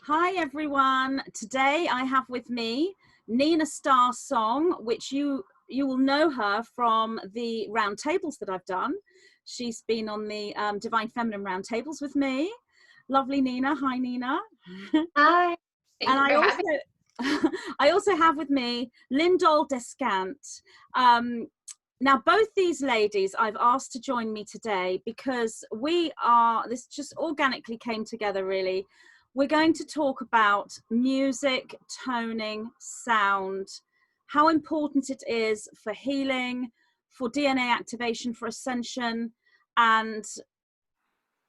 Hi everyone. Today I have with me Nina Starsong, which you will know her from the roundtables that I've done. She's been on the Divine Feminine roundtables with me. Lovely Nina. Hi Nina. Hi. Thank And you for having me. I also have with me Lyndol Descant. Now, both these ladies I've asked to join me today because this just organically came together really. We're going to talk about music, toning, sound, how important it is for healing, for DNA activation, for ascension, and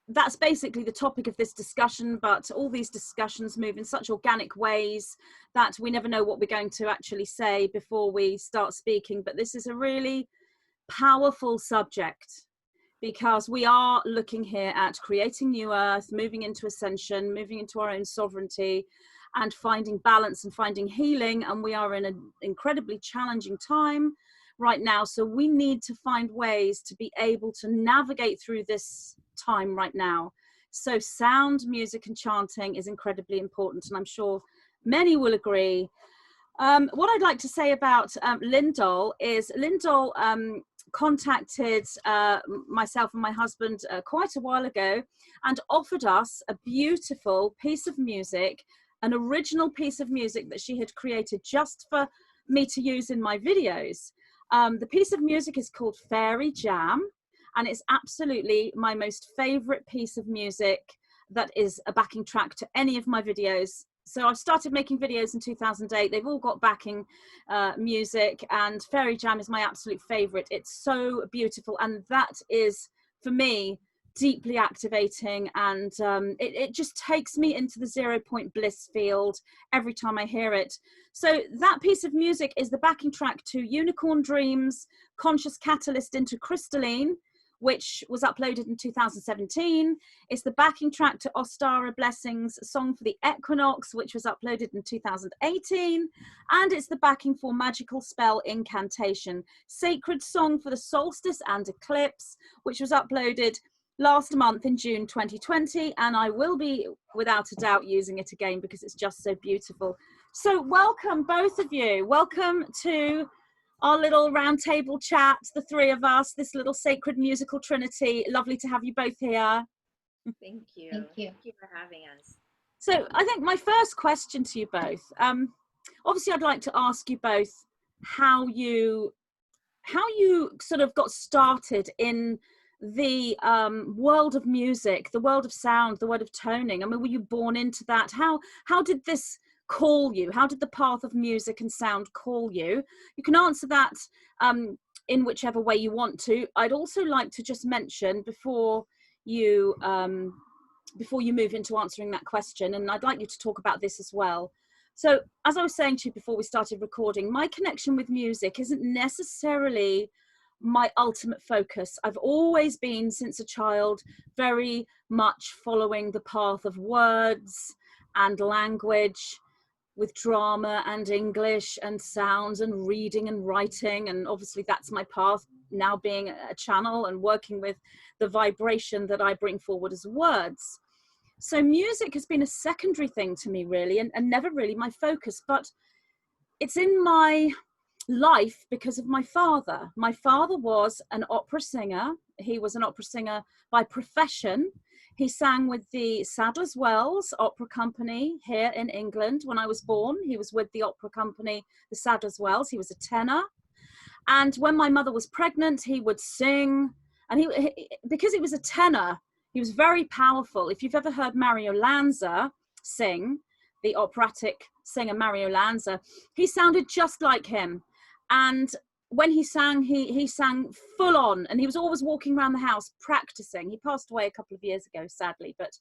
that's basically the topic of this discussion, but all these discussions move in such organic ways that we never know what we're going to actually say before we start speaking. But this is a really powerful subject because we are looking here at creating new earth, moving into ascension, moving into our own sovereignty and finding balance and finding healing. And we are in an incredibly challenging time right now. So we need to find ways to be able to navigate through this time right now. So sound, music and chanting is incredibly important, and I'm sure many will agree. What I'd like to say about Lyndol is Lyndol contacted myself and my husband quite a while ago and offered us a beautiful piece of music, an original piece of music that she had created just for me to use in my videos. The piece of music is called Fairy Jam, and it's absolutely my most favorite piece of music that is a backing track to any of my videos. So I started making videos in 2008. They've all got backing music, and Fairy Jam is my absolute favorite. It's so beautiful, and that is, for me, deeply activating, and it just takes me into the 0 point bliss field every time I hear it. So that piece of music is the backing track to Unicorn Dreams, Conscious Catalyst into Crystalline, which was uploaded in 2017. It's the backing track to Ostara Blessings, Song for the Equinox, which was uploaded in 2018. And it's the backing for Magical Spell Incantation, Sacred Song for the Solstice and Eclipse, which was uploaded last month in June 2020. And I will be, without a doubt, using it again because it's just so beautiful. So welcome, both of you. Welcome to our little round table chat, the three of us, this little sacred musical trinity. Lovely to have you both here. Thank you. Thank you for having us. So I think my first question to you both, obviously I'd like to ask you both how you sort of got started in the world of music, the world of sound, the world of toning. I mean, were you born into that? How did this call you? How did the path of music and sound call you? You can answer that in whichever way you want to. I'd also like to just mention before you move into answering that question, and I'd like you to talk about this as well. So as I was saying to you before we started recording, my connection with music isn't necessarily my ultimate focus. I've always been, since a child, very much following the path of words and language, with drama and English and sounds and reading and writing. And obviously that's my path now, being a channel and working with the vibration that I bring forward as words. So music has been a secondary thing to me really, and never really my focus, but it's in my life because of my father. My father was an opera singer. He was an opera singer by profession. He sang with the Sadler's Wells Opera Company here in England. When I was born, he was with the opera company, the Sadler's Wells. He was a tenor. And when my mother was pregnant, he would sing. And because he was a tenor, he was very powerful. If you've ever heard Mario Lanza sing, the operatic singer Mario Lanza, he sounded just like him. And when he sang, he sang full on, and he was always walking around the house practicing. He passed away a couple of years ago, sadly, but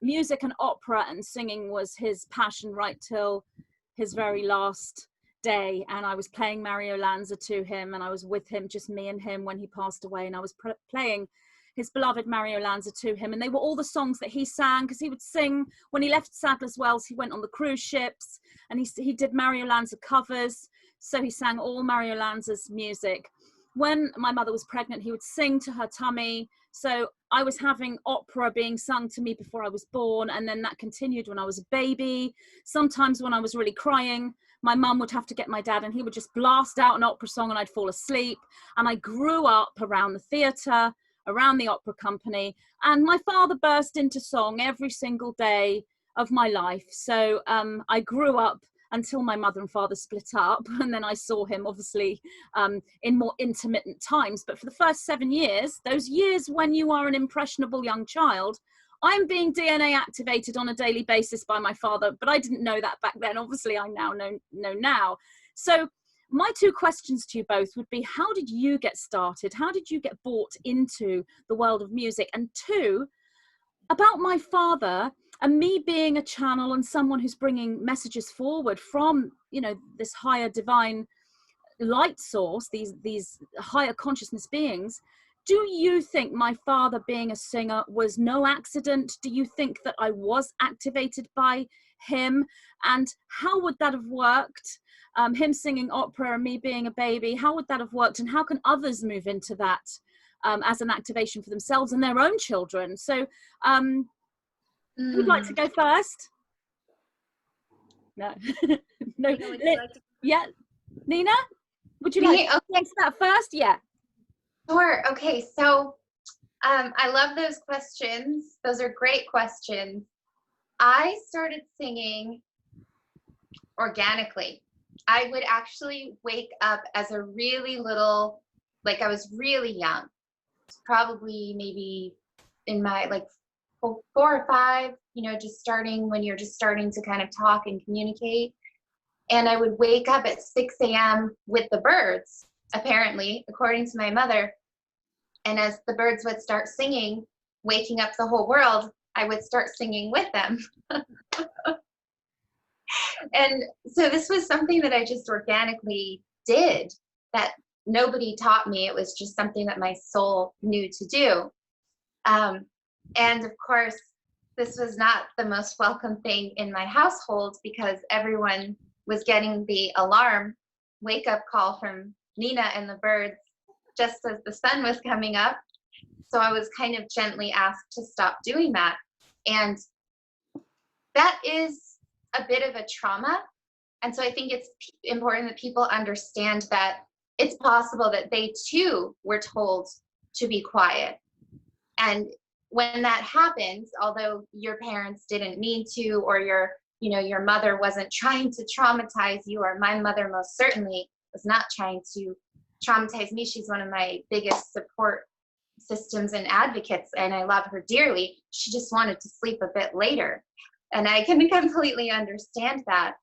music and opera and singing was his passion right till his very last day. And I was playing Mario Lanza to him, and I was with him, just me and him, when he passed away, and I was playing his beloved Mario Lanza to him, and they were all the songs that he sang, because he would sing when he left Sadler's Wells. He went on the cruise ships, and he did Mario Lanza covers. So he sang all Mario Lanza's music. When my mother was pregnant, he would sing to her tummy So I was having opera being sung to me before I was born, and then that continued when I was a baby. Sometimes when I was really crying, my mum would have to get my dad and he would just blast out an opera song and I'd fall asleep. And I grew up around the theatre, around the opera company, and my father burst into song every single day of my life. So I grew up until my mother and father split up, and then I saw him obviously in more intermittent times. But for the first 7 years, those years when you are an impressionable young child, I'm being DNA activated on a daily basis by my father, but I didn't know that back then. Obviously, I now know now. So my two questions to you both would be, how did you get started? How did you get brought into the world of music? And two, about my father and me being a channel and someone who's bringing messages forward from, you know, this higher divine light source, these higher consciousness beings. Do you think my father being a singer was no accident? Do you think that I was activated by him? And how would that have worked? Him singing opera and me being a baby, how would that have worked? And how can others move into that as an activation for themselves and their own children? So who would like to go first? No. No. Nina, would you like to? Yeah. Nina, would you like to answer that first? Yeah. Sure. Okay. So I love those questions. Those are great questions. I started singing organically. I would actually wake up as a really little, like I was really young, probably maybe in my like 4 or 5, you know, just starting when you're just starting to kind of talk and communicate. And I would wake up at 6 a.m. with the birds, apparently, according to my mother. And as the birds would start singing, waking up the whole world, I would start singing with them. And so this was something that I just organically did, that nobody taught me. It was just something that my soul knew to do. And of course, this was not the most welcome thing in my household, because everyone was getting the alarm wake up call from Nina and the birds just as the sun was coming up. So I was kind of gently asked to stop doing that. And that is a bit of a trauma. And so I think it's important that people understand that it's possible that they too were told to be quiet. And when that happens, although your parents didn't mean to, or your mother wasn't trying to traumatize you, or my mother most certainly was not trying to traumatize me. She's one of my biggest support systems and advocates, and I love her dearly. She just wanted to sleep a bit later. And I can completely understand that.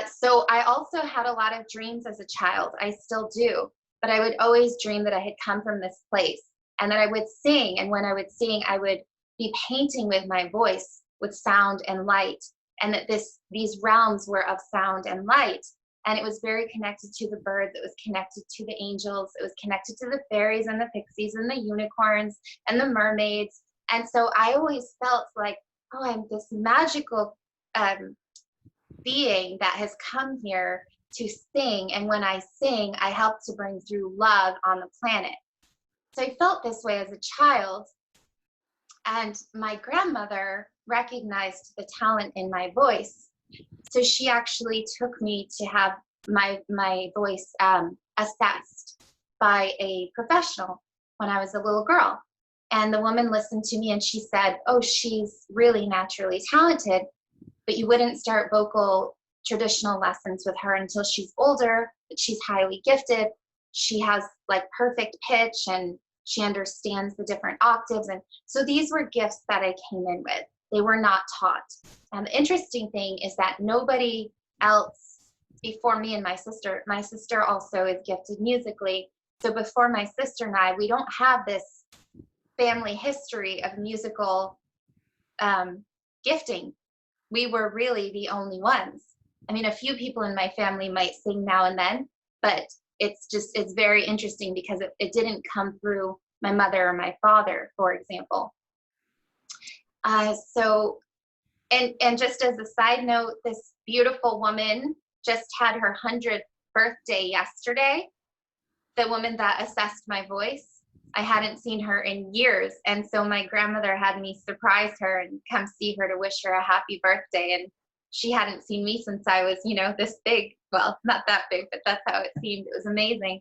So I also had a lot of dreams as a child. I still do, but I would always dream that I had come from this place and that I would sing. And when I would sing, I would be painting with my voice with sound and light, and that these realms were of sound and light. And it was very connected to the birds. It was connected to the angels. It was connected to the fairies and the pixies and the unicorns and the mermaids. And so I always felt like, oh, I'm this magical being that has come here to sing. And when I sing, I help to bring through love on the planet. So I felt this way as a child. And my grandmother recognized the talent in my voice. So she actually took me to have my voice assessed by a professional when I was a little girl. And the woman listened to me and she said, oh, she's really naturally talented, but you wouldn't start vocal traditional lessons with her until she's older, but she's highly gifted. She has like perfect pitch and she understands the different octaves. And so these were gifts that I came in with. They were not taught. And the interesting thing is that nobody else before me and my sister also is gifted musically. So before my sister and I, we don't have this family history of musical gifting. We were really the only ones. I mean, a few people in my family might sing now and then, but it's very interesting because it didn't come through my mother or my father, for example. So just as a side note, this beautiful woman just had her 100th birthday yesterday. The woman that assessed my voice. I hadn't seen her in years. And so my grandmother had me surprise her and come see her to wish her a happy birthday. And she hadn't seen me since I was, you know, this big. Well, not that big, but that's how it seemed. It was amazing.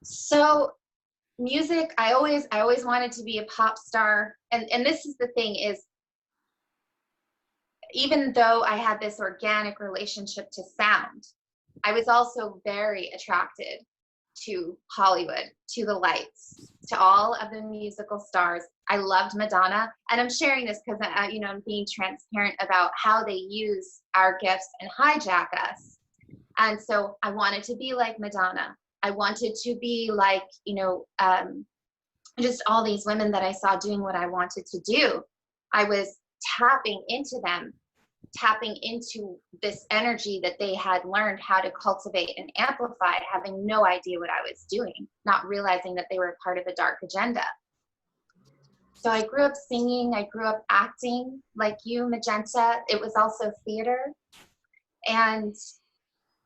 So music, I always wanted to be a pop star. And this is the thing is, even though I had this organic relationship to sound, I was also very attracted to Hollywood, to the lights, to all of the musical stars. I loved Madonna, and I'm sharing this because you know, I'm being transparent about how they use our gifts and hijack us. And so I wanted to be like Madonna. I wanted to be like, you know, just all these women that I saw doing what I wanted to do. I was tapping into them, tapping into this energy that they had learned how to cultivate and amplify, having no idea what I was doing, not realizing that they were part of a dark agenda. So I grew up singing, I grew up acting like you, Magenta. It was also theater. And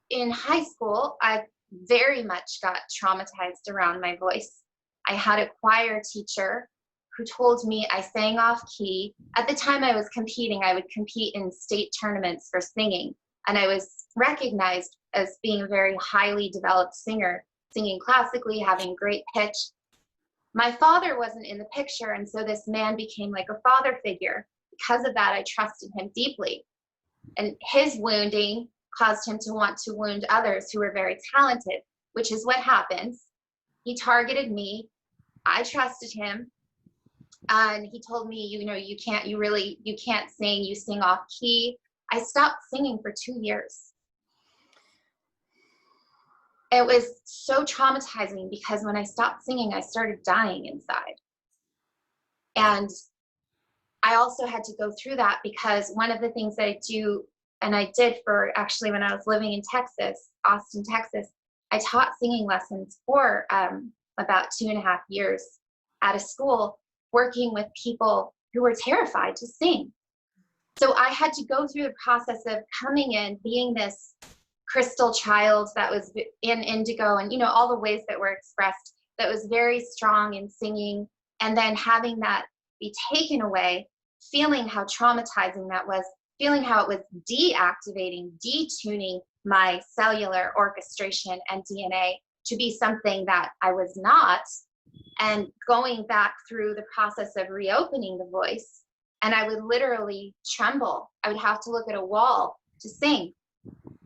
in high school, I very much got traumatized around my voice. I had a choir teacher who told me I sang off key. At the time I was competing, I would compete in state tournaments for singing. And I was recognized as being a very highly developed singer, singing classically, having great pitch. My father wasn't in the picture, and so this man became like a father figure. Because of that, I trusted him deeply. And his wounding caused him to want to wound others who were very talented, which is what happens. He targeted me. I trusted him. And he told me, you know, you can't sing, you sing off key. I stopped singing for 2 years. It was so traumatizing because when I stopped singing, I started dying inside. And I also had to go through that because one of the things that I do, and I did for actually when I was living in Texas, Austin, Texas, I taught singing lessons for about 2.5 years at a school, working with people who were terrified to sing. So I had to go through the process of coming in, being this crystal child that was in indigo and, you know, all the ways that were expressed, that was very strong in singing, and then having that be taken away, feeling how traumatizing that was, feeling how it was deactivating, detuning my cellular orchestration and DNA to be something that I was not, and going back through the process of reopening the voice. And I would literally tremble. I would have to look at a wall to sing.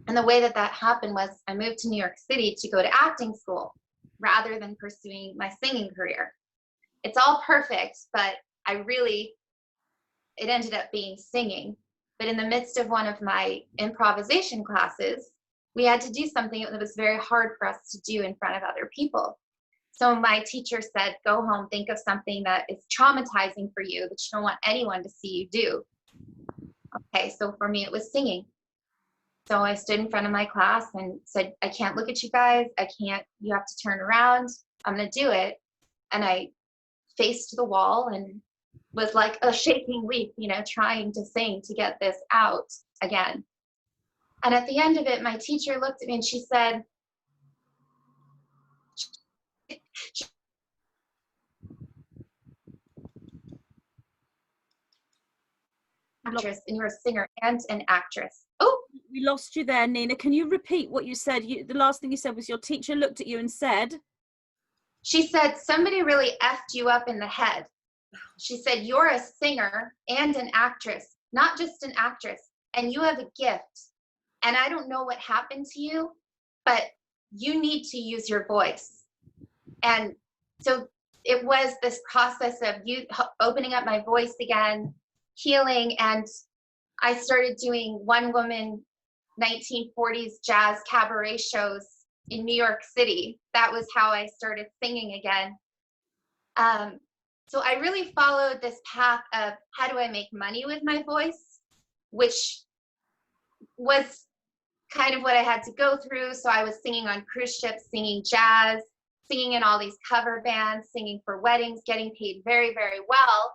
And the way that that happened was I moved to New York City to go to acting school rather than pursuing my singing career. It's all perfect, but it ended up being singing. But in the midst of one of my improvisation classes, we had to do something that was very hard for us to do in front of other people. So my teacher said, go home, think of something that is traumatizing for you that you don't want anyone to see you do. Okay, so for me, it was singing. So I stood in front of my class and said, I can't look at you guys. You have to turn around. I'm going to do it. And I faced the wall and was like a shaking leaf, you know, trying to sing to get this out again. And at the end of it, my teacher looked at me and she said, actress, and you're a singer and an actress. Oh, we lost you there, Nina. Can you repeat what you said? The last thing you said was your teacher looked at you and said, she said, somebody really effed you up in the head. She said, you're a singer and an actress, not just an actress, and you have a gift. And I don't know what happened to you, but you need to use your voice. And so it was this process of you opening up my voice again, healing, and I started doing one-woman 1940s jazz cabaret shows in New York City. That was how I started singing again. So I really followed this path of how do I make money with my voice, which was kind of what I had to go through. So I was singing on cruise ships, singing jazz, singing in all these cover bands, singing for weddings, getting paid very, very well.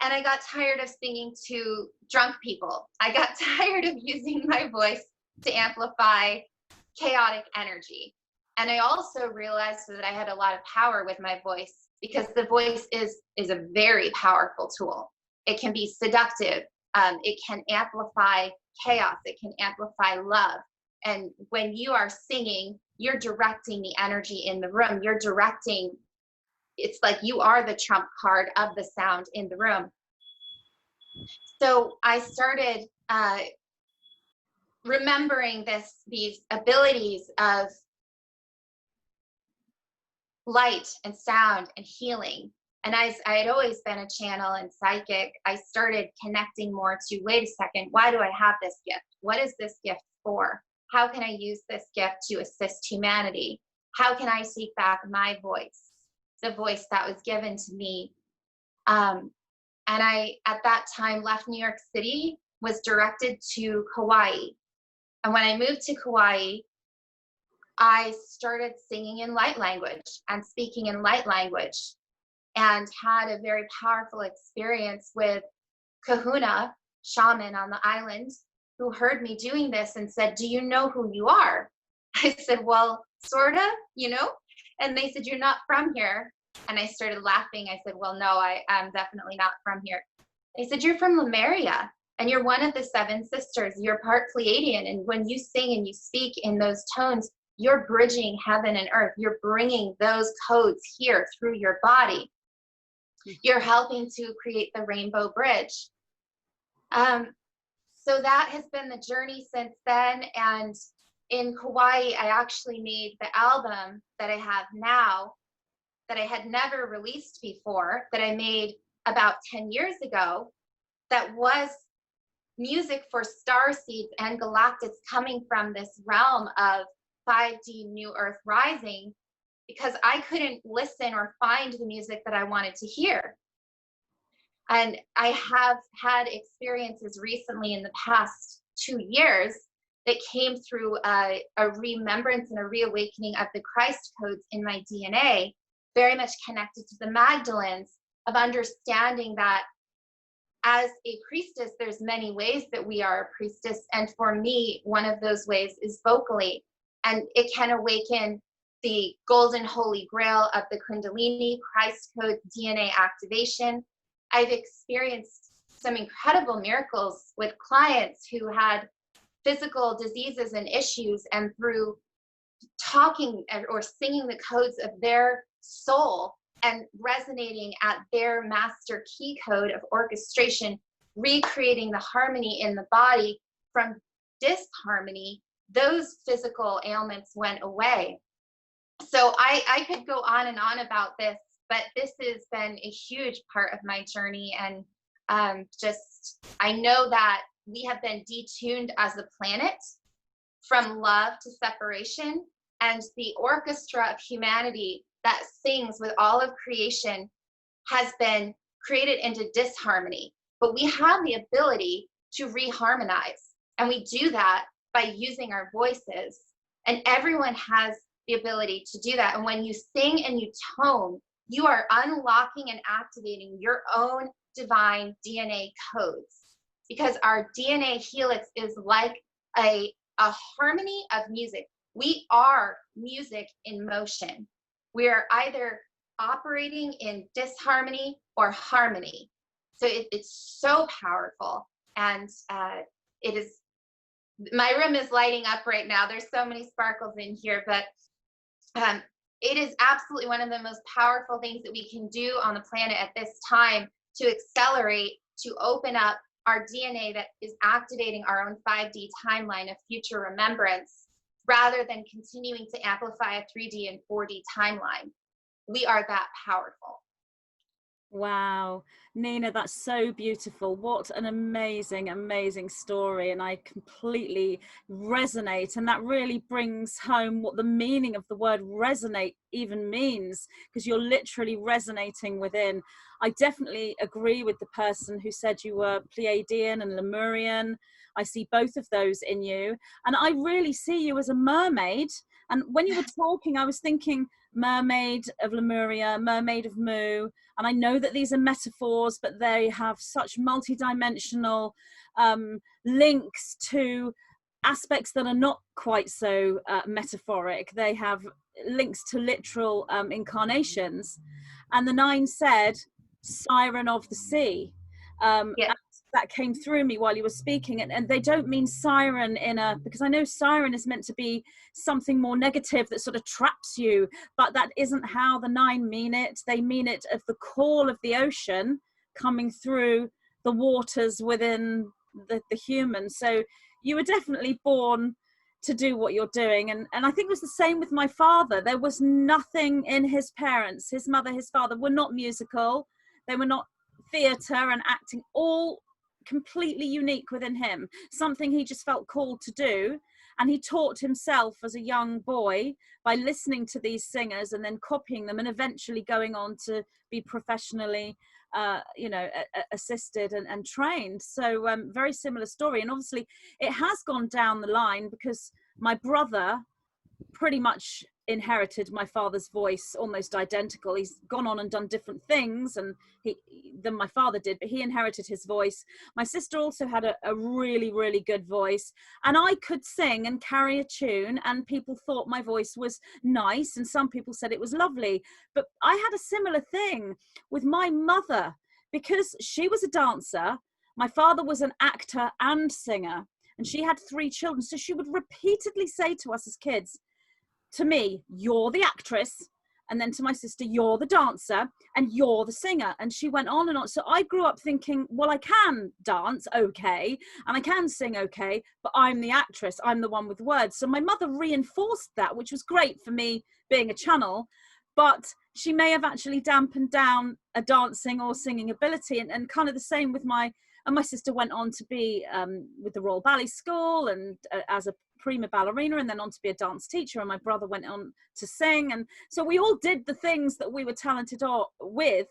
And I got tired of singing to drunk people. I got tired of using my voice to amplify chaotic energy. And I also realized that I had a lot of power with my voice, because the voice is a very powerful tool. It can be seductive. It can amplify chaos. It can amplify love. And when you are singing, you're directing the energy in the room. You're directing, it's like you are the trump card of the sound in the room. So I started remembering these abilities of light and sound and healing. And I had always been a channel and psychic. I started connecting more to, wait a second, why do I have this gift? What is this gift for? How can I use this gift to assist humanity? How can I seek back my voice, the voice that was given to me? And I, at that time, left New York City, was directed to Kauai. And when I moved to Kauai, I started singing in light language and speaking in light language, and had a very powerful experience with Kahuna, shaman on the island, who heard me doing this and said, do you know who you are? I said, well, sort of, you know? And they said, you're not from here. And I started laughing. I said, well, no, I am definitely not from here. They said, you're from Lemuria, and you're one of the 7 sisters. You're part Pleiadian. And when you sing and you speak in those tones, you're bridging heaven and earth. You're bringing those codes here through your body. You're helping to create the rainbow bridge. So that has been the journey since then. And in Kauai, I actually made the album that I have now, that I had never released before, that I made about 10 years ago, that was music for star seeds and galactics coming from this realm of 5D New Earth Rising, because I couldn't listen or find the music that I wanted to hear. And I have had experiences recently in the past 2 years that came through a remembrance and a reawakening of the Christ codes in my DNA, very much connected to the Magdalens, of understanding that as a priestess, there's many ways that we are a priestess. And for me, one of those ways is vocally. And it can awaken the golden holy grail of the Kundalini, Christ code, DNA activation. I've experienced some incredible miracles with clients who had physical diseases and issues, and through talking or singing the codes of their soul and resonating at their master key code of orchestration, recreating the harmony in the body from disharmony, those physical ailments went away. So I could go on and on about this, but this has been a huge part of my journey. And I know that we have been detuned as a planet from love to separation, and the orchestra of humanity that sings with all of creation has been created into disharmony. But we have the ability to reharmonize, and we do that by using our voices. And everyone has the ability to do that. And when you sing and you tone, you are unlocking and activating your own divine DNA codes, because our DNA helix is like a harmony of music. We are music in motion. We are either operating in disharmony or harmony. So it's so powerful. And it is, my room is lighting up right now. There's so many sparkles in here, but it is absolutely one of the most powerful things that we can do on the planet at this time, to accelerate, to open up our DNA that is activating our own 5D timeline of future remembrance, rather than continuing to amplify a 3D and 4D timeline. We are that powerful. Wow, Nina, that's so beautiful. What an amazing, amazing story. And I completely resonate. And that really brings home what the meaning of the word resonate even means, because you're literally resonating within. I definitely agree with the person who said you were Pleiadian and Lemurian. I see both of those in you. And I really see you as a mermaid. And when you were talking, I was thinking mermaid of Lemuria, mermaid of Mu. And I know that these are metaphors, but they have such multidimensional links to aspects that are not quite so metaphoric. They have links to literal incarnations. And the 9 said, Siren of the Sea. Yeah. That came through me while you were speaking, and they don't mean siren because I know siren is meant to be something more negative that sort of traps you, but that isn't how the 9 mean it. They mean it of the call of the ocean coming through the waters within the human. So you were definitely born to do what you're doing, and I think it was the same with my father. There was nothing in his parents, his mother, his father were not musical, they were not theatre and acting, all completely unique within him, something he just felt called to do. And he taught himself as a young boy by listening to these singers and then copying them, and eventually going on to be professionally assisted and trained. So very similar story. And obviously it has gone down the line, because my brother pretty much inherited my father's voice, almost identical. He's gone on and done different things than my father did, but he inherited his voice. My sister also had a really, really good voice, and I could sing and carry a tune, and people thought my voice was nice, and some people said it was lovely. But I had a similar thing with my mother, because she was a dancer, my father was an actor and singer, and she had 3 children. So she would repeatedly say to us as kids, to me, you're the actress, and then to my sister, you're the dancer, and you're the singer. And she went on and on. So I grew up thinking, well, I can dance okay, and I can sing okay, but I'm the actress, I'm the one with words. So my mother reinforced that, which was great for me being a channel, but she may have actually dampened down a dancing or singing ability. And kind of the same with my sister went on to be with the Royal Ballet School, and as a prima ballerina, and then on to be a dance teacher, and my brother went on to sing. And so we all did the things that we were talented with.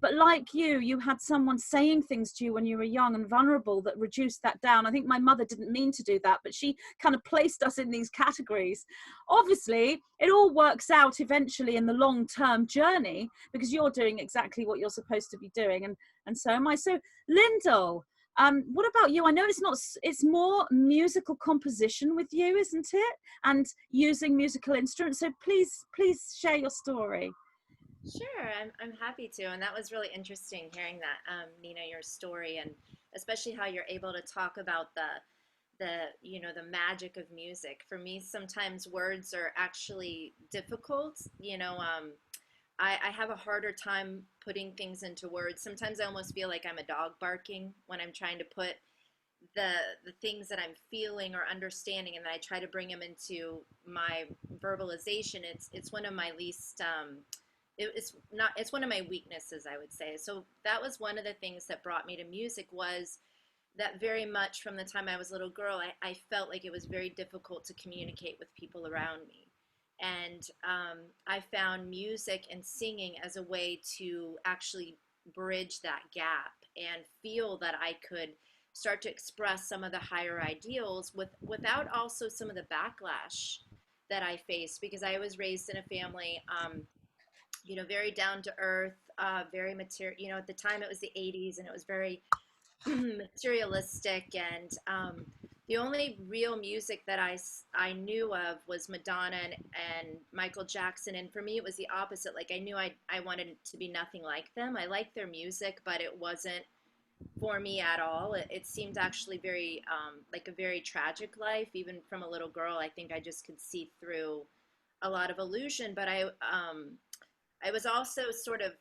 But like you had someone saying things to you when you were young and vulnerable that reduced that down. I think my mother didn't mean to do that, but she kind of placed us in these categories. Obviously, it all works out eventually in the long-term journey, because you're doing exactly what you're supposed to be doing, and so am I. So, Lyndol, what about you? I know it's more musical composition with you, isn't it? And using musical instruments. So please share your story. Sure, I'm happy to. And that was really interesting hearing that, Nina, your story, and especially how you're able to talk about the magic of music. For me, sometimes words are actually difficult. I have a harder time putting things into words. Sometimes I almost feel like I'm a dog barking when I'm trying to put the things that I'm feeling or understanding, and then I try to bring them into my verbalization. It's one of my least it's one of my weaknesses, I would say. So that was one of the things that brought me to music, was that very much from the time I was a little girl, I felt like it was very difficult to communicate with people around me. And I found music and singing as a way to actually bridge that gap and feel that I could start to express some of the higher ideals without also some of the backlash that I faced, because I was raised in a family, very down to earth, very material. At the time it was the 80s, and it was very materialistic, and the only real music that I knew of was Madonna and Michael Jackson, and for me it was the opposite. Like, I knew I wanted to be nothing like them. I liked their music, but it wasn't for me at all. It seemed actually very like a very tragic life. Even from a little girl, I think I just could see through a lot of illusion. But I was also sort of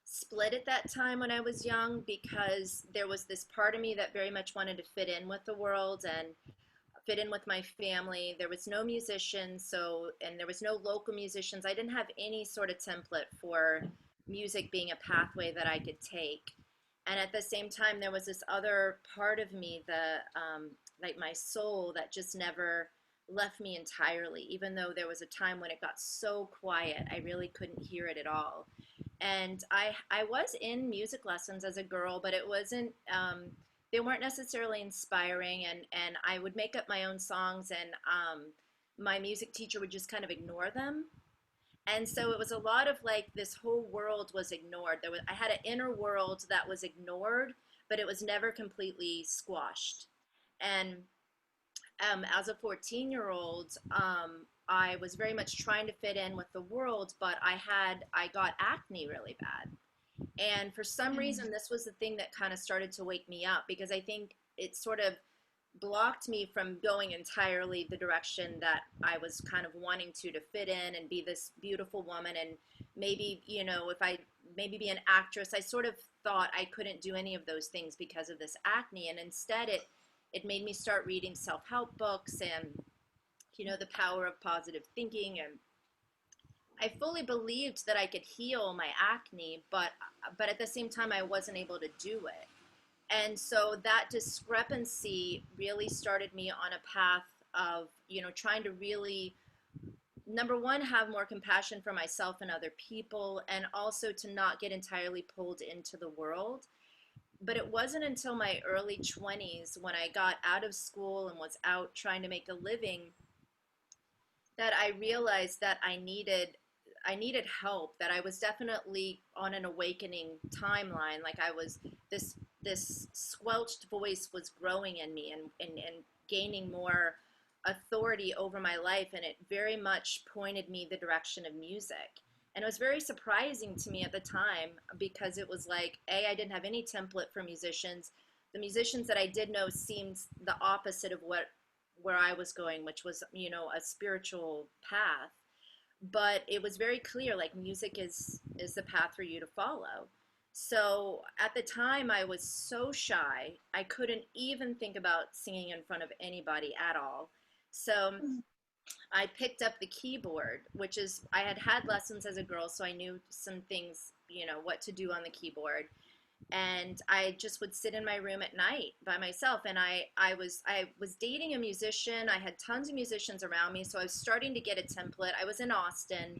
split at that time when I was young, because there was this part of me that very much wanted to fit in with the world and fit in with my family. There was no musicians, and there was no local musicians. I didn't have any sort of template for music being a pathway that I could take. And at the same time, there was this other part of me, like my soul, that just never left me entirely, even though there was a time when it got so quiet, I really couldn't hear it at all. And I was in music lessons as a girl, but it wasn't, they weren't necessarily inspiring, and I would make up my own songs, and my music teacher would just kind of ignore them. And so it was a lot of like, this whole world was ignored. I had an inner world that was ignored, but it was never completely squashed. And as a 14-year-old, I was very much trying to fit in with the world, but I got acne really bad. And for some reason, this was the thing that kind of started to wake me up, because I think it sort of blocked me from going entirely the direction that I was kind of wanting to fit in and be this beautiful woman, and maybe, if I maybe be an actress. I sort of thought I couldn't do any of those things because of this acne, and instead it made me start reading self-help books and the power of positive thinking, and I fully believed that I could heal my acne, but at the same time I wasn't able to do it. And so that discrepancy really started me on a path of, trying to really, number one, have more compassion for myself and other people, and also to not get entirely pulled into the world. But it wasn't until my early 20s, when I got out of school and was out trying to make a living, that I realized that I needed help, that I was definitely on an awakening timeline. Like I was, this squelched voice was growing in me, and gaining more authority over my life, and it very much pointed me the direction of music. And it was very surprising to me at the time, because it was like, I didn't have any template for musicians. The musicians that I did know seemed the opposite of where I was going, which was, a spiritual path. But it was very clear, like, music is the path for you to follow. So at the time, I was so shy, I couldn't even think about singing in front of anybody at all. So I picked up the keyboard, which is, I had lessons as a girl, so I knew some things, what to do on the keyboard. And I just would sit in my room at night by myself. And I was dating a musician. I had tons of musicians around me, so I was starting to get a template. I was in Austin,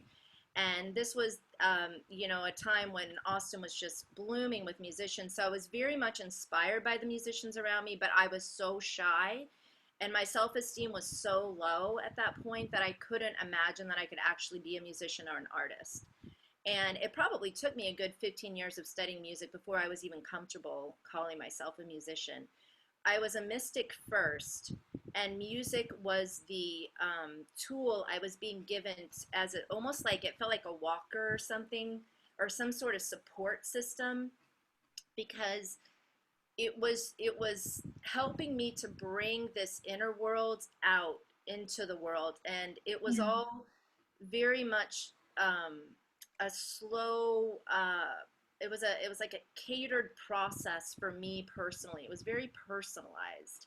and this was, a time when Austin was just blooming with musicians. So I was very much inspired by the musicians around me, but I was so shy, and my self-esteem was so low at that point that I couldn't imagine that I could actually be a musician or an artist. And it probably took me a good 15 years of studying music before I was even comfortable calling myself a musician. I was a mystic first, and music was the tool I was being given as almost like, it felt like a walker or something, or some sort of support system, because it was helping me to bring this inner world out into the world. And it was all very much a slow, it was like a catered process for me personally. It was very personalized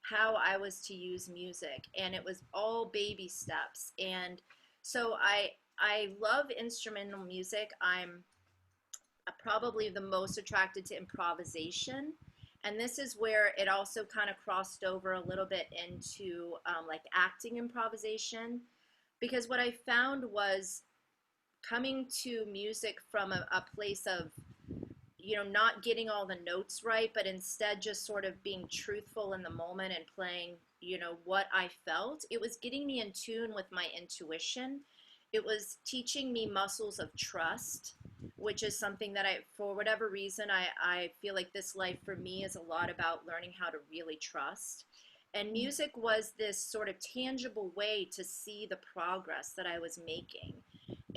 how I was to use music, and it was all baby steps. And so I love instrumental music. I'm probably the most attracted to improvisation, and this is where it also kind of crossed over a little bit into like acting improvisation, because what I found was, coming to music from a place of, not getting all the notes right, but instead just sort of being truthful in the moment and playing, what I felt. It was getting me in tune with my intuition. It was teaching me muscles of trust, which is something that for whatever reason, I feel like this life for me is a lot about learning how to really trust. And music was this sort of tangible way to see the progress that I was making.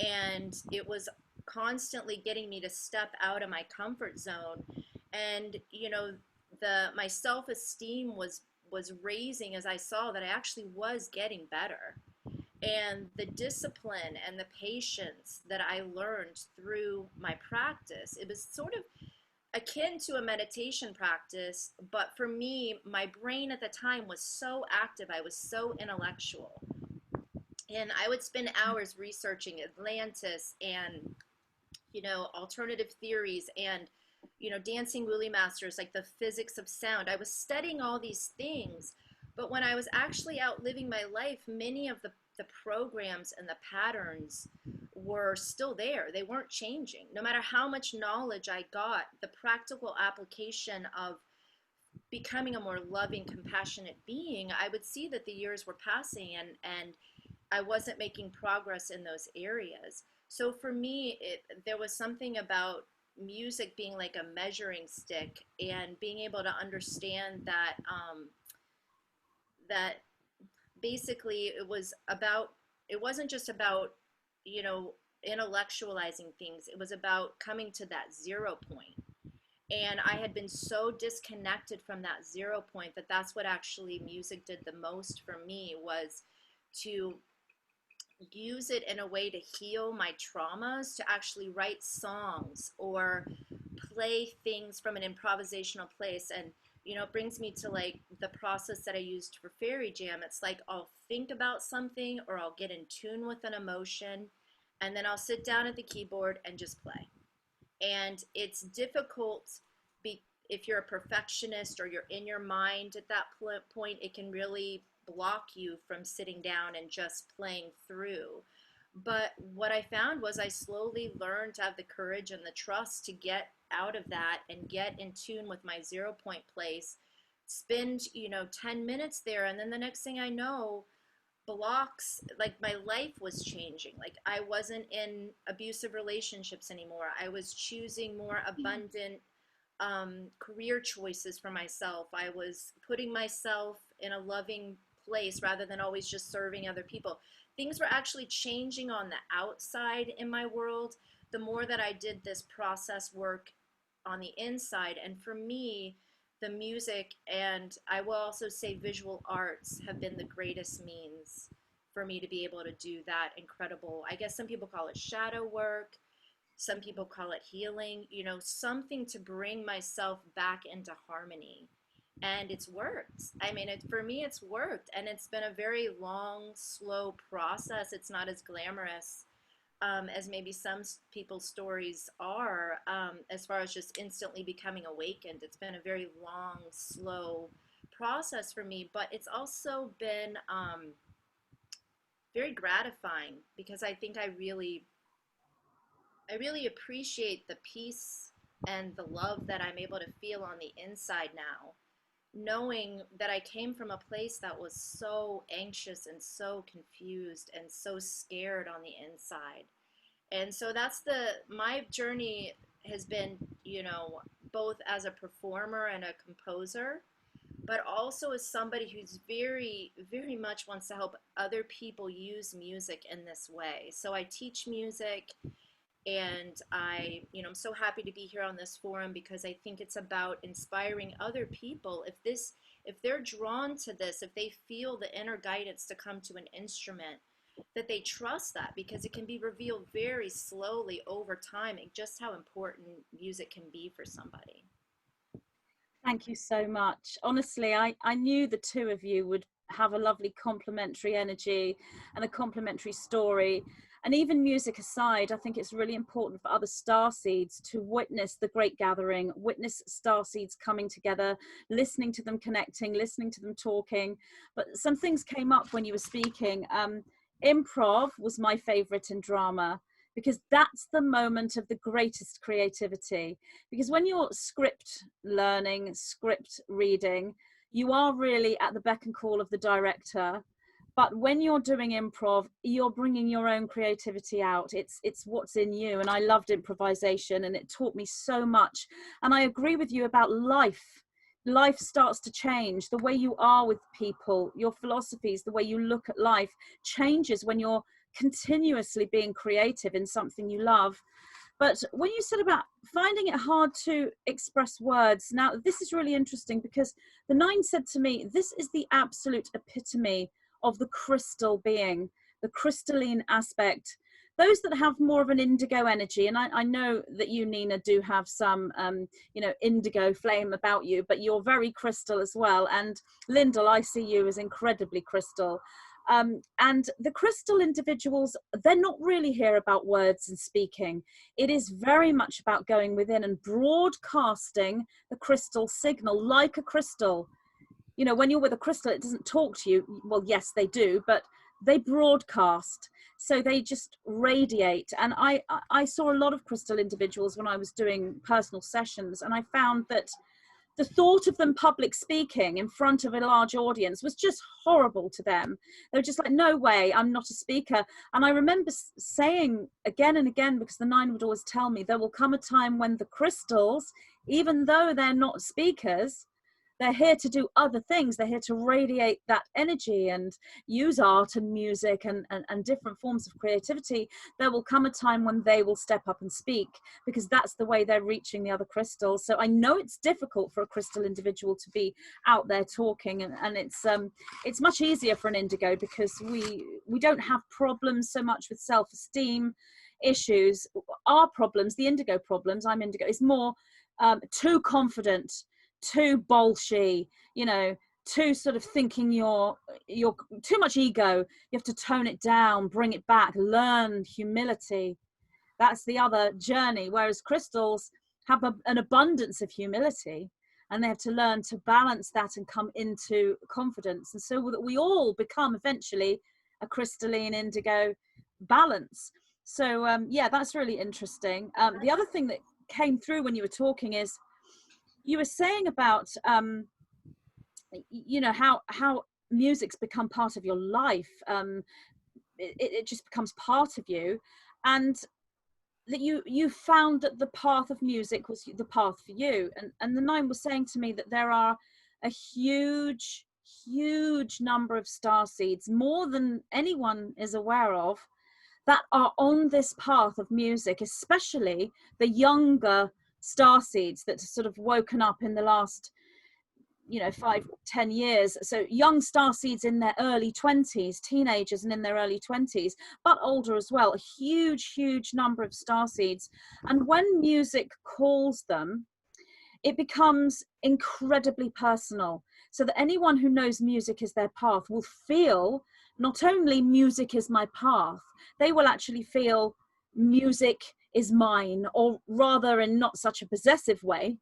And it was constantly getting me to step out of my comfort zone. And, my self-esteem was raising as I saw that I actually was getting better. And the discipline and the patience that I learned through my practice, it was sort of akin to a meditation practice, but for me, my brain at the time was so active, I was so intellectual. And I would spend hours researching Atlantis and, alternative theories and, dancing Woolly Masters, like the physics of sound. I was studying all these things, but when I was actually out living my life, many of the programs and the patterns were still there. They weren't changing. No matter how much knowledge I got, the practical application of becoming a more loving, compassionate being, I would see that the years were passing, and I wasn't making progress in those areas. So for me, there was something about music being like a measuring stick, and being able to understand that that basically it was about it wasn't just about, you know, intellectualizing things. It was about coming to that 0 point. And I had been so disconnected from that 0 point that that's what actually music did the most for me, was to use it in a way to heal my traumas, to actually write songs or play things from an improvisational place. And you know, it brings me to like the process that I used for Fairy Jam. It's like I'll think about something, or I'll get in tune with an emotion, and then I'll sit down at the keyboard and just play. And it's difficult if you're a perfectionist or you're in your mind at that point. It can really block you from sitting down and just playing through. But what I found was I slowly learned to have the courage and the trust to get out of that and get in tune with my 0 point place, spend, you know, 10 minutes there, and then the next thing I know, blocks, like my life was changing. Like I wasn't in abusive relationships anymore. I was choosing more abundant career choices for myself. I was putting myself in a loving place rather than always just serving other people. Things were actually changing on the outside in my world the more that I did this process work on the inside. And for me, the music, and I will also say visual arts, have been the greatest means for me to be able to do that incredible, I guess some people call it shadow work, some people call it healing, you know, something to bring myself back into harmony. And it's worked. I mean, for me, it's worked. And it's been a very long, slow process. It's not as glamorous as maybe some people's stories are, as far as just instantly becoming awakened. It's been a very long, slow process for me, but it's also been very gratifying, because I think I really appreciate the peace and the love that I'm able to feel on the inside now, knowing that I came from a place that was so anxious and so confused and so scared on the inside. And so that's my journey has been, you know, both as a performer and a composer, but also as somebody who's very, very much wants to help other people use music in this way. So I teach music, and you know, I'm so happy to be here on this forum, because I think it's about inspiring other people. If they're drawn to this, if they feel the inner guidance to come to an instrument, that they trust that, because it can be revealed very slowly over time, and just how important music can be for somebody. Thank you so much. Honestly, I knew the two of you would have a lovely complementary energy and a complementary story. And even music aside, I think it's really important for other starseeds to witness the great gathering, witness starseeds coming together, listening to them connecting, listening to them talking. But some things came up when you were speaking. Improv was my favorite in drama, because that's the moment of the greatest creativity. Because when you're script learning, script reading, you are really at the beck and call of the director. But when you're doing improv, you're bringing your own creativity out. It's what's in you. And I loved improvisation, and it taught me so much. And I agree with you about life. Life starts to change. The way you are with people, your philosophies, the way you look at life changes when you're continuously being creative in something you love. But when you said about finding it hard to express words, now this is really interesting, because the Nine said to me, this is the absolute epitome of the crystal being, the crystalline aspect. Those that have more of an indigo energy, and I know that you, Nina, do have some, you know, indigo flame about you, but you're very crystal as well. And Lyndol, I see you as incredibly crystal. And the crystal individuals, they're not really here about words and speaking. It is very much about going within and broadcasting the crystal signal like a crystal. You know, when you're with a crystal, it doesn't talk to you. Well, yes, they do, but they broadcast. So they just radiate. And I saw a lot of crystal individuals when I was doing personal sessions, and I found that the thought of them public speaking in front of a large audience was just horrible to them. They were just like, no way, I'm not a speaker. And I remember saying again and again, because the Nine would always tell me, there will come a time when the crystals, even though they're not speakers, they're here to do other things. They're here to radiate that energy and use art and music and different forms of creativity. There will come a time when they will step up and speak, because that's the way they're reaching the other crystals. So I know it's difficult for a crystal individual to be out there talking, and it's much easier for an indigo, because we don't have problems so much with self-esteem issues. Our problems, the indigo problems, I'm indigo, is more too confident, too bolshy, you know, too sort of thinking you're too much ego. You have to tone it down, bring it back, learn humility. That's the other journey. Whereas crystals have an abundance of humility, and they have to learn to balance that and come into confidence. And so that we all become eventually a crystalline indigo balance. So yeah, that's really interesting. The other thing that came through when you were talking is, you were saying about you know, how music's become part of your life. It just becomes part of you, and that you found that the path of music was the path for you. And the Nine was saying to me that there are a huge number of star seeds, more than anyone is aware of, that are on this path of music, especially the younger star seeds that have sort of woken up in the last, you know, 5-10 years. So young star seeds in their early 20s, teenagers and in their early 20s, but older as well. A huge number of star seeds. And when music calls them, it becomes incredibly personal, so that anyone who knows music is their path will feel not only music is my path, they will actually feel music is mine, or rather in not such a possessive way,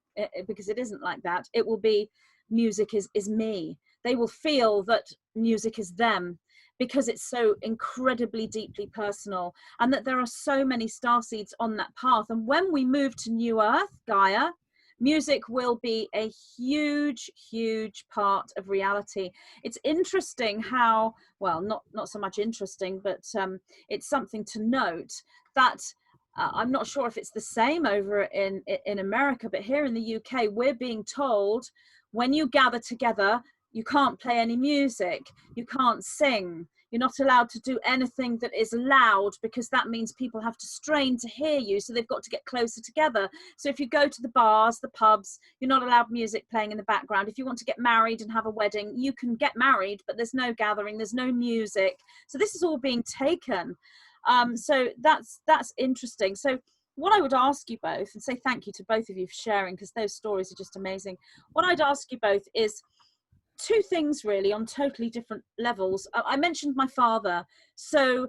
because it isn't like that. It will be music is me. They will feel that music is them, because it's so incredibly deeply personal, and that there are so many starseeds on that path. And when we move to New Earth Gaia, music will be a huge part of reality. It's interesting how, well, not so much interesting, but it's something to note that I'm not sure if it's the same over in America, but here in the UK, we're being told, when you gather together, you can't play any music, you can't sing, you're not allowed to do anything that is loud, because that means people have to strain to hear you, so they've got to get closer together. So if you go to the bars, the pubs, you're not allowed music playing in the background. If you want to get married and have a wedding, you can get married, but there's no gathering, there's no music. So this is all being taken. So that's interesting. So what I would ask you both, and say thank you to both of you for sharing, because those stories are just amazing. What I'd ask you both is two things really on totally different levels. I mentioned my father. So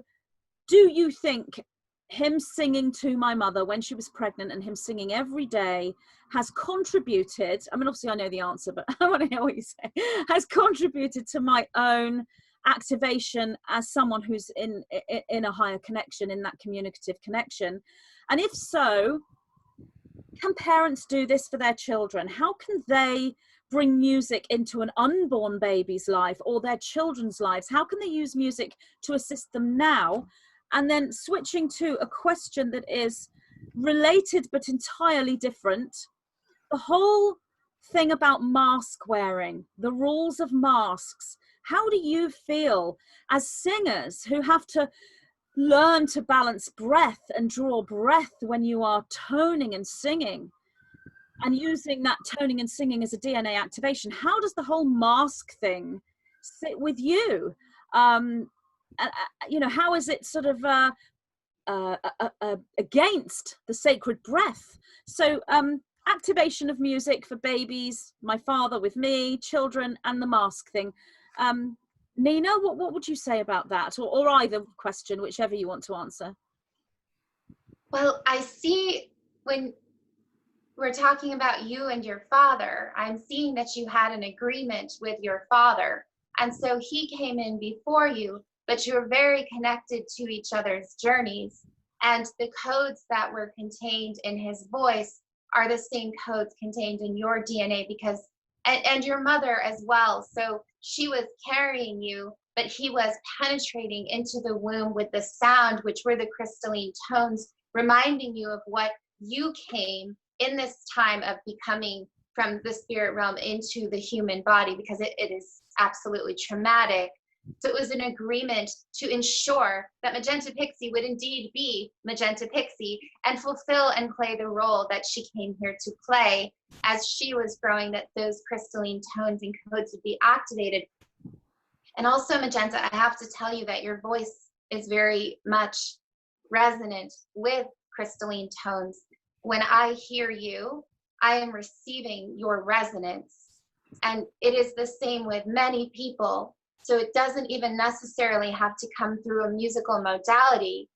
do you think him singing to my mother when she was pregnant, and him singing every day, has contributed, I mean, obviously I know the answer, but I want to hear what you say, has contributed to my own activation as someone who's in a higher connection, in that communicative connection? And if so, can parents do this for their children? How can they bring music into an unborn baby's life or their children's lives? How can they use music to assist them now? And then switching to a question that is related but entirely different, the whole thing about mask wearing, the rules of masks. How do you feel as singers who have to learn to balance breath and draw breath when you are toning and singing, and using that toning and singing as a DNA activation? How does the whole mask thing sit with you? You know, how is it sort of against the sacred breath? So activation of music for babies, my father with me, children, and the mask thing. Nina, what would you say about that? Or either question, whichever you want to answer. Well, I see, when we're talking about you and your father, I'm seeing that you had an agreement with your father. And so he came in before you, but you were very connected to each other's journeys. And the codes that were contained in his voice are the same codes contained in your DNA, because, and your mother as well. So she was carrying you, but he was penetrating into the womb with the sound, which were the crystalline tones, reminding you of what you came in this time of becoming from the spirit realm into the human body, because it is absolutely traumatic. So it was an agreement to ensure that Magenta Pixie would indeed be Magenta Pixie and fulfill and play the role that she came here to play as she was growing, that those crystalline tones and codes would be activated. And also, Magenta, I have to tell you that your voice is very much resonant with crystalline tones. When I hear you, I am receiving your resonance. And it is the same with many people. So it doesn't even necessarily have to come through a musical modality.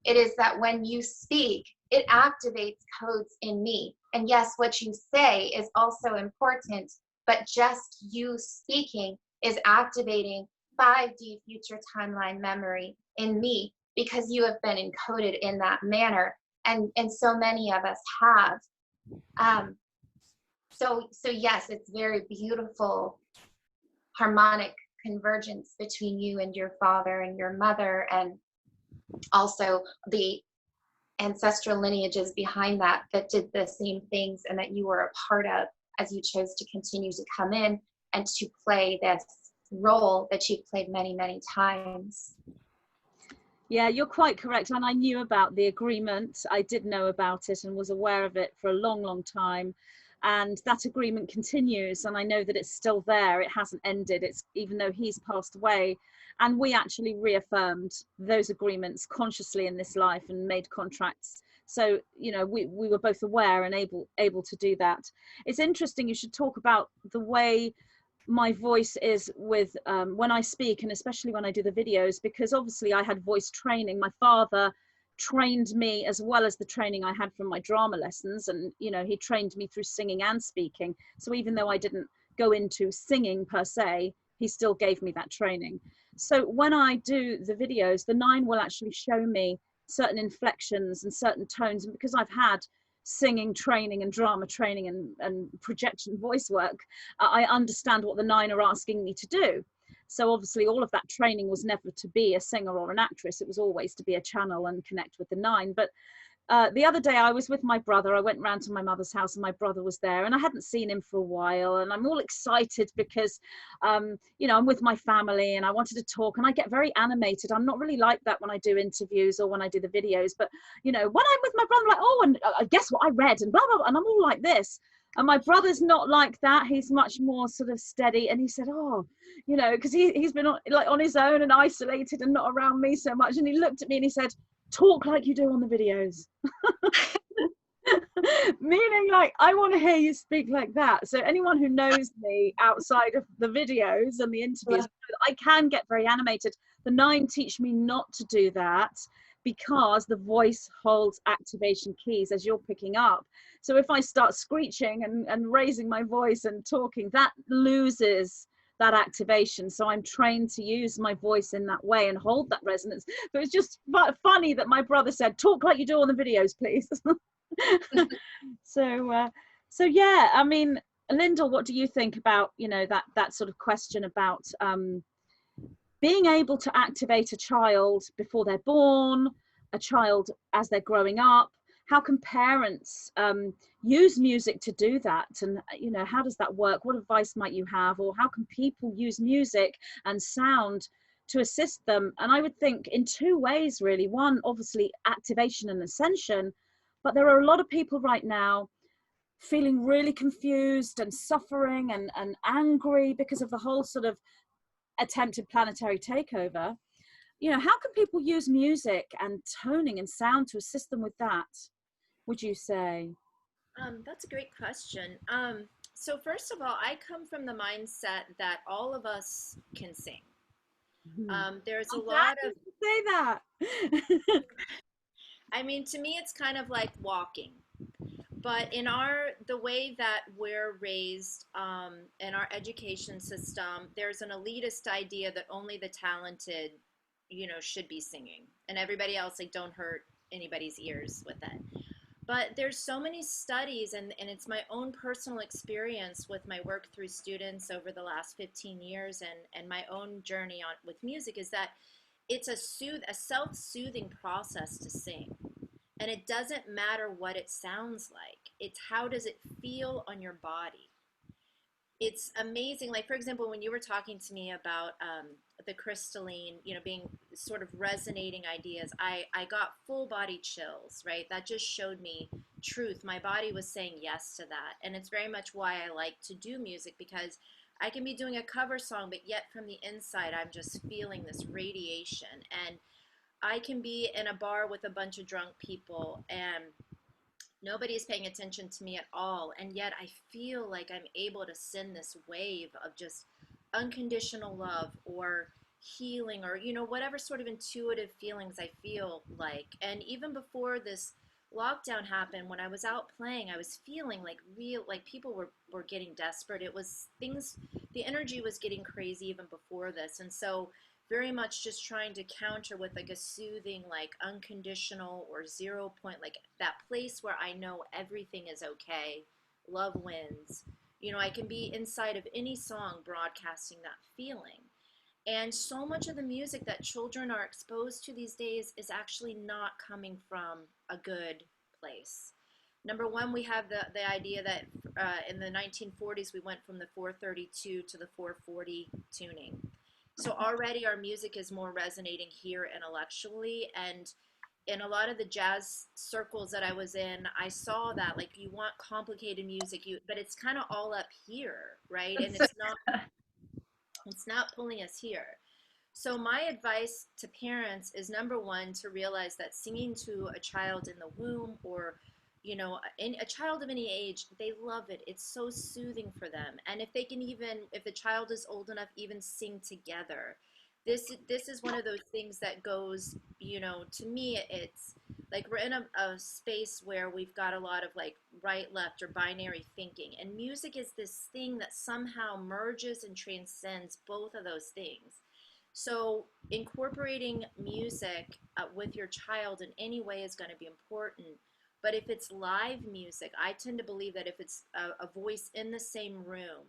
It is that when you speak, it activates codes in me. And yes, what you say is also important, but just you speaking is activating 5D future timeline memory in me, because you have been encoded in that manner. And so many of us have. So yes, it's very beautiful harmonic convergence between you and your father and your mother, and also the ancestral lineages behind that did the same things and that you were a part of, as you chose to continue to come in and to play this role that you've played many, many times. Yeah, you're quite correct. And I knew about the agreement. I did know about it and was aware of it for a long, long time. And that agreement continues. And I know that it's still there. It hasn't ended. It's even though he's passed away. And we actually reaffirmed those agreements consciously in this life and made contracts. So, you know, we were both aware and able to do that. It's interesting. You should talk about the way my voice is with when I speak, and especially when I do the videos, because obviously I had voice training. My father trained me as well as the training I had from my drama lessons, and you know, he trained me through singing and speaking. So even though I didn't go into singing per se, he still gave me that training. So when I do the videos, the 9 will actually show me certain inflections and certain tones, and because I've had singing training and drama training and projection voice work, I understand what the 9 are asking me to do. So obviously all of that training was never to be a singer or an actress. It was always to be a channel and connect with the 9. But the other day I was with my brother. I went round to my mother's house and my brother was there, and I hadn't seen him for a while, and I'm all excited because you know, I'm with my family and I wanted to talk, and I get very animated. I'm not really like that when I do interviews or when I do the videos, but you know, when I'm with my brother, I'm like, oh, and guess what I read, and blah blah blah, and I'm all like this. And my brother's not like that. He's much more sort of steady. And he said, oh, you know, because he's been on his own and isolated and not around me so much. And he looked at me and he said, talk like you do on the videos. Meaning, like, I want to hear you speak like that. So anyone who knows me outside of the videos and the interviews, I can get very animated. The 9 teach me not to do that, because the voice holds activation keys, as you're picking up. So if I start screeching and raising my voice and talking, that loses that activation. So I'm trained to use my voice in that way and hold that resonance. So it's just funny that my brother said, talk like you do on the videos, please. So yeah, I mean, Lyndol, what do you think about, you know, that sort of question about being able to activate a child before they're born, a child as they're growing up? How can parents use music to do that? And, you know, how does that work? What advice might you have? Or how can people use music and sound to assist them? And I would think in 2 ways, really. One, obviously, activation and ascension. But there are a lot of people right now feeling really confused and suffering and angry because of the whole sort of attempted planetary takeover. You know, how can people use music and toning and sound to assist them with that, would you say? That's a great question. So first of all, I come from the mindset that all of us can sing. There's a lot of say that. I mean, to me, it's kind of like walking. But in the way that we're raised in our education system, there's an elitist idea that only the talented, you know, should be singing, and everybody else, like, don't hurt anybody's ears with it. But there's so many studies, and it's my own personal experience with my work through students over the last 15 years and my own journey with music, is that it's a self-soothing process to sing. And it doesn't matter what it sounds like. it's how does it feel on your body? It's amazing. Like, for example, when you were talking to me about the crystalline, you know, being sort of resonating ideas, I got full body chills, right? That just showed me truth. My body was saying yes to that. And it's very much why I like to do music, because I can be doing a cover song, but yet from the inside, I'm just feeling this radiation. And I can be in a bar with a bunch of drunk people and nobody is paying attention to me at all, and yet I feel like I'm able to send this wave of just unconditional love or healing, or you know, whatever sort of intuitive feelings I feel like. And even before this lockdown happened, when I was out playing, I was feeling like real, like people were getting desperate. It was things, the energy was getting crazy even before this. And so very much just trying to counter with like a soothing, like unconditional or 0 point, like that place where I know everything is okay, love wins. You know, I can be inside of any song broadcasting that feeling. And so much of the music that children are exposed to these days is actually not coming from a good place. Number one, we have the idea that in the 1940s, we went from the 432 to the 440 tuning. So already our music is more resonating here intellectually. And in a lot of the jazz circles that I was in, I saw that like you want complicated music, but it's kind of all up here, right? And it's not pulling us here. So my advice to parents is, number one, to realize that singing to a child in the womb, or you know, a child of any age, they love it. It's so soothing for them. And if they can, even if the child is old enough, even sing together. This is one of those things that goes, you know, to me, it's like we're in a space where we've got a lot of like right, left, or binary thinking. And music is this thing that somehow merges and transcends both of those things. So incorporating music with your child in any way is going to be important. But if it's live music, I tend to believe that if it's a voice in the same room,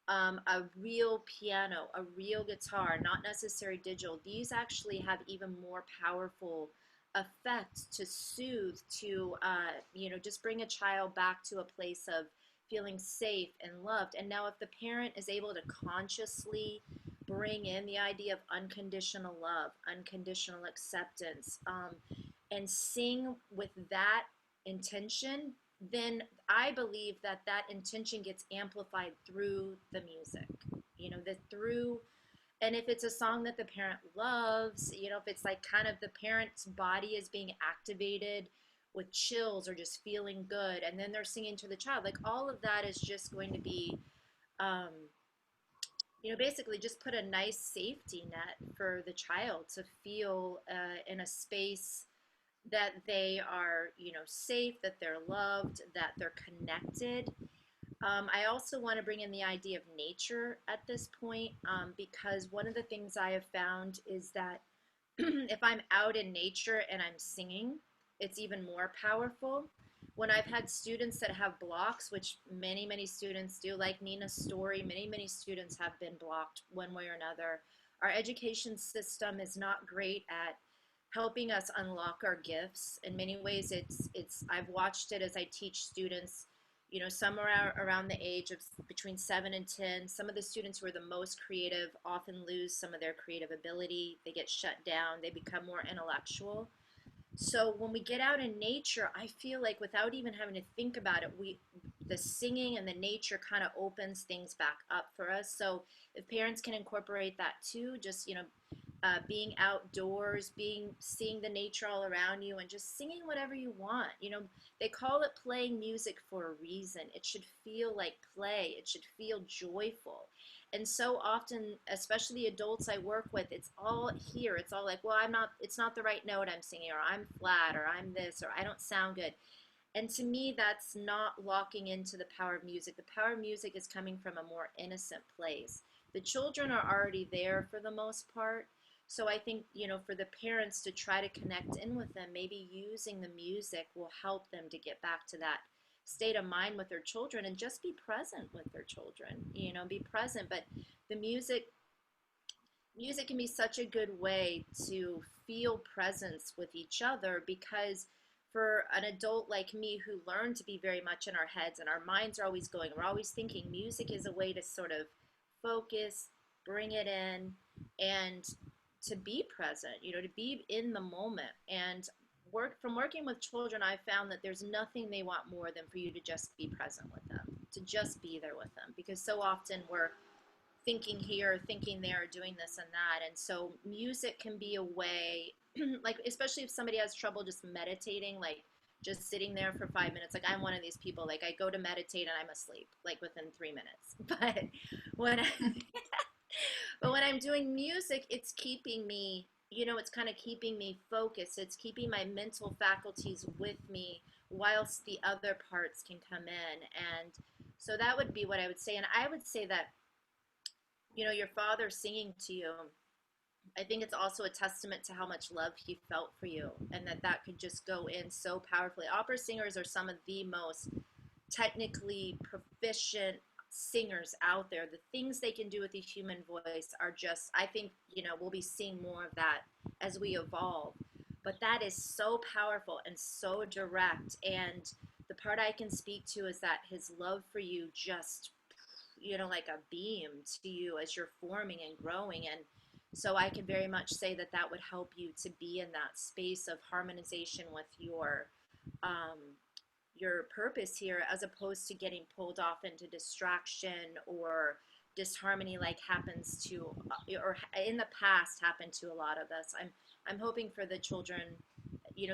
a real piano, a real guitar, not necessarily digital, these actually have even more powerful effect to soothe, to you know, just bring a child back to a place of feeling safe and loved. And now if the parent is able to consciously bring in the idea of unconditional love, unconditional acceptance, and sing with that intention, then I believe that that intention gets amplified through the music, you know, that through, and if it's a song that the parent loves, you know, if it's like kind of the parent's body is being activated with chills or just feeling good, and then they're singing to the child, like all of that is just going to be, um, you know, basically just put a nice safety net for the child to feel in a space that they are, you know, safe, that they're loved, that they're connected. I also want to bring in the idea of nature at this point, because one of the things I have found is that if I'm out in nature and I'm singing, it's even more powerful. When I've had students that have blocks, which many students do, like Nina's story, many students have been blocked one way or another. Our education system is not great at helping us unlock our gifts. In many ways, I've watched it as I teach students, you know, some are around the age of between 7 and 10. Some of the students who are the most creative often lose some of their creative ability. They get shut down. They become more intellectual. So when we get out in nature, I feel like without even having to think about it, the singing and the nature kind of opens things back up for us. So if parents can incorporate that too, just, you know, being outdoors, seeing the nature all around you, and just singing whatever you want. You know, they call it playing music for a reason. It should feel like play. It should feel joyful. And so often, especially the adults I work with, it's all here. It's all like, well, it's not the right note I'm singing, or I'm flat, or I'm this, or I don't sound good. And to me, that's not locking into the power of music. The power of music is coming from a more innocent place. The children are already there for the most part. So I think, you know, for the parents to try to connect in with them, maybe using the music will help them to get back to that state of mind with their children, and just be present with their children, you know, be present. But the music music can be such a good way to feel presence with each other, because for an adult like me who learned to be very much in our heads and our minds are always going, we're always thinking, music is a way to sort of focus, bring it in, and to be present, to be in the moment. And working with children, I found that there's nothing they want more than for you to just be present with them, to just be there with them, because so often we're thinking here, thinking there, doing this and that. And so music can be a way, like, especially if somebody has trouble just meditating, like just sitting there for 5 minutes. Like, I'm one of these people, like I go to meditate and I'm asleep, like within 3 minutes. But when but when I'm doing music, it's keeping me, it's kind of keeping me focused. It's keeping my mental faculties with me whilst the other parts can come in. And so that would be what I would say. And I would say that, your father singing to you, I think it's also a testament to how much love he felt for you, and that could just go in so powerfully. Opera singers are some of the most technically proficient singers out there. The things they can do with the human voice are just, I think, we'll be seeing more of that as we evolve. But that is so powerful and so direct. And the part I can speak to is that his love for you just, like a beam to you as you're forming and growing. And so I can very much say that would help you to be in that space of harmonization with your purpose here, as opposed to getting pulled off into distraction or disharmony, like happens to, or in the past happened to a lot of us. I'm hoping for the children,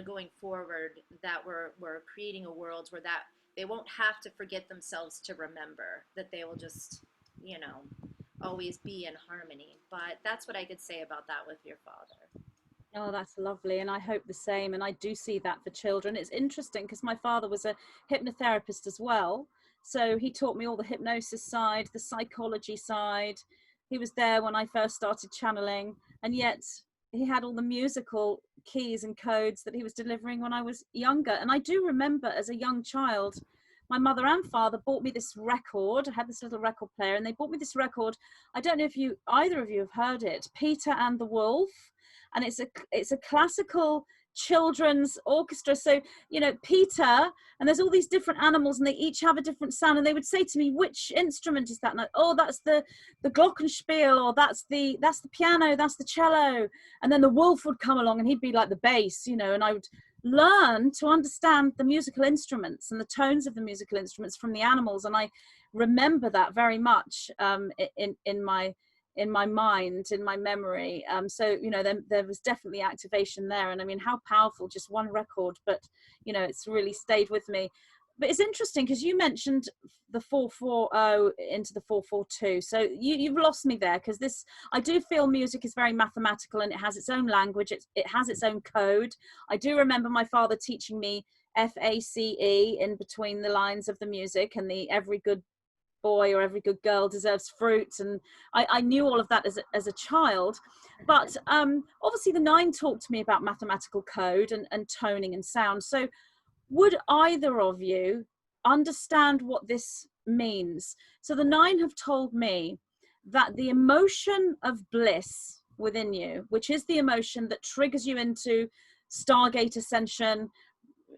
going forward, that we're creating a world where that they won't have to forget themselves to remember, that they will just, always be in harmony. But that's what I could say about that with your father. Oh, that's lovely. And I hope the same. And I do see that for children. It's interesting because my father was a hypnotherapist as well. So he taught me all the hypnosis side, the psychology side. He was there when I first started channeling. And yet he had all the musical keys and codes that he was delivering when I was younger. And I do remember as a young child, my mother and father bought me this record. I had this little record player, and they bought me this record. I don't know if either of you have heard it, Peter and the Wolf. And it's a classical children's orchestra. So, Peter, and there's all these different animals, and they each have a different sound. And they would say to me, which instrument is that? And that's the glockenspiel, or that's the piano, that's the cello. And then the wolf would come along, and he'd be like the bass, and I would learn to understand the musical instruments and the tones of the musical instruments from the animals. And I remember that very much in my mind, in my memory. So, there was definitely activation there. And I mean, how powerful, just one record, but, it's really stayed with me. But it's interesting because you mentioned the 4/4 into the 4/4 So you've lost me there, because I do feel music is very mathematical, and it has its own language. It has its own code. I do remember my father teaching me FACE in between the lines of the music, and the every good boy or every good girl deserves fruit. And I knew all of that as a child. But obviously the 9 talked to me about mathematical code and toning and sound. So would either of you understand what this means? So the 9 have told me that the emotion of bliss within you, which is the emotion that triggers you into Stargate ascension,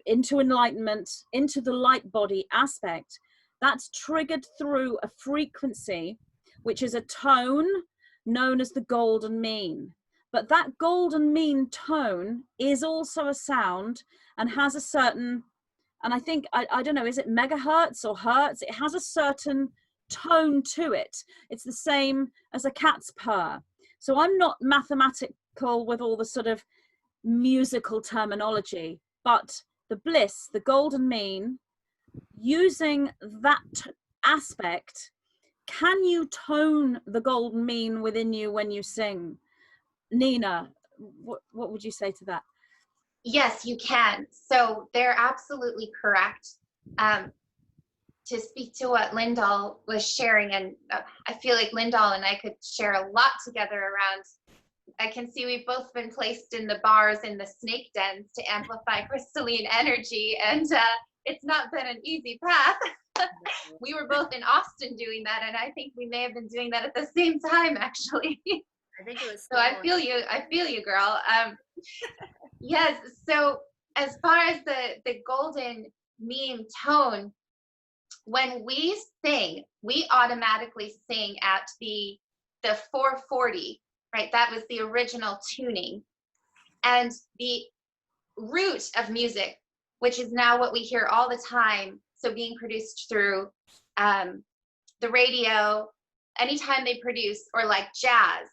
into enlightenment, into the light body aspect, that's triggered through a frequency, which is a tone known as the golden mean. But that golden mean tone is also a sound and has a certain, and I think, I don't know, is it megahertz or hertz? It has a certain tone to it. It's the same as a cat's purr. So I'm not mathematical with all the sort of musical terminology, but the bliss, the golden mean, using that aspect, can you tone the golden mean within you when you sing? Nina, what would you say to that? Yes, you can. So they're absolutely correct. To speak to what Lyndol was sharing, and I feel like Lyndol and I could share a lot together around, I can see we've both been placed in the bars in the snake dens to amplify crystalline energy, and it's not been an easy path. We were both in Austin doing that, and I think we may have been doing that at the same time, actually. I think it was. So I feel you, girl. Yes. So as far as the golden meme tone, when we sing, we automatically sing at the 440, right? That was the original tuning. And the root of music, which is now what we hear all the time, so being produced through the radio, anytime they produce, or like jazz.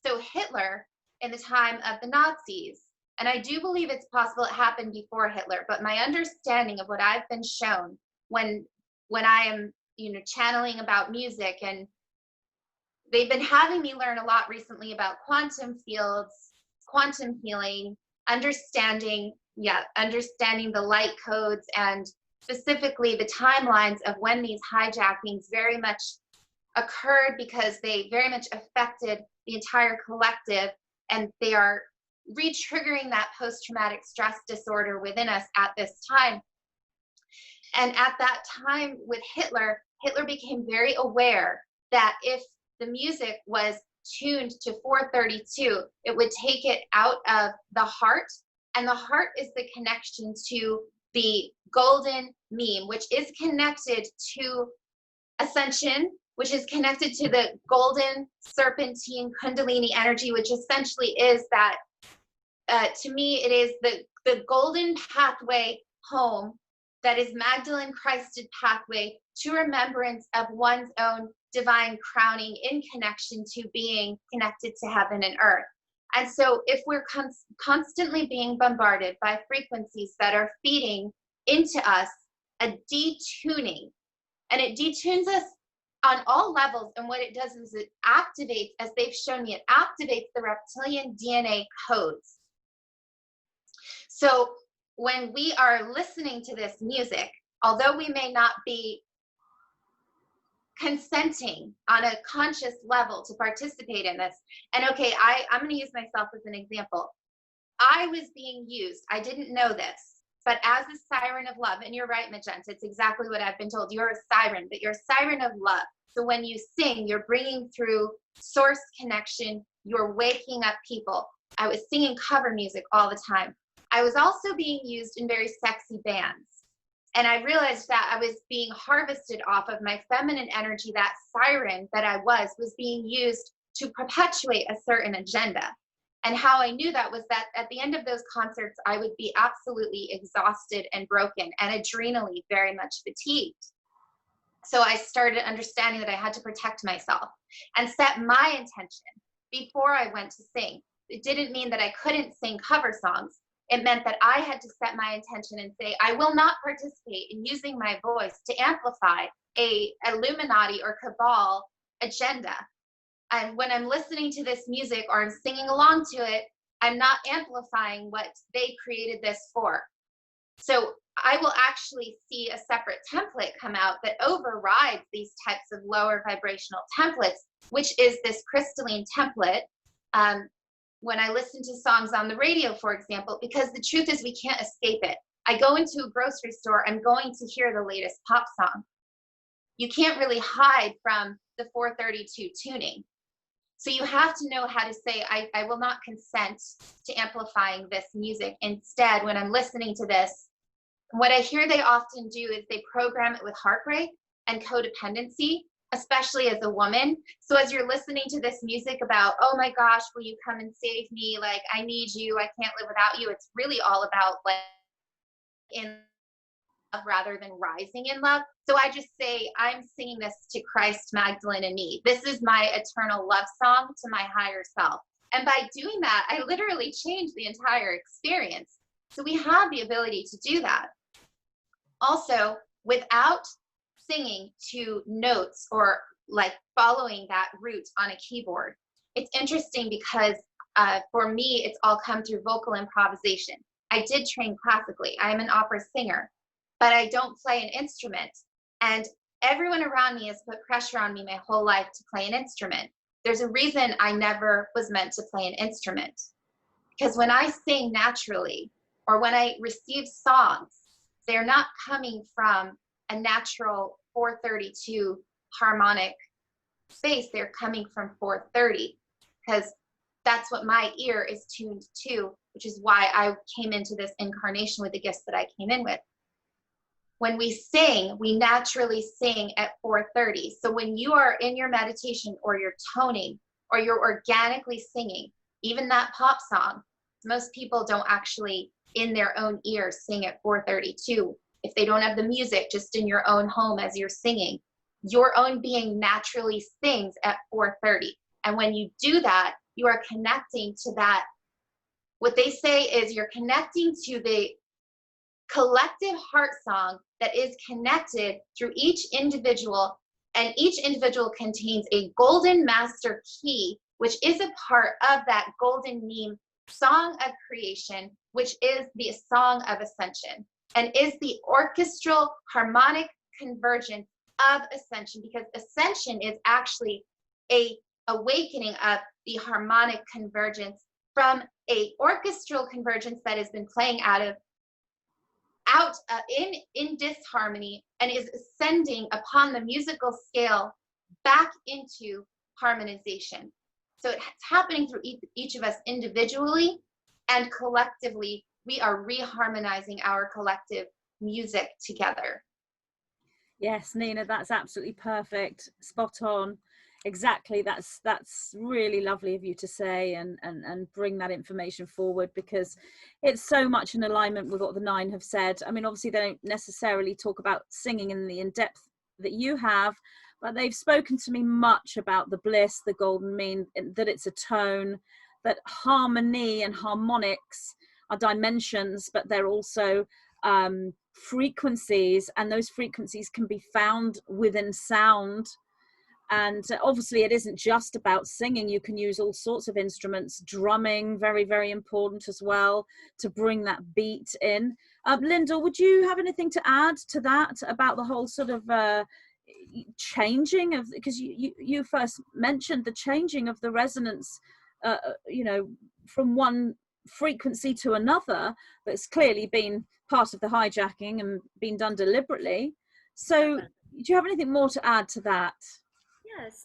So Hitler, in the time of the Nazis, and I do believe it's possible it happened before Hitler, but my understanding of what I've been shown when I am, channeling about music, and they've been having me learn a lot recently about quantum fields, quantum healing, understanding the light codes, and specifically the timelines of when these hijackings very much occurred, because they very much affected the entire collective, and they are re-triggering that post-traumatic stress disorder within us at this time. And at that time with Hitler became very aware that if the music was tuned to 432, it would take it out of the heart, and the heart is the connection to the golden meme, which is connected to ascension, which is connected to the golden serpentine kundalini energy, which essentially is that, to me, it is the golden pathway home, that is Magdalene Christed pathway to remembrance of one's own divine crowning in connection to being connected to heaven and earth. And so if we're constantly being bombarded by frequencies that are feeding into us a detuning, and it detunes us on all levels, and what it does is it activates, as they've shown me, it activates the reptilian DNA codes. So when we are listening to this music, although we may not be consenting on a conscious level to participate in this, and okay, I'm going to use myself as an example. I was being used, I didn't know this, but as a siren of love, and you're right, Magenta, it's exactly what I've been told. You're a siren, but you're a siren of love. So when you sing, you're bringing through source connection, you're waking up people. I was singing cover music all the time. I was also being used in very sexy bands. And I realized that I was being harvested off of my feminine energy. That siren that I was being used to perpetuate a certain agenda. And how I knew that was that at the end of those concerts, I would be absolutely exhausted and broken and adrenally very much fatigued. So I started understanding that I had to protect myself and set my intention before I went to sing. It didn't mean that I couldn't sing cover songs. It meant that I had to set my intention and say, I will not participate in using my voice to amplify a Illuminati or cabal agenda. And when I'm listening to this music or I'm singing along to it, I'm not amplifying what they created this for. So I will actually see a separate template come out that overrides these types of lower vibrational templates, which is this crystalline template. When I listen to songs on the radio, for example, because the truth is we can't escape it. I go into a grocery store, I'm going to hear the latest pop song. You can't really hide from the 432 tuning. So you have to know how to say, I will not consent to amplifying this music. Instead, when I'm listening to this, what I hear they often do is they program it with heartbreak and codependency, especially as a woman. So as you're listening to this music about, oh my gosh, will you come and save me? Like, I need you, I can't live without you. It's really all about like in love rather than rising in love. So I just say, I'm singing this to Christ, Magdalene, and me. This is my eternal love song to my higher self. And by doing that, I literally change the entire experience. So we have the ability to do that. Also, without singing to notes or like following that route on a keyboard. It's interesting because for me, it's all come through vocal improvisation. I did train classically. I'm an opera singer, but I don't play an instrument. And everyone around me has put pressure on me my whole life to play an instrument. There's a reason I never was meant to play an instrument. Because when I sing naturally, or when I receive songs, they're not coming from a natural 432 harmonic space. They're coming from 430, because that's what my ear is tuned to, which is why I came into this incarnation with the gifts that I came in with. When we sing, we naturally sing at 4:30. So when you are in your meditation or you're toning or you're organically singing, even that pop song, most people don't actually in their own ear sing at 4:32. If they don't have the music just in your own home as you're singing, your own being naturally sings at 4:30. And when you do that, you are connecting to that. What they say is you're connecting to the collective heart song that is connected through each individual, and each individual contains a golden master key, which is a part of that golden meme song of creation, which is the song of ascension and is the orchestral harmonic convergence of ascension, because ascension is actually a awakening of the harmonic convergence from a orchestral convergence that has been playing in disharmony and is ascending upon the musical scale back into harmonization. So it's happening through each of us individually, and collectively we are reharmonizing our collective music together. Yes, Nina, that's absolutely perfect. Spot on. Exactly. That's really lovely of you to say and bring that information forward, because it's so much in alignment with what the 9 have said. I mean, obviously they don't necessarily talk about singing in the in-depth that you have, but they've spoken to me much about the bliss, the golden mean, that it's a tone, that harmony and harmonics are dimensions, but they're also frequencies, and those frequencies can be found within sound. And obviously it isn't just about singing. You can use all sorts of instruments. Drumming, very, very important as well, to bring that beat in. Lyndol, would you have anything to add to that about the whole sort of changing of, because you first mentioned the changing of the resonance, you know, from one frequency to another, that's clearly been part of the hijacking and been done deliberately. So do you have anything more to add to that? Yes.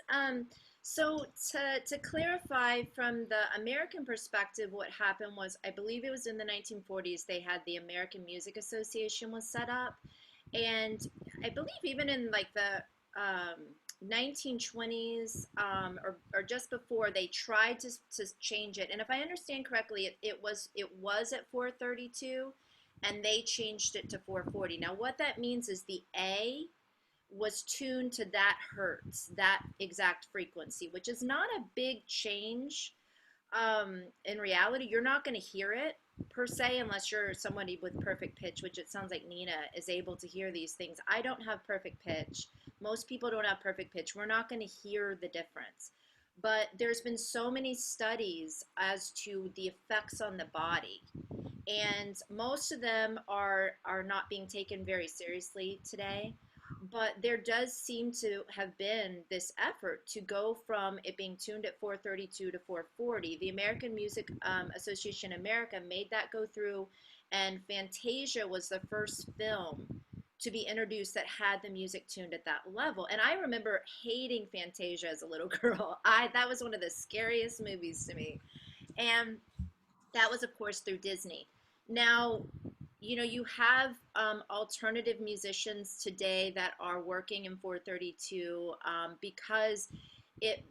So to clarify from the American perspective, what happened was, I believe it was in the 1940s, they had the American Music Association was set up. And I believe even in like the 1920s or just before, they tried to change it. And if I understand correctly, it was at 4:32 and they changed it to 4:40. Now what that means is the A was tuned to that hertz, that exact frequency, which is not a big change. In reality, you're not going to hear it per se unless you're somebody with perfect pitch, which it sounds like Nina is able to hear these things. I don't have perfect pitch. Most people don't have perfect pitch. We're not going to hear the difference. But there's been so many studies as to the effects on the body, and most of them are not being taken very seriously today. But there does seem to have been this effort to go from it being tuned at 4:32 to 4:40. The American Music Association America made that go through, and Fantasia was the first film to be introduced that had the music tuned at that level. And I remember hating Fantasia as a little girl. That was one of the scariest movies to me. And that was, of course, through Disney. Now, you know, you have alternative musicians today that are working in 4:32 because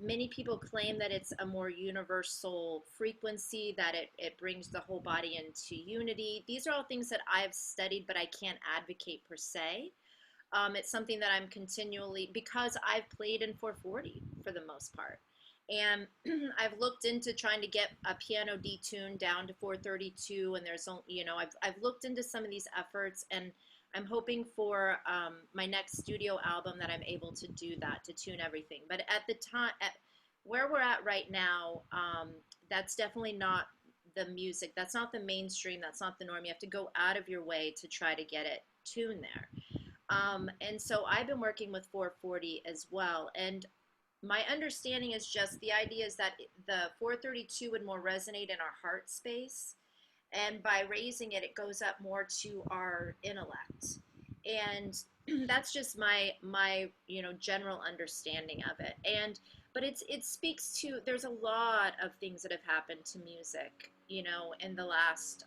many people claim that it's a more universal frequency, that it brings the whole body into unity. These are all things that I've studied, but I can't advocate per se. It's something that I'm continually, because I've played in 4:40 for the most part. And I've looked into trying to get a piano detuned down to 4:32, and there's, you know, I've looked into some of these efforts, and I'm hoping for my next studio album that I'm able to do that, to tune everything. But at the time, where we're at right now, that's definitely not the music. That's not the mainstream. That's not the norm. You have to go out of your way to try to get it tuned there. And so I've been working with 4:40 as well. And my understanding is just the idea is that the 4:32 would more resonate in our heart space. And by raising it, it goes up more to our intellect. And that's just my general understanding of it. And but it speaks to, there's a lot of things that have happened to music, in the last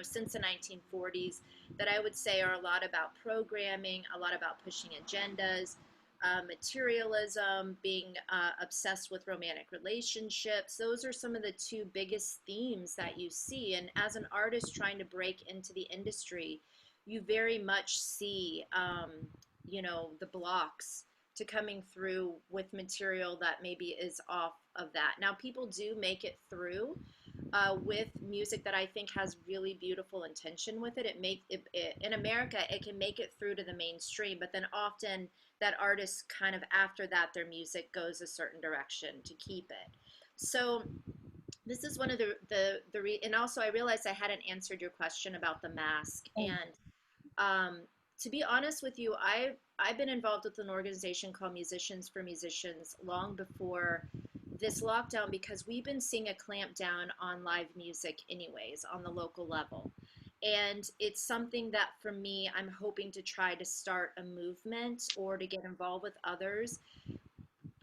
since the 1940s, that I would say are a lot about programming, a lot about pushing agendas, materialism, being obsessed with romantic relationships. Those are some of the two biggest themes that you see. And as an artist trying to break into the industry, you very much see, the blocks to coming through with material that maybe is off of that. Now, people do make it through with music that I think has really beautiful intention with it. In America, it can make it through to the mainstream, but then often that artist kind of after that, their music goes a certain direction to keep it. So this is one of and also I realized I hadn't answered your question about the mask. And to be honest with you, I've been involved with an organization called Musicians for Musicians long before this lockdown, because we've been seeing a clampdown on live music anyways on the local level. And it's something that for me, I'm hoping to try to start a movement or to get involved with others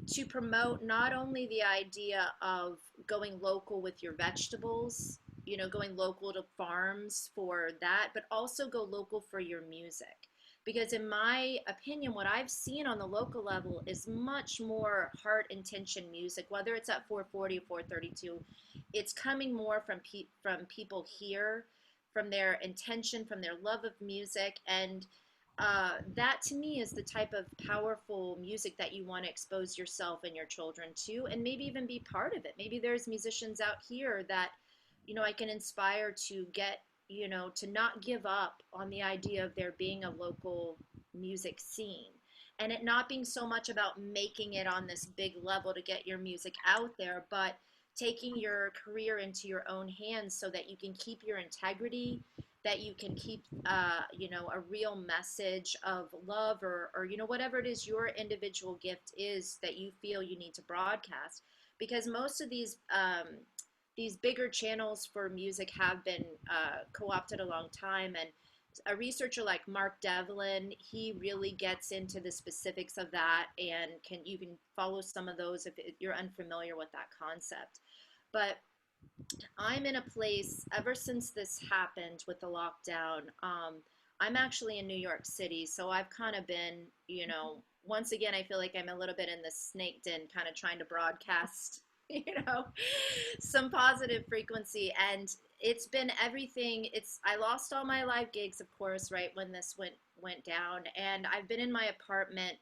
to promote not only the idea of going local with your vegetables, going local to farms for that, but also go local for your music. Because in my opinion, what I've seen on the local level is much more heart intention music, whether it's at 440 or 432. It's coming more from people here, from their intention, from their love of music. And that to me is the type of powerful music that you want to expose yourself and your children to, and maybe even be part of it. Maybe there's musicians out here that, I can inspire to get, to not give up on the idea of there being a local music scene, and it not being so much about making it on this big level to get your music out there, but taking your career into your own hands so that you can keep your integrity, that you can keep, a real message of love, or whatever it is your individual gift is that you feel you need to broadcast. Because most of these bigger channels for music have been co-opted a long time. And a researcher like Mark Devlin, he really gets into the specifics of that, and you can follow some of those if you're unfamiliar with that concept. But I'm in a place, ever since this happened with the lockdown, I'm actually in New York City, so I've kind of been, once again, I feel like I'm a little bit in the snake den, kind of trying to broadcast, some positive frequency. And it's been everything. I lost all my live gigs, of course, right when this went down, and I've been in my apartment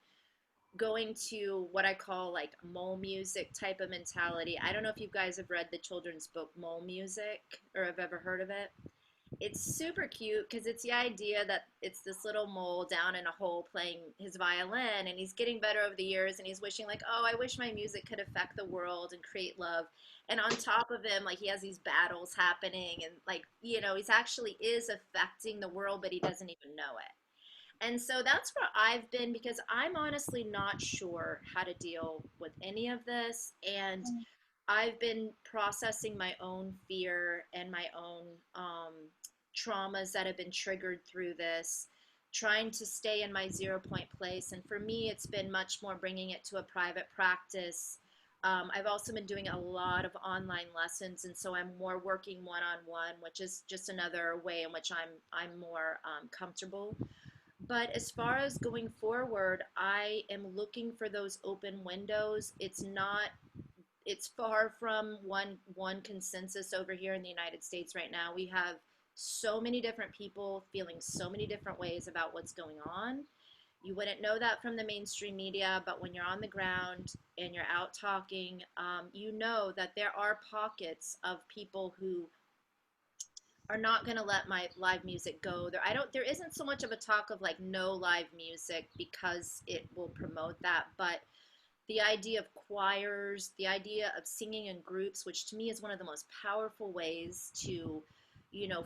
going to what I call like mole music type of mentality. I don't know if you guys have read the children's book Mole Music or have ever heard of it. It's super cute because it's the idea that it's this little mole down in a hole playing his violin, and he's getting better over the years, and he's wishing like, oh, I wish my music could affect the world and create love. And on top of him, like, he has these battles happening, and like, he's actually is affecting the world, but he doesn't even know it. And so that's where I've been, because I'm honestly not sure how to deal with any of this. And I've been processing my own fear and my own traumas that have been triggered through this, trying to stay in my 0 point place. And for me, it's been much more bringing it to a private practice. I've also been doing a lot of online lessons, and so I'm more working one-on-one, which is just another way in which I'm more comfortable. But as far as going forward, I am looking for those open windows. It's far from one consensus over here in the United States right now. We have so many different people feeling so many different ways about what's going on. You wouldn't know that from the mainstream media, but when you're on the ground and you're out talking, you know that there are pockets of people who are not going to let my live music go. There isn't so much of a talk of like no live music because it will promote that, but the idea of choirs, the idea of singing in groups, which to me is one of the most powerful ways to,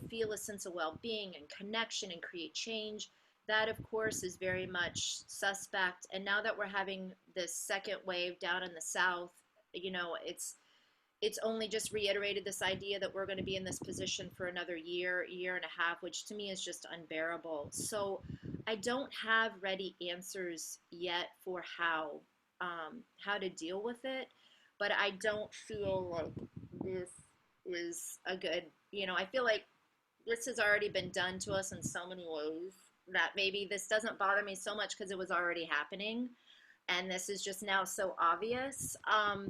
feel a sense of well-being and connection and create change, that of course is very much suspect. And now that we're having this second wave down in the South, it's only just reiterated this idea that we're going to be in this position for another year and a half, which to me is just unbearable. So I don't have ready answers yet for how to deal with it, but I don't feel like this is a good, I feel like this has already been done to us in so many ways that maybe this doesn't bother me so much because it was already happening. And this is just now so obvious,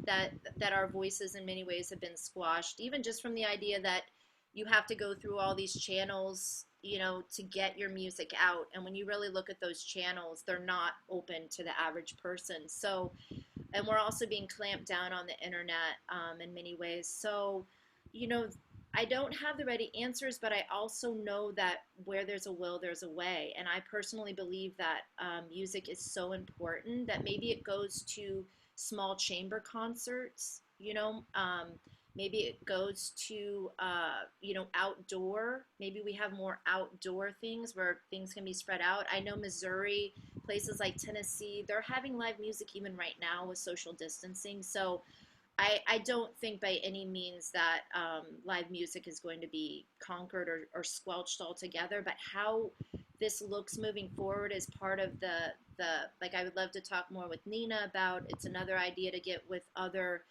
that our voices in many ways have been squashed, even just from the idea that you have to go through all these channels, to get your music out. And when you really look at those channels, they're not open to the average person. So, and we're also being clamped down on the internet, in many ways. So, you know, I don't have the ready answers, but I also know that where there's a will, there's a way. And I personally believe that music is so important that maybe it goes to small chamber concerts, maybe it goes to, outdoor. Maybe we have more outdoor things where things can be spread out. I know Missouri, places like Tennessee, they're having live music even right now with social distancing. So I don't think by any means that live music is going to be conquered or squelched altogether, but how this looks moving forward is part of like I would love to talk more with Nina about. It's another idea to get with other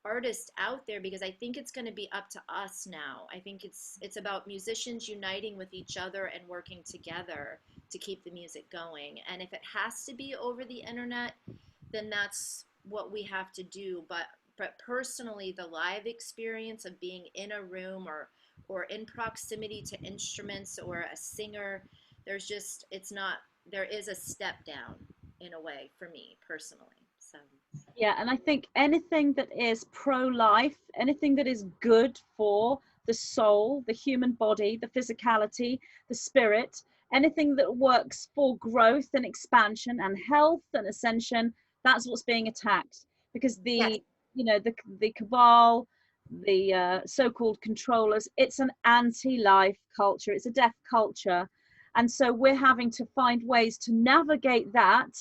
artists out there, because I think it's going to be up to us now. I think it's about musicians uniting with each other and working together to keep the music going. And if it has to be over the internet, then that's what we have to do. But personally, the live experience of being in a room or in proximity to instruments or a singer, there is a step down in a way for me personally. So Yeah, and I think anything that is pro-life, anything that is good for the soul, the human body, the physicality, the spirit, anything that works for growth and expansion and health and ascension, that's what's being attacked. Because Yes. the cabal, the so-called controllers, it's an anti-life culture, it's a death culture. And so we're having to find ways to navigate that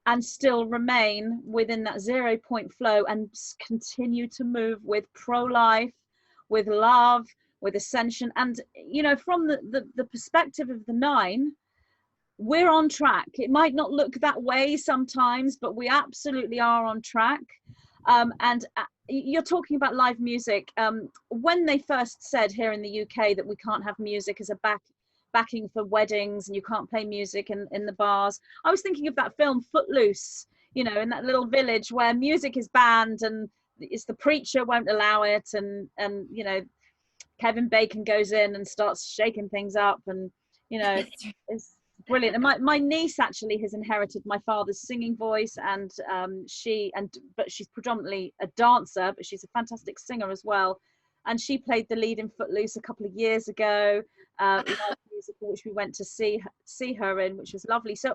and still remain within that 0 point flow and continue to move with pro-life, with love, with ascension. And from the perspective of the 9, we're on track. It might not look that way sometimes, but we absolutely are on track. And you're talking about live music. When they first said here in the UK that we can't have music as a backing for weddings and you can't play music in the bars, I was thinking of that film Footloose, in that little village where music is banned and it's the preacher won't allow it, and Kevin Bacon goes in and starts shaking things up, and it's brilliant. And my niece actually has inherited my father's singing voice, and but she's predominantly a dancer, but she's a fantastic singer as well. And she played the lead in Footloose a couple of years ago, live musical, which we went to see her in, which was lovely. So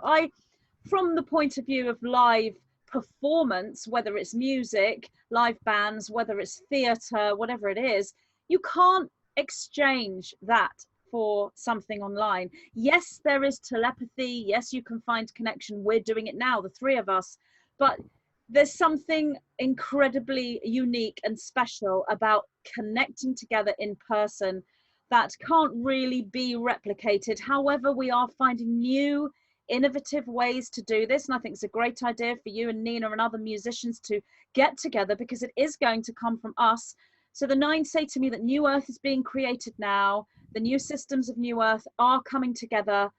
from the point of view of live performance, whether it's music, live bands, whether it's theatre, whatever it is, you can't exchange that for something online. Yes, there is telepathy. Yes, you can find connection. We're doing it now, the 3 of us, but there's something incredibly unique and special about connecting together in person that can't really be replicated. However, we are finding new innovative ways to do this, and I think it's a great idea for you and Nina and other musicians to get together, because it is going to come from us. So the 9 say to me that New Earth is being created now. The new systems of New Earth are coming together,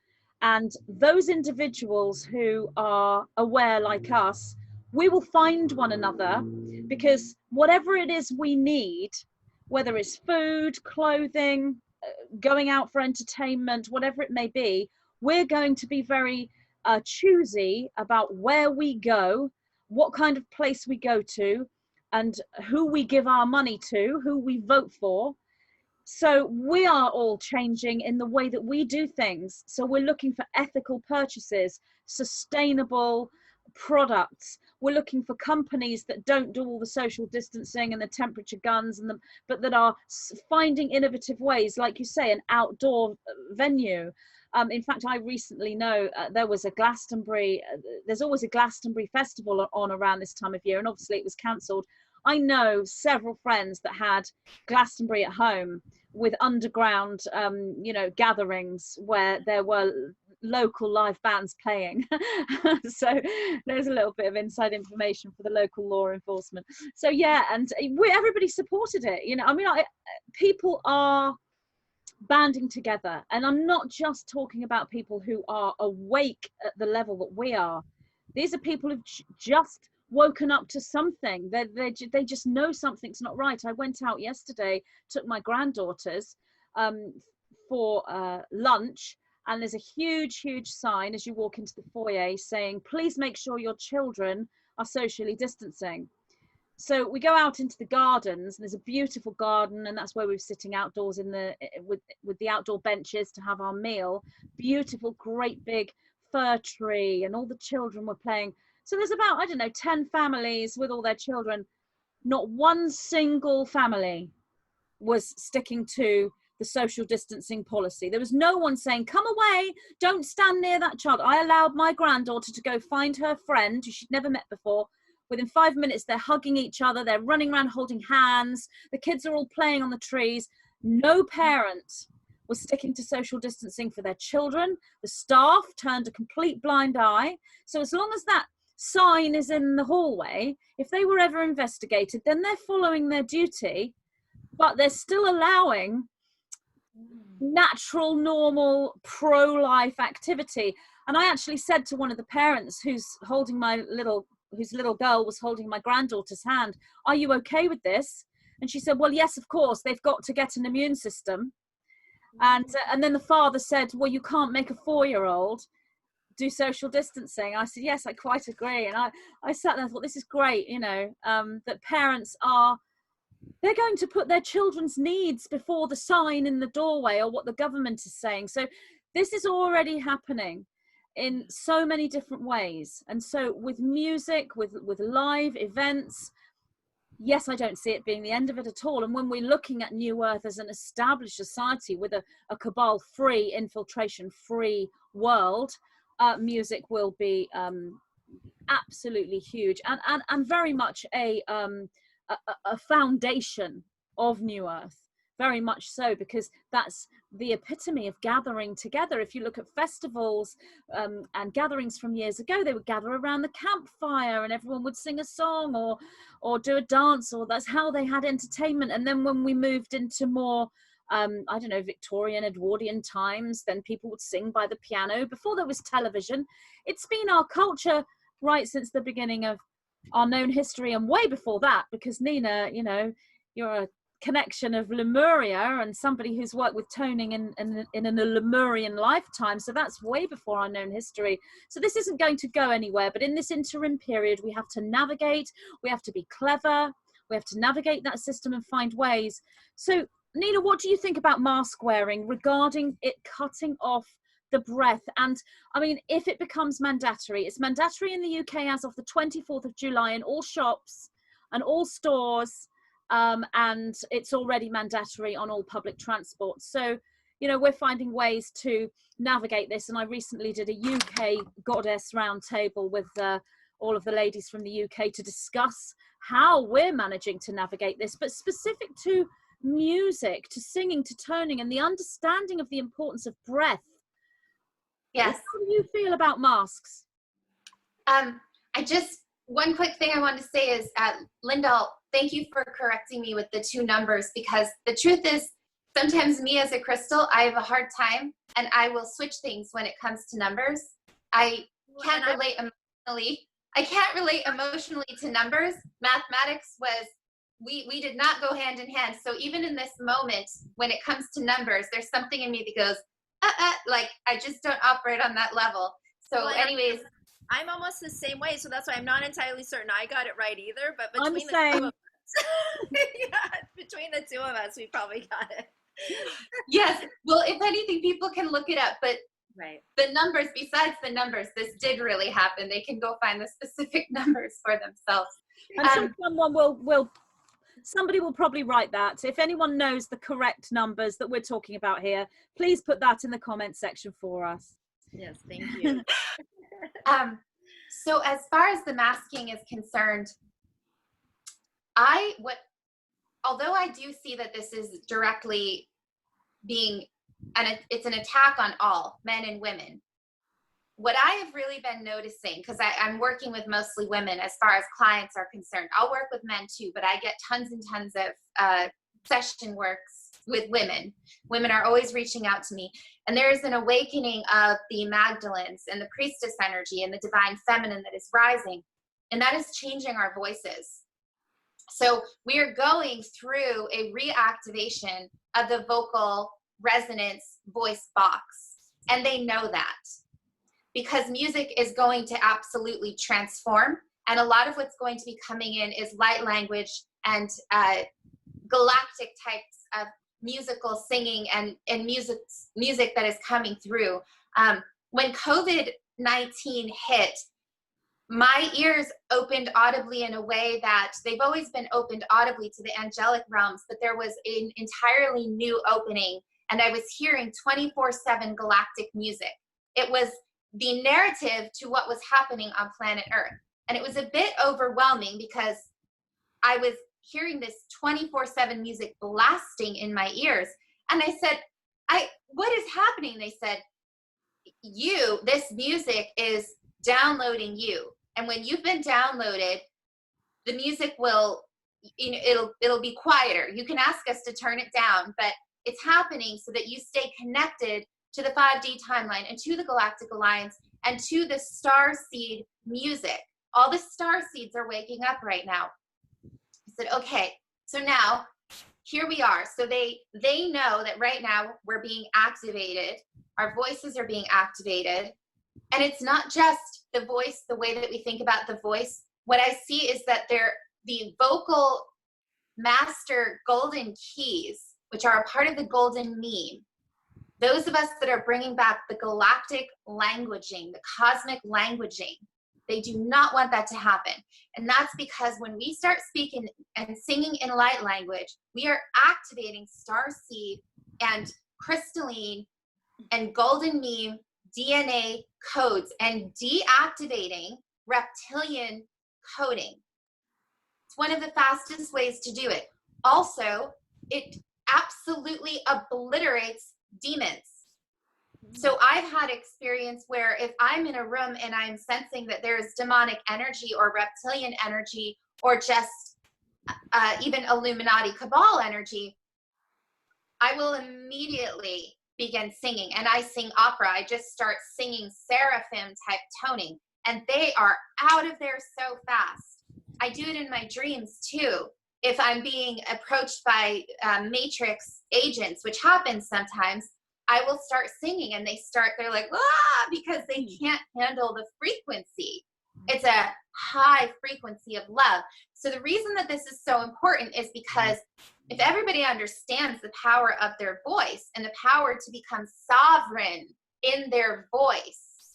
and those individuals who are aware like us, we will find one another, because whatever it is we need, whether it's food, clothing, going out for entertainment, whatever it may be, we're going to be very choosy about where we go, what kind of place we go to, and who we give our money to, who we vote for. So we are all changing in the way that we do things. So we're looking for ethical purchases, sustainable products. We're looking for companies that don't do all the social distancing and the temperature guns, but that are finding innovative ways, like you say, an outdoor venue. In fact, I recently know there was a Glastonbury, there's always a Glastonbury Festival on around this time of year, and obviously it was cancelled. I know several friends that had Glastonbury at home with underground, gatherings where there were local live bands playing. So there's a little bit of inside information for the local law enforcement. So yeah, and everybody supported it. You know, I mean, people are banding together, and I'm not just talking about people who are awake at the level that we are. These are people who've just woken up to something. They just know something's not right. I went out yesterday, took my granddaughters for lunch, and there's a huge sign as you walk into the foyer saying, please make sure your children are socially distancing. So we go out into the gardens, and there's a beautiful garden, and that's where we were sitting outdoors in the with the outdoor benches to have our meal. Beautiful, great big fir tree, and all the children were playing. So there's about, I don't know, 10 families with all their children. Not one single family was sticking to the social distancing policy. There was no one saying, come away, don't stand near that child. I allowed my granddaughter to go find her friend who she'd never met before. Within 5 minutes, they're hugging each other. They're running around holding hands. The kids are all playing on the trees. No parent was sticking to social distancing for their children. The staff turned a complete blind eye. So as long as that sign is in the hallway, if they were ever investigated, then they're following their duty, but they're still allowing natural, normal, pro-life activity. And I actually said to one of the parents whose little girl was holding my granddaughter's hand, are you okay with this? And she said, well, yes, of course, they've got to get an immune system. And then the father said, well, you can't make a 4-year-old do social distancing. I said, yes, I quite agree. And I sat there and thought, this is great, you know, that parents they're going to put their children's needs before the sign in the doorway or what the government is saying. So this is already happening in so many different ways. And so with music, with live events, yes, I don't see it being the end of it at all. And when we're looking at New Earth as an established society with a cabal-free, infiltration-free world, music will be absolutely huge and very much a foundation of New Earth. Very much so, because that's the epitome of gathering together. If you look at festivals and gatherings from years ago, they would gather around the campfire and everyone would sing a song or do a dance, or that's how they had entertainment. And then when we moved into more, I don't know, Victorian, Edwardian times, then people would sing by the piano. Before there was television, it's been our culture right since the beginning of our known history, and way before that, because Nina, you know, you're a connection of Lemuria and somebody who's worked with toning in a Lemurian lifetime, so that's way before our known history. So this isn't going to go anywhere, but in this interim period we have to navigate, we have to be clever, we have to navigate that system and find ways. So Nina, what do you think about mask wearing regarding it cutting off the breath? And I mean, if it becomes mandatory, it's mandatory in the UK as of the 24th of July in all shops and all stores, and it's already mandatory on all public transport. So, you know, we're finding ways to navigate this. And I recently did a UK goddess roundtable with all of the ladies from the UK to discuss how we're managing to navigate this, but specific to music, to singing, to toning, and the understanding of the importance of breath. Yes. How do you feel about masks? One quick thing I want to say is, Lyndol, thank you for correcting me with the 2 numbers, because the truth is, sometimes me as a crystal, I have a hard time, and I will switch things when it comes to numbers. I can't relate emotionally. To numbers. Mathematics was, we did not go hand in hand. So even in this moment, when it comes to numbers, there's something in me that goes, like, I just don't operate on that level. So anyways, I'm almost the same way, so that's why I'm not entirely certain I got it right either, but between the two of us, between the two of us, we probably got it. Yes, well, if anything, people can look it up, but right. The numbers, besides the numbers, this did really happen. They can go find the specific numbers for themselves. And somebody will probably write that. If anyone knows the correct numbers that we're talking about here, please put that in the comment section for us. Yes, thank you. So as far as the masking is concerned, although I do see that this is directly being, and it's an attack on all men and women, what I have really been noticing, because I'm working with mostly women as far as clients are concerned. I'll work with men too, but I get tons and tons of session works with women. Women are always reaching out to me. And there is an awakening of the Magdalens and the priestess energy and the divine feminine that is rising. And that is changing our voices. So we are going through a reactivation of the vocal resonance voice box. And they know that, because music is going to absolutely transform. And a lot of what's going to be coming in is light language and galactic types of musical singing and music that is coming through. When COVID-19 hit, my ears opened audibly in a way that they've always been opened audibly to the angelic realms, but there was an entirely new opening, and I was hearing 24/7 galactic music. It was the narrative to what was happening on planet Earth. And it was a bit overwhelming because I was hearing this 24/7 music blasting in my ears. And I said, what is happening? They said, this music is downloading you. And when you've been downloaded, the music will, it'll be quieter. You can ask us to turn it down, but it's happening so that you stay connected to the 5D timeline and to the Galactic Alliance and to the star seed music. All the star seeds are waking up right now. I said, okay, so now here we are. So they know that right now we're being activated. Our voices are being activated. And it's not just the voice, the way that we think about the voice. What I see is that the vocal master golden keys, which are a part of the golden meme, those of us that are bringing back the galactic languaging, the cosmic languaging, they do not want that to happen. And that's because when we start speaking and singing in light language, we are activating starseed and crystalline and golden meme DNA codes and deactivating reptilian coding. It's one of the fastest ways to do it. Also, it absolutely obliterates demons. So I've had experience where if I'm in a room and I'm sensing that there is demonic energy or reptilian energy or just even Illuminati cabal energy, I will immediately begin singing. And I sing opera. I just start singing seraphim type toning, and they are out of there so fast. I do it in my dreams too. If I'm being approached by matrix agents, which happens sometimes, I will start singing and they're like, ah, because they can't handle the frequency. It's a high frequency of love. So the reason that this is so important is because if everybody understands the power of their voice and the power to become sovereign in their voice,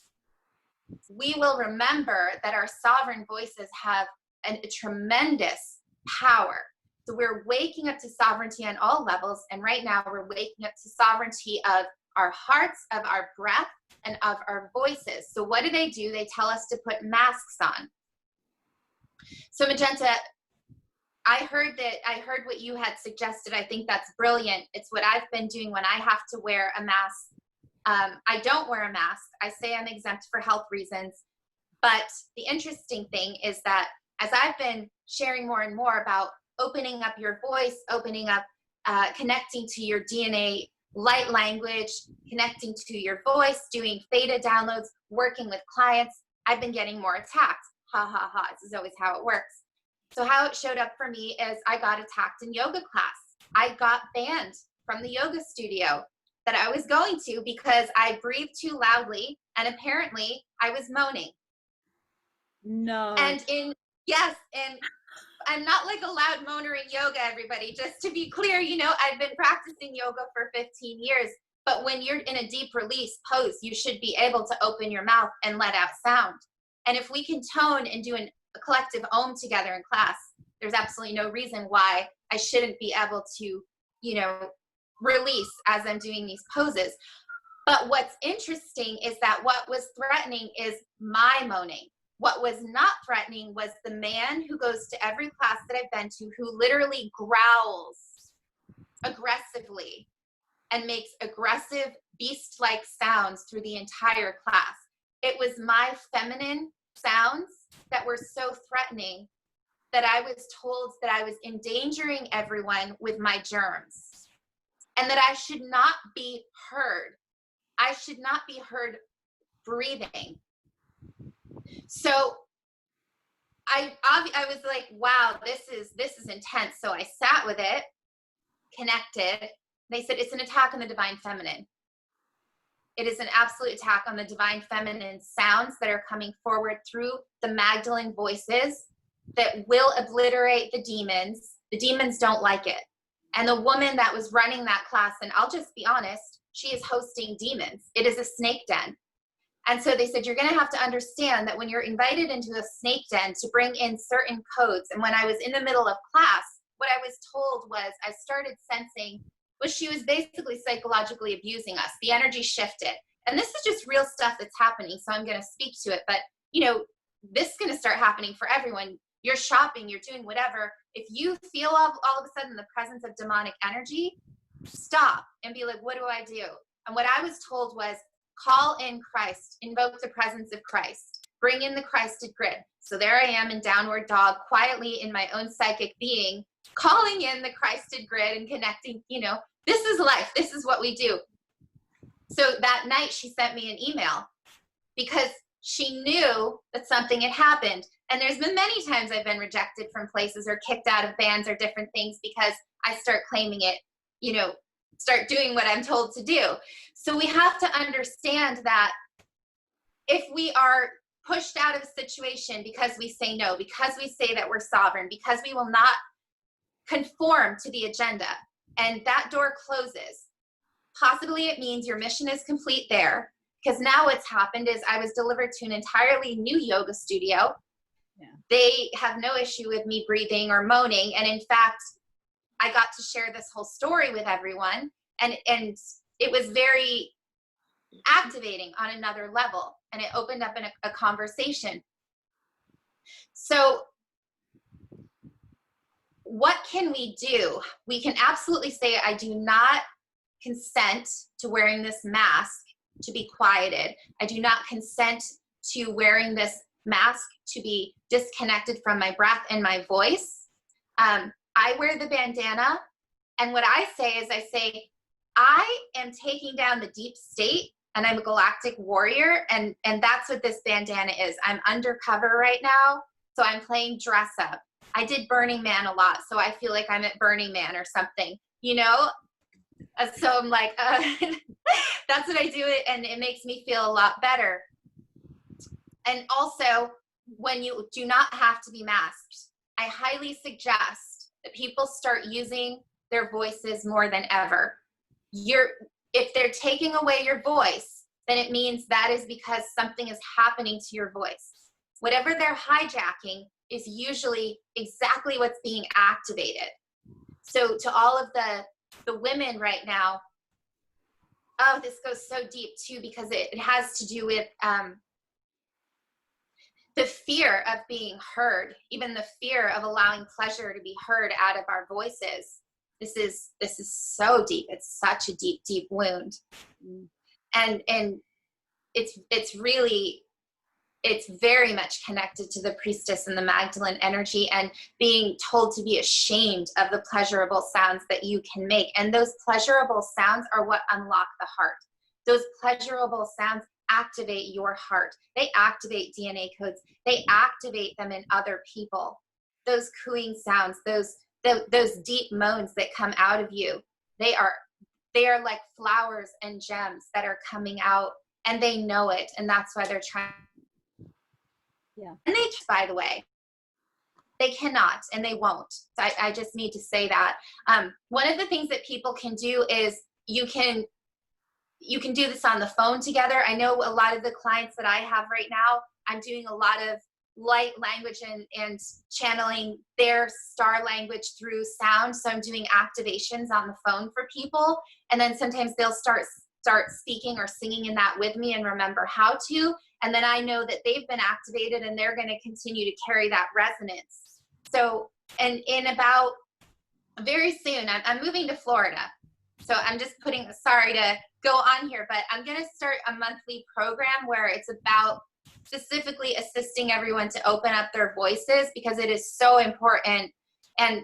we will remember that our sovereign voices have a tremendous power. So we're waking up to sovereignty on all levels. And right now we're waking up to sovereignty of our hearts, of our breath, and of our voices. So what do? They tell us to put masks on. So Magenta, I heard what you had suggested. I think that's brilliant. It's what I've been doing when I have to wear a mask. I don't wear a mask. I say I'm exempt for health reasons. But the interesting thing is that as I've been sharing more and more about opening up your voice, opening up, connecting to your DNA light language, connecting to your voice, doing theta downloads, working with clients, I've been getting more attacked. Ha ha ha. This is always how it works. So how it showed up for me is I got attacked in yoga class. I got banned from the yoga studio that I was going to because I breathed too loudly, and apparently I was moaning. No. And yes, and I'm not like a loud moaner in yoga, everybody. Just to be clear, I've been practicing yoga for 15 years, but when you're in a deep release pose, you should be able to open your mouth and let out sound. And if we can tone and do a collective Om together in class, there's absolutely no reason why I shouldn't be able to, release as I'm doing these poses. But what's interesting is that what was threatening is my moaning. What was not threatening was the man who goes to every class that I've been to, who literally growls aggressively and makes aggressive beast-like sounds through the entire class. it was my feminine sounds that were so threatening that I was told that I was endangering everyone with my germs and that I should not be heard. I should not be heard breathing. So I was like, wow, this is intense. So I sat with it, connected. They said, it's an attack on the divine feminine. It is an absolute attack on the divine feminine sounds that are coming forward through the Magdalene voices that will obliterate the demons. The demons don't like it. And the woman that was running that class, and I'll just be honest, she is hosting demons. It is a snake den. And so they said, you're going to have to understand that when you're invited into a snake den to bring in certain codes. And when I was in the middle of class, what I was told was I started sensing was she was basically psychologically abusing us. The energy shifted. And this is just real stuff that's happening. So I'm going to speak to it. But, you know, this is going to start happening for everyone. You're shopping, you're doing whatever. If you feel all of a sudden the presence of demonic energy, stop and be like, what do I do? And what I was told was, call in Christ, invoke the presence of Christ, bring in the Christed grid. So there I am in downward dog, quietly in my own psychic being, calling in the Christed grid and connecting, you know, this is life. This is what we do. So that night she sent me an email because she knew that something had happened. And there's been many times I've been rejected from places or kicked out of bands or different things because I start claiming it, you know, start doing what I'm told to do. So we have to understand that if we are pushed out of a situation because we say no, because we say that we're sovereign, because we will not conform to the agenda, and that door closes, possibly it means your mission is complete there. Because now what's happened is I was delivered to an entirely new yoga studio. Yeah. They have no issue with me breathing or moaning. And in fact, I got to share this whole story with everyone. And it was very activating on another level. And it opened up a conversation. So what can we do? We can absolutely say, I do not consent to wearing this mask to be quieted. I do not consent to wearing this mask to be disconnected from my breath and my voice. I wear the bandana, and what I say is I am taking down the deep state, and I'm a galactic warrior, and that's what this bandana is. I'm undercover right now, so I'm playing dress up. I did Burning Man a lot, so I feel like I'm at Burning Man or something, you know? So I'm like, that's what I do, and it makes me feel a lot better. And also, when you do not have to be masked, I highly suggest that people start using their voices more than ever. If they're taking away your voice, then it means that is because something is happening to your voice. Whatever they're hijacking is usually exactly what's being activated. So to all of the women right now, oh, this goes so deep too, because it has to do with the fear of being heard, even the fear of allowing pleasure to be heard out of our voices. This is so deep. It's such a deep, deep wound. And it's very much connected to the priestess and the Magdalene energy and being told to be ashamed of the pleasurable sounds that you can make. And those pleasurable sounds are what unlock the heart. Those pleasurable sounds activate your heart. They activate DNA codes. They activate them in other people. Those cooing sounds, those deep moans that come out of you, they are like flowers and gems that are coming out, and they know it. And that's why they're trying. Yeah. And they, by the way, they cannot and they won't. So I just need to say that. One of the things that people can do is you can do this on the phone together. I know a lot of the clients that I have right now, I'm doing a lot of light language and channeling their star language through sound. So I'm doing activations on the phone for people. And then sometimes they'll start speaking or singing in that with me and remember how to. And then I know that they've been activated and they're going to continue to carry that resonance. So, and in about very soon, I'm moving to Florida. So I'm just sorry to go on here, but I'm going to start a monthly program where it's about specifically assisting everyone to open up their voices, because it is so important. And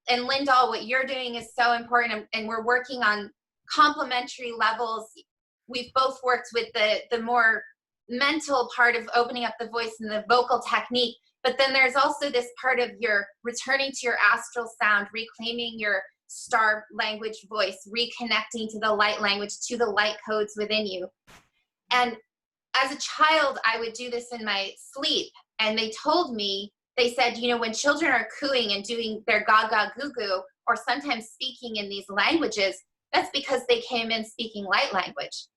Lyndol, what you're doing is so important, and we're working on complementary levels. We've both worked with the more mental part of opening up the voice and the vocal technique, but then there's also this part of your returning to your astral sound, reclaiming your star language voice, reconnecting to the light language, to the light codes within you. And as a child, I would do this in my sleep, and they told me, they said, you know, when children are cooing and doing their gaga goo goo, or sometimes speaking in these languages, that's because they came in speaking light language.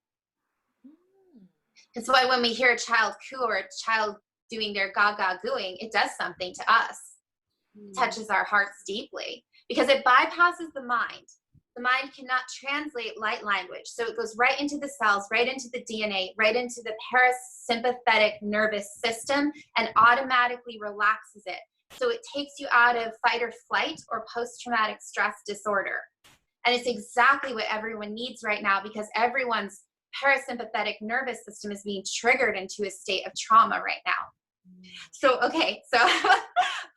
That's why when we hear a child coo or a child doing their gaga gooing, it does something to us. It touches our hearts deeply, because it bypasses the mind. The mind cannot translate light language. So it goes right into the cells, right into the DNA, right into the parasympathetic nervous system, and automatically relaxes it. So it takes you out of fight or flight or post-traumatic stress disorder. And it's exactly what everyone needs right now, because everyone's parasympathetic nervous system is being triggered into a state of trauma right now. So, okay, so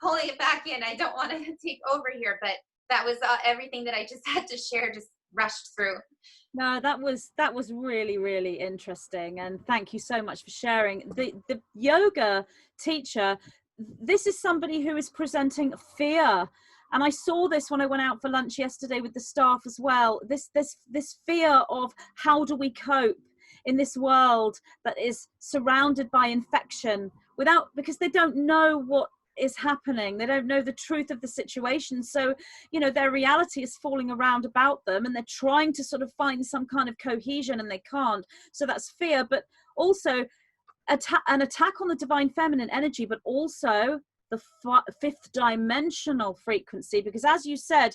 pulling it back in, I don't want to take over here, but that was everything that I just had to share, just rushed through. No, that was really, really interesting. And thank you so much for sharing. The yoga teacher, this is somebody who is presenting fear. And I saw this when I went out for lunch yesterday with the staff as well. This fear of how do we cope in this world that is surrounded by infection, because they don't know what is happening. They don't know the truth of the situation. So, you know, their reality is falling around about them, and they're trying to sort of find some kind of cohesion, and they can't. So that's fear, but also an attack on the divine feminine energy, but also the fifth dimensional frequency, because as you said,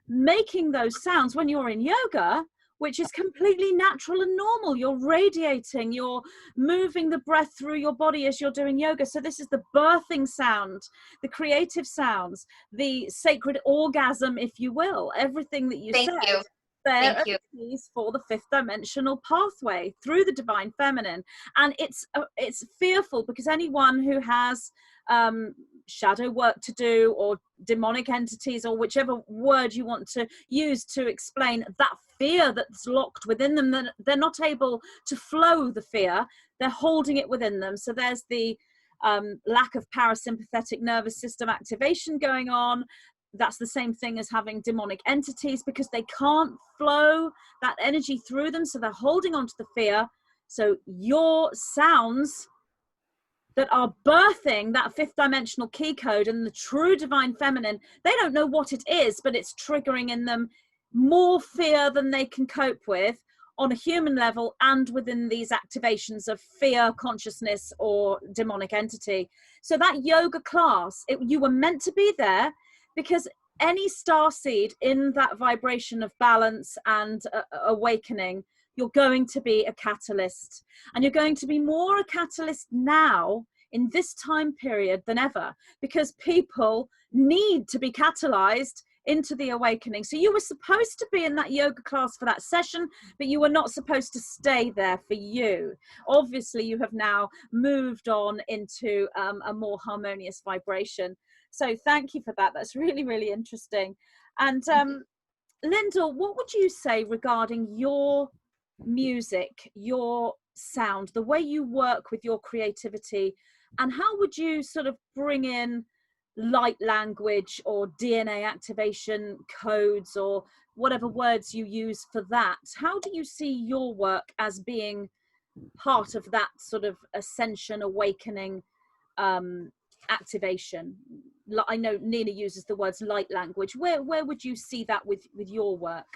making those sounds when you're in yoga, which is completely natural and normal, you're radiating, you're moving the breath through your body as you're doing yoga. So this is the birthing sound, the creative sounds, the sacred orgasm, if you will, everything that you said. There are keys for the fifth dimensional pathway through the divine feminine. And it's fearful, because anyone who has shadow work to do, or demonic entities, or whichever word you want to use to explain that fear that's locked within them, that they're not able to flow the fear, they're holding it within them. So there's the lack of parasympathetic nervous system activation going on. That's the same thing as having demonic entities, because they can't flow that energy through them, so they're holding on to the fear. So your sounds that are birthing that fifth dimensional key code and the true divine feminine, they don't know what it is, but it's triggering in them more fear than they can cope with on a human level, and within these activations of fear, consciousness, or demonic entity. So that yoga class, you were meant to be there, because any star seed in that vibration of balance and awakening, you're going to be a catalyst, and you're going to be more a catalyst now in this time period than ever, because people need to be catalyzed into the awakening. So you were supposed to be in that yoga class for that session, but you were not supposed to stay there for you. Obviously, you have now moved on into a more harmonious vibration. So thank you for that. That's really, really interesting. And Lyndol, what would you say regarding your music, your sound, the way you work with your creativity, and how would you sort of bring in light language or DNA activation codes, or whatever words you use for that? How do you see your work as being part of that sort of ascension, awakening, activation? I know Nina uses the words light language. Where would you see that with your work?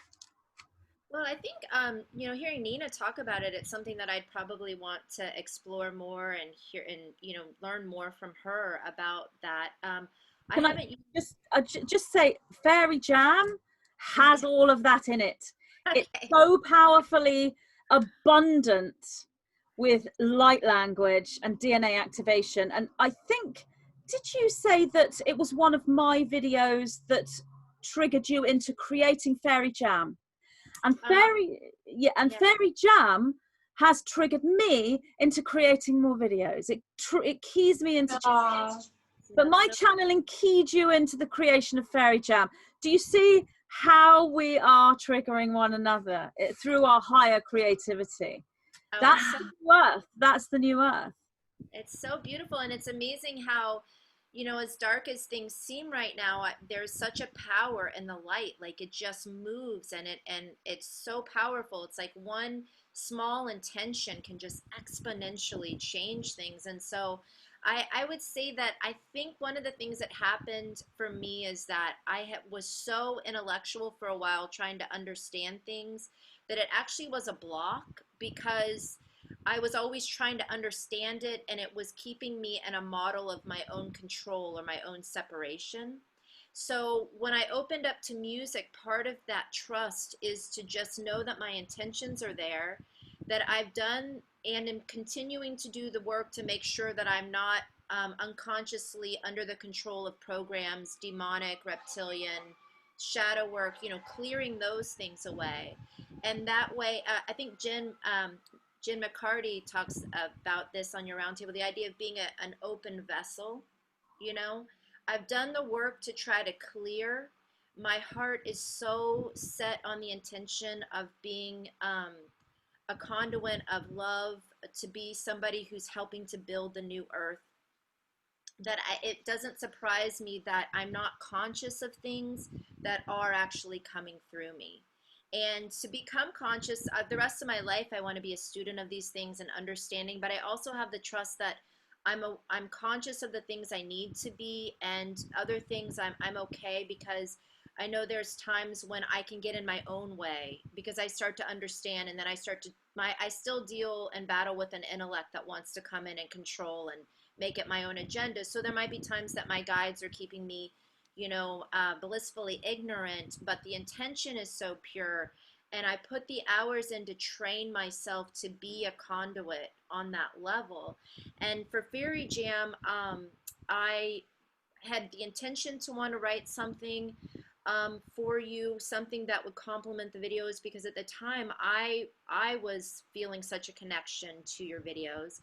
Well, I think, you know, hearing Nina talk about it, it's something that I'd probably want to explore more and hear, and, you know, learn more from her about that. I just say Fairy Jam has all of that in it. Okay. It's so powerfully abundant with light language and DNA activation. And I think, did you say that it was one of my videos that triggered you into creating Fairy Jam? And Fairy Jam has triggered me into creating more videos. It keys me into but my channeling keyed you into the creation of Fairy Jam. Do you see how we are triggering one another through our higher creativity? That's the new Earth. That's the new Earth. It's so beautiful, and it's amazing how, you know, as dark as things seem right now, there's such a power in the light. Like, it just moves, and it's so powerful. It's like one small intention can just exponentially change things. And so I would say that I think one of the things that happened for me is that I was so intellectual for a while, trying to understand things, that it actually was a block, because I was always trying to understand it, and it was keeping me in a model of my own control or my own separation. So when I opened up to music, part of that trust is to just know that my intentions are there, that I've done and am continuing to do the work to make sure that I'm not unconsciously under the control of programs, demonic, reptilian, shadow work, you know, clearing those things away. And that way, I think Jen McCarty talks about this on your roundtable, the idea of being an open vessel. You know, I've done the work to try to clear. My heart is so set on the intention of being a conduit of love, to be somebody who's helping to build the new earth, that it doesn't surprise me that I'm not conscious of things that are actually coming through me. And to become conscious, the rest of my life, I want to be a student of these things and understanding, but I also have the trust that I'm conscious of the things I need to be, and other things I'm okay, because I know there's times when I can get in my own way, because I start to understand, and then I still deal and battle with an intellect that wants to come in and control and make it my own agenda. So there might be times that my guides are keeping me, you know, blissfully ignorant, but the intention is so pure. And I put the hours in to train myself to be a conduit on that level. And for Fairy Jam, I had the intention to want to write something for you, something that would complement the videos, because at the time I was feeling such a connection to your videos,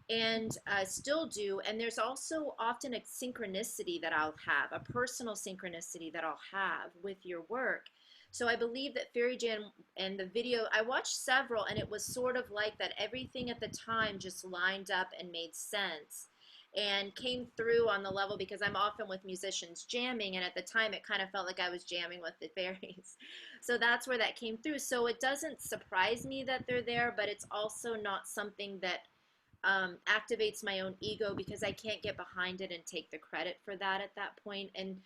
and still do. And there's also often a synchronicity that I'll have, a personal synchronicity that I'll have with your work. So I believe that Fairy Jam and the video, I watched several, and it was sort of like that. Everything at the time just lined up and made sense and came through on the level, because I'm often with musicians jamming, and at the time it kind of felt like I was jamming with the fairies. So that's where that came through. So it doesn't surprise me that they're there, but it's also not something that activates my own ego, because I can't get behind it and take the credit for that at that point. And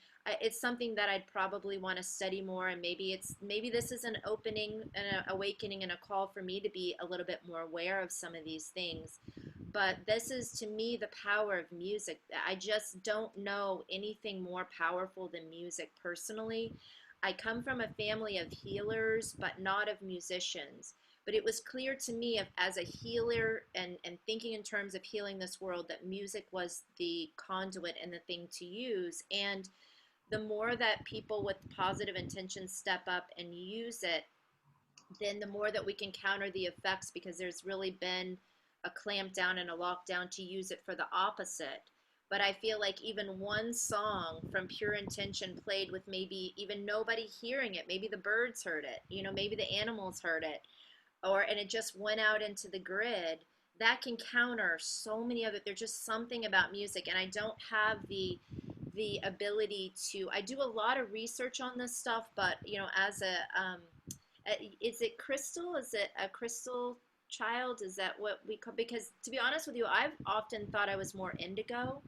it's something that I'd probably want to study more, and maybe this is an opening and an awakening and a call for me to be a little bit more aware of some of these things. But this is, to me, the power of music. I just don't know anything more powerful than music personally. I come from a family of healers, but not of musicians. But it was clear to me, as a healer and thinking in terms of healing this world, that music was the conduit and the thing to use. And the more that people with positive intentions step up and use it, then the more that we can counter the effects, because there's really been a clamp down and a lockdown to use it for the opposite. But I feel like even one song from pure intention played with maybe even nobody hearing it, maybe the birds heard it, you know, maybe the animals heard it, and it just went out into the grid, that can counter so many other. There's just something about music, and I don't have the ability to. I do a lot of research on this stuff, but you know, as is it crystal? Is it a crystal child? Is that what we call? Because to be honest with you, I've often thought I was more indigo,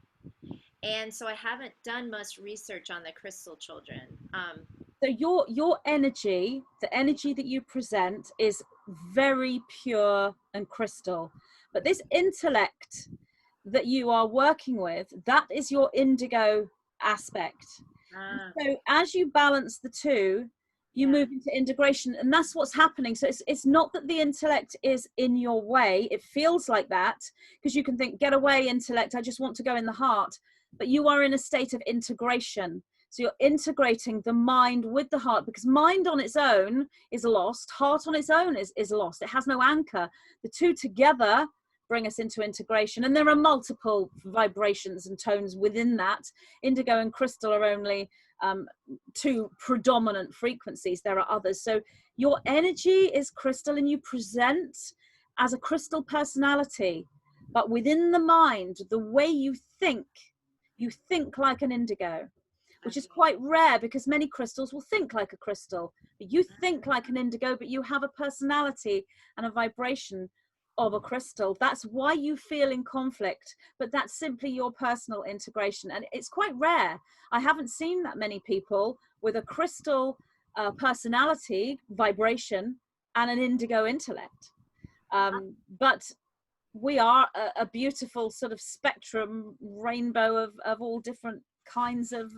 and so I haven't done much research on the crystal children. So your energy, the energy that you present, is very pure and crystal, but this intellect that you are working with, that is your indigo aspect. So as you balance the two, you move into integration, and that's what's happening. So it's not that the intellect is in your way. It feels like that, because you can think, get away, intellect, I just want to go in the heart. But you are in a state of integration. So you're integrating the mind with the heart, because mind on its own is lost, heart on its own is lost. It has no anchor. The two together bring us into integration. And there are multiple vibrations and tones within that. Indigo and crystal are only two predominant frequencies. There are others. So your energy is crystal, and you present as a crystal personality, but within the mind, the way you think like an indigo, which is quite rare, because many crystals will think like a crystal. But you think like an indigo, but you have a personality and a vibration of a crystal. That's why you feel in conflict, but that's simply your personal integration. And it's quite rare. I haven't seen that many people with a crystal personality, vibration, and an indigo intellect. But we are a beautiful sort of spectrum, rainbow of all different kinds of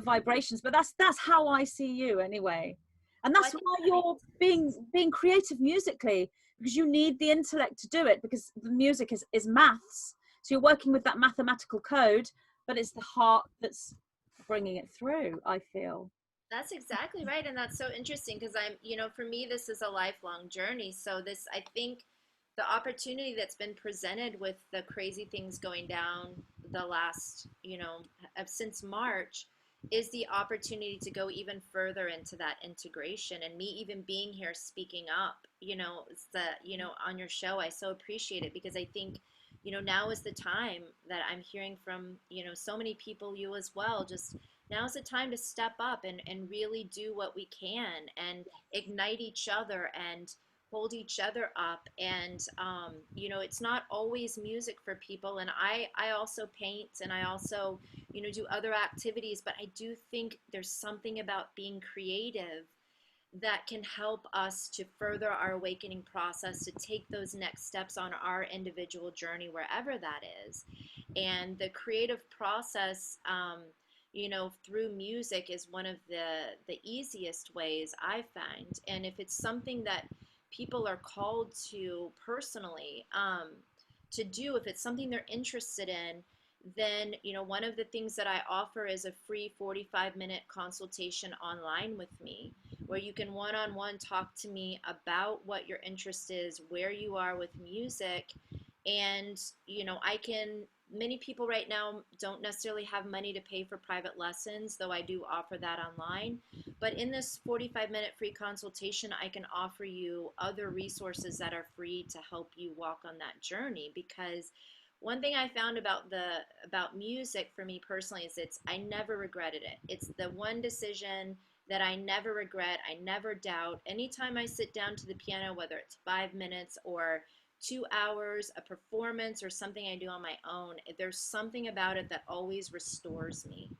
vibrations. But that's how I see you anyway. And that's why you're being creative musically, because you need the intellect to do it, because the music is maths. So you're working with that mathematical code, but it's the heart that's bringing it through, I feel. That's exactly right. And that's so interesting, because for me, this is a lifelong journey. So this, I think, the opportunity that's been presented with the crazy things going down the last, since March, is the opportunity to go even further into that integration. And me even being here speaking up, it's on your show, I so appreciate it, because I think, now is the time that I'm hearing from, so many people, you as well, just now is the time to step up and really do what we can and ignite each other and hold each other up. And it's not always music for people, and I also paint, and I also do other activities, but I do think there's something about being creative that can help us to further our awakening process, to take those next steps on our individual journey, wherever that is. And the creative process, through music, is one of the easiest ways I find. And if it's something that people are called to personally to do, if it's something they're interested in, then one of the things that I offer is a free 45-minute consultation online with me, where you can one-on-one talk to me about what your interest is, where you are with music. And many people right now don't necessarily have money to pay for private lessons, though I do offer that online. But in this 45-minute free consultation, I can offer you other resources that are free to help you walk on that journey. Because one thing I found about music for me personally is I never regretted it. It's the one decision that I never regret, I never doubt. Anytime I sit down to the piano, whether it's 5 minutes or 2 hours, a performance, or something I do on my own, there's something about it that always restores me.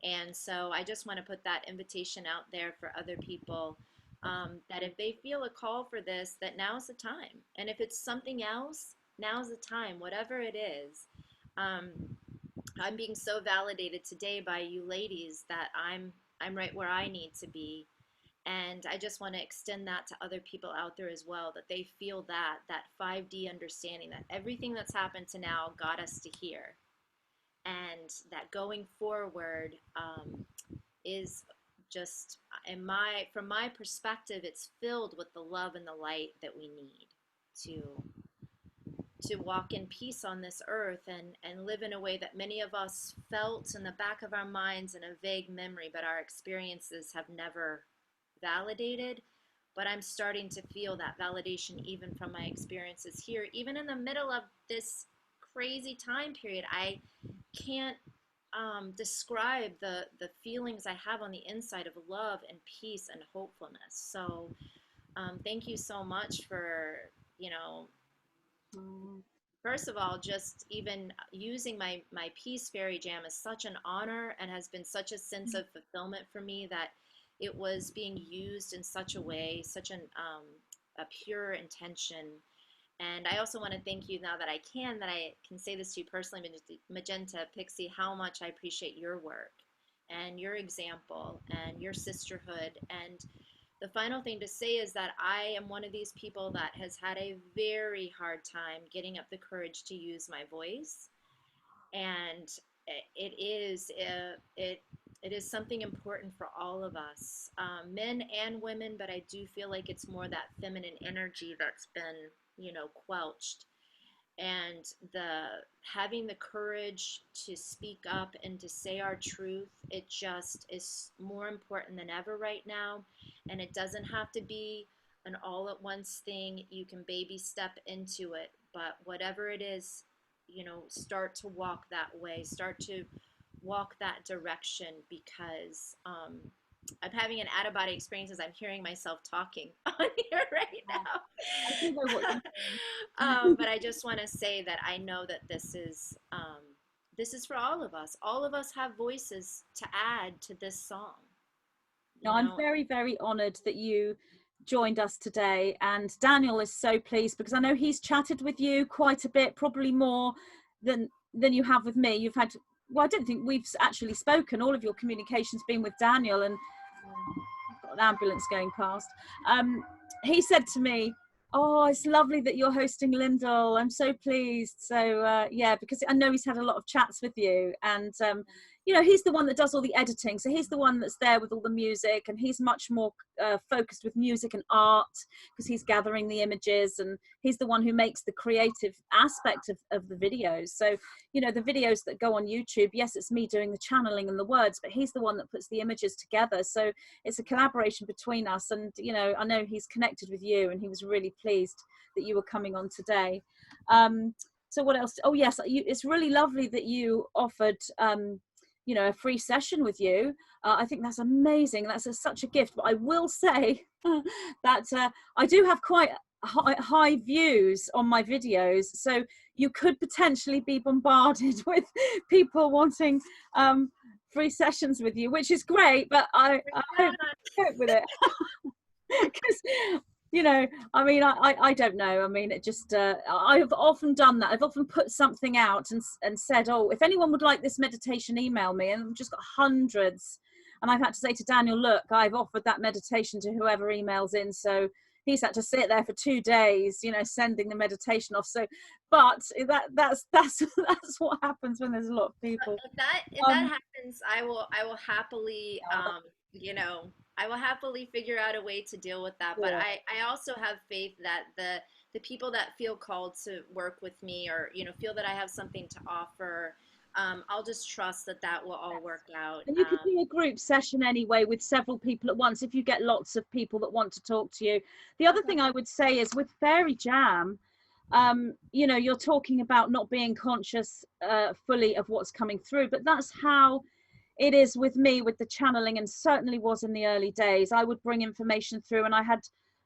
And so I just want to put that invitation out there for other people, that if they feel a call for this, that now's the time. And if it's something else, now's the time, whatever it is. I'm being so validated today by you ladies that I'm right where I need to be. And I just want to extend that to other people out there as well, that they feel that 5D understanding, that everything that's happened to now got us to here. And that going forward is just, from my perspective, it's filled with the love and the light that we need to walk in peace on this earth and live in a way that many of us felt in the back of our minds in a vague memory, but our experiences have never validated. But I'm starting to feel that validation even from my experiences here, even in the middle of this crazy time period. I can't describe the feelings I have on the inside of love and peace and hopefulness. So thank you so much for, first of all, just even using my Peace Fairy Jam is such an honor, and has been such a sense of fulfillment for me that it was being used in such a way, such a pure intention. And I also want to thank you, now that I can say this to you personally, Magenta Pixie, how much I appreciate your work and your example and your sisterhood. And the final thing to say is that I am one of these people that has had a very hard time getting up the courage to use my voice. And It is something important for all of us, men and women, but I do feel like it's more that feminine energy that's been, quelched. And having the courage to speak up and to say our truth, it just is more important than ever right now. And it doesn't have to be an all at once thing. You can baby step into it, but whatever it is, start to walk that way, start to walk that direction, because I'm having an out of body experience as I'm hearing myself talking on here right now. I do know what you're saying. But I just want to say that I know that this is for all of us. All of us have voices to add to this song. No, I'm very, very honored that you joined us today, and Daniel is so pleased because I know he's chatted with you quite a bit, probably more than you have with me. You've had, well, I don't think we've actually spoken. All of your communication's been with Daniel, and I've got an ambulance going past. He said to me, "Oh, it's lovely that you're hosting Lyndol. I'm so pleased." So yeah, because I know he's had a lot of chats with you, and he's the one that does all the editing. So he's the one that's there with all the music, and he's much more focused with music and art because he's gathering the images, and he's the one who makes the creative aspect of the videos. So, the videos that go on YouTube, yes, it's me doing the channeling and the words, but he's the one that puts the images together. So it's a collaboration between us. And, I know he's connected with you, and he was really pleased that you were coming on today. So what else? Oh, yes, it's really lovely that you offered a free session with you. I think that's amazing. That's such a gift. But I will say that I do have quite high views on my videos, so you could potentially be bombarded with people wanting free sessions with you, which is great, but I don't cope with it. Because I don't know. I mean, it just, I've often done that. I've often put something out and said, oh, if anyone would like this meditation, email me. And I've just got hundreds. And I've had to say to Daniel, look, I've offered that meditation to whoever emails in. So he's had to sit there for 2 days, sending the meditation off. So, but that's what happens when there's a lot of people. If that happens, I will happily, I will happily figure out a way to deal with that. But I also have faith that the people that feel called to work with me, or, feel that I have something to offer, I'll just trust that will all work out. And you could do a group session anyway with several people at once if you get lots of people that want to talk to you. The other thing I would say is with Fairy Jam, you're talking about not being conscious fully of what's coming through, but that's how it is with me with the channeling, and certainly was in the early days. I would bring information through, and I had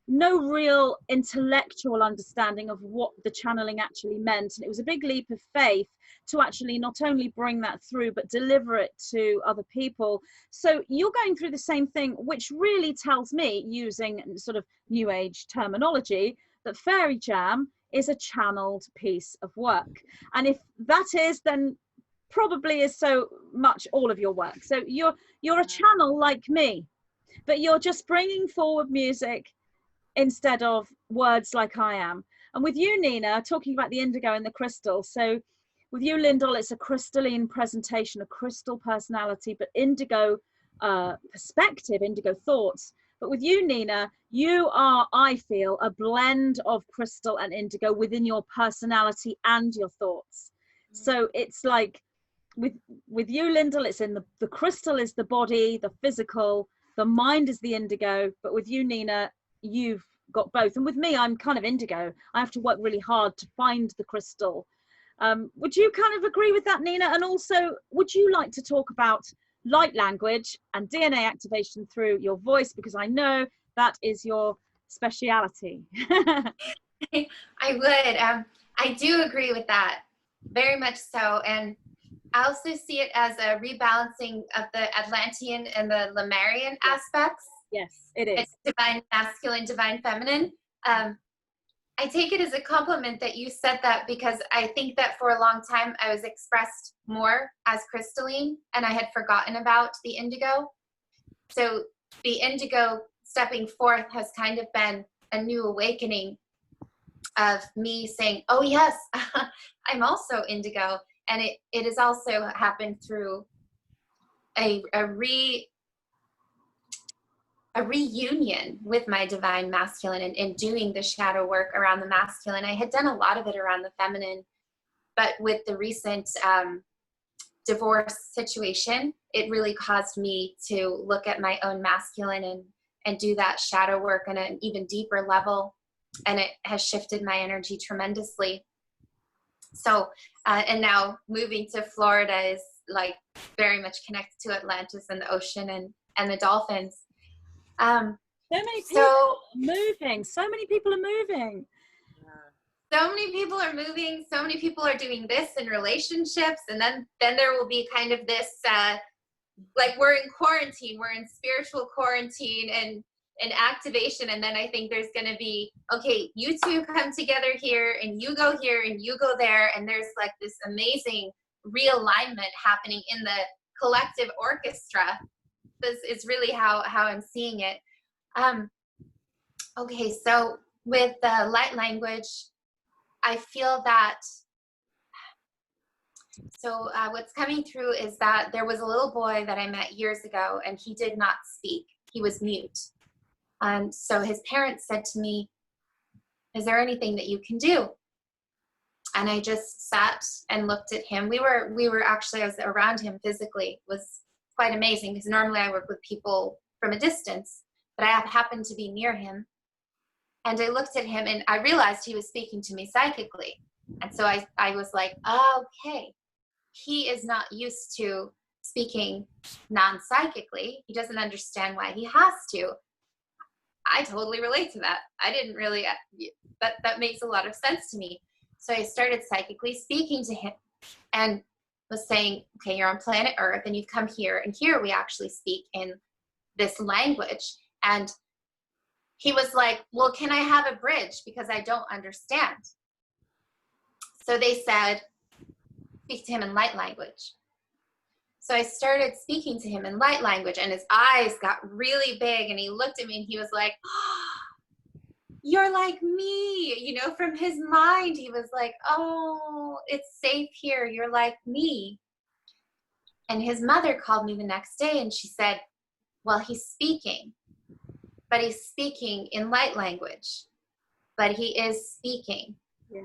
no real intellectual understanding of what the channeling actually meant. And it was a big leap of faith to actually not only bring that through, but deliver it to other people. So you're going through the same thing, which really tells me, using sort of new age terminology, that Fairy Jam is a channeled piece of work. And if that is, then probably is so much all of your work. So you're a channel like me, but you're just bringing forward music instead of words like I am. And with you, Nina, talking about the indigo and the crystal. So with you, Lyndol, it's a crystalline presentation, a crystal personality, but indigo perspective, indigo thoughts. But with you, Nina, you are, I feel, a blend of crystal and indigo within your personality and your thoughts. So it's like, with you, Lyndol, it's in the crystal is the body, the physical, the mind is the indigo. But with you, Nina, you've got both. And with me, I'm kind of indigo. I have to work really hard to find the crystal. Would you kind of agree with that, Nina? And also, would you like to talk about light language and DNA activation through your voice? Because I know that is your speciality. I would. I do agree with that, very much so. And I also see it as a rebalancing of the Atlantean and the Lemurian aspects. Yes, it is. It's divine masculine, divine feminine. I take it as a compliment that you said that, because I think that for a long time I was expressed more as crystalline, and I had forgotten about the indigo. So the indigo stepping forth has kind of been a new awakening of me saying, oh yes, I'm also indigo. And it has also happened through a reunion with my divine masculine, and doing the shadow work around the masculine. I had done a lot of it around the feminine, but with the recent divorce situation, it really caused me to look at my own masculine and do that shadow work on an even deeper level. And it has shifted my energy tremendously. So, and now moving to Florida is like very much connected to Atlantis and the ocean and the dolphins. So many people are moving. So many people are moving. So many people are moving. So many people are doing this in relationships. And then there will be kind of this, like we're in quarantine, we're in spiritual quarantine and activation. And then I think there's going to be, okay, you two come together here and you go here and you go there. And there's like this amazing realignment happening in the collective orchestra. This is really how I'm seeing it. Okay, so with the light language, I feel that, so what's coming through is that there was a little boy that I met years ago, and he did not speak. He was mute. So his parents said to me, is there anything that you can do? And I just sat and looked at him. We were actually, I was around him physically. It was quite amazing because normally I work with people from a distance, but I happened to be near him. And I looked at him and I realized he was speaking to me psychically. And so I was like, oh, okay, he is not used to speaking non-psychically. He doesn't understand why he has to. I totally relate to that. I didn't really, that makes a lot of sense to me. So I started psychically speaking to him and was saying, okay, you're on planet Earth and you've come here, and here we actually speak in this language. And he was like, well, can I have a bridge? Because I don't understand. So they said, speak to him in light language. So I started speaking to him in light language, and his eyes got really big, and he looked at me and he was like, oh, you're like me. You know, from his mind, he was like, oh, it's safe here. You're like me. And his mother called me the next day and she said, well, he's speaking, but he's speaking in light language, but he is speaking. Yeah.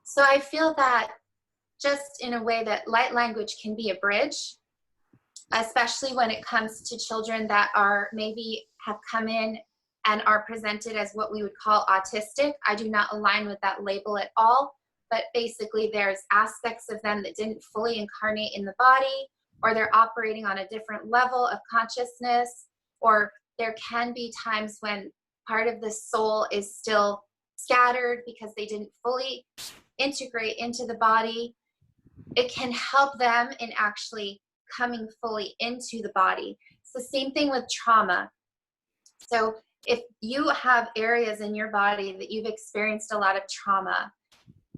So I feel that just in a way that light language can be a bridge, especially when it comes to children that are maybe have come in and are presented as what we would call autistic. I do not align with that label at all, but basically there's aspects of them that didn't fully incarnate in the body, or they're operating on a different level of consciousness, or there can be times when part of the soul is still scattered because they didn't fully integrate into the body. It can help them in actually coming fully into the body. It's the same thing with trauma. So if you have areas in your body that you've experienced a lot of trauma,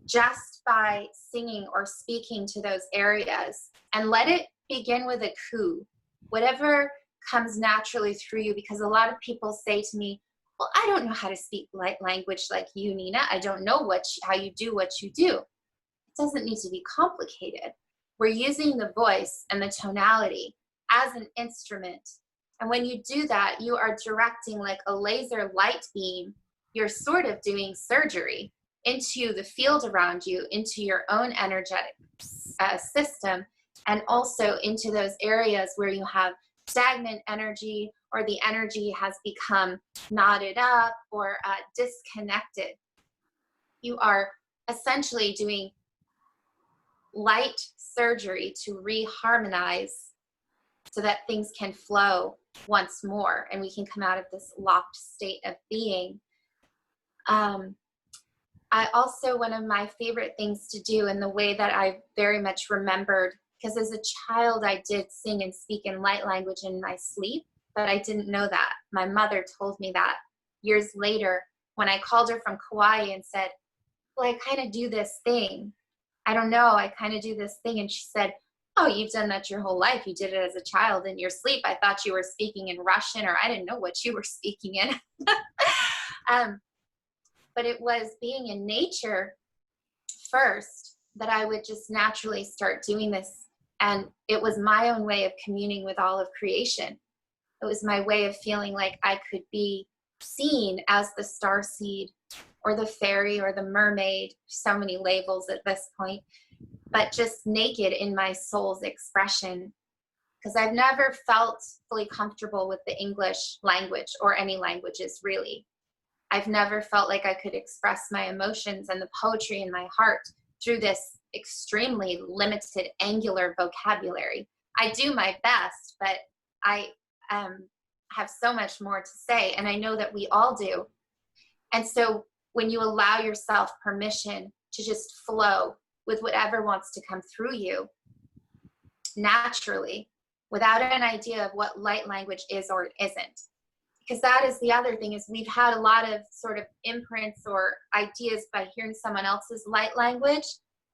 just by singing or speaking to those areas, and let it begin with a coup, whatever comes naturally through you, because a lot of people say to me, well, I don't know how to speak light language like you, Nina. I don't know how you do what you do. It doesn't need to be complicated. We're using the voice and the tonality as an instrument. And when you do that, you are directing like a laser light beam. You're sort of doing surgery into the field around you, into your own energetic system, and also into those areas where you have stagnant energy, or the energy has become knotted up or disconnected. You are essentially doing light surgery to reharmonize so that things can flow once more and we can come out of this locked state of being. I also, one of my favorite things to do, and the way that I very much remembered, because as a child I did sing and speak in light language in my sleep, but I didn't know that. My mother told me that years later when I called her from Kauai and said, well, I kind of do this thing. I don't know, I kind of do this thing. And she said, oh, you've done that your whole life. You did it as a child in your sleep. I thought you were speaking in Russian, or I didn't know what you were speaking in. But it was being in nature first that I would just naturally start doing this And it was my own way of communing with all of creation. It was my way of feeling like I could be seen as the starseed or the fairy or the mermaid, so many labels at this point, but just naked in my soul's expression. Because I've never felt fully comfortable with the English language or any languages really. I've never felt like I could express my emotions and the poetry in my heart through this extremely limited angular vocabulary. I do my best, but I have so much more to say, and I know that we all do. And so when you allow yourself permission to just flow with whatever wants to come through you naturally, without an idea of what light language is or isn't. Because that is the other thing, is we've had a lot of sort of imprints or ideas by hearing someone else's light language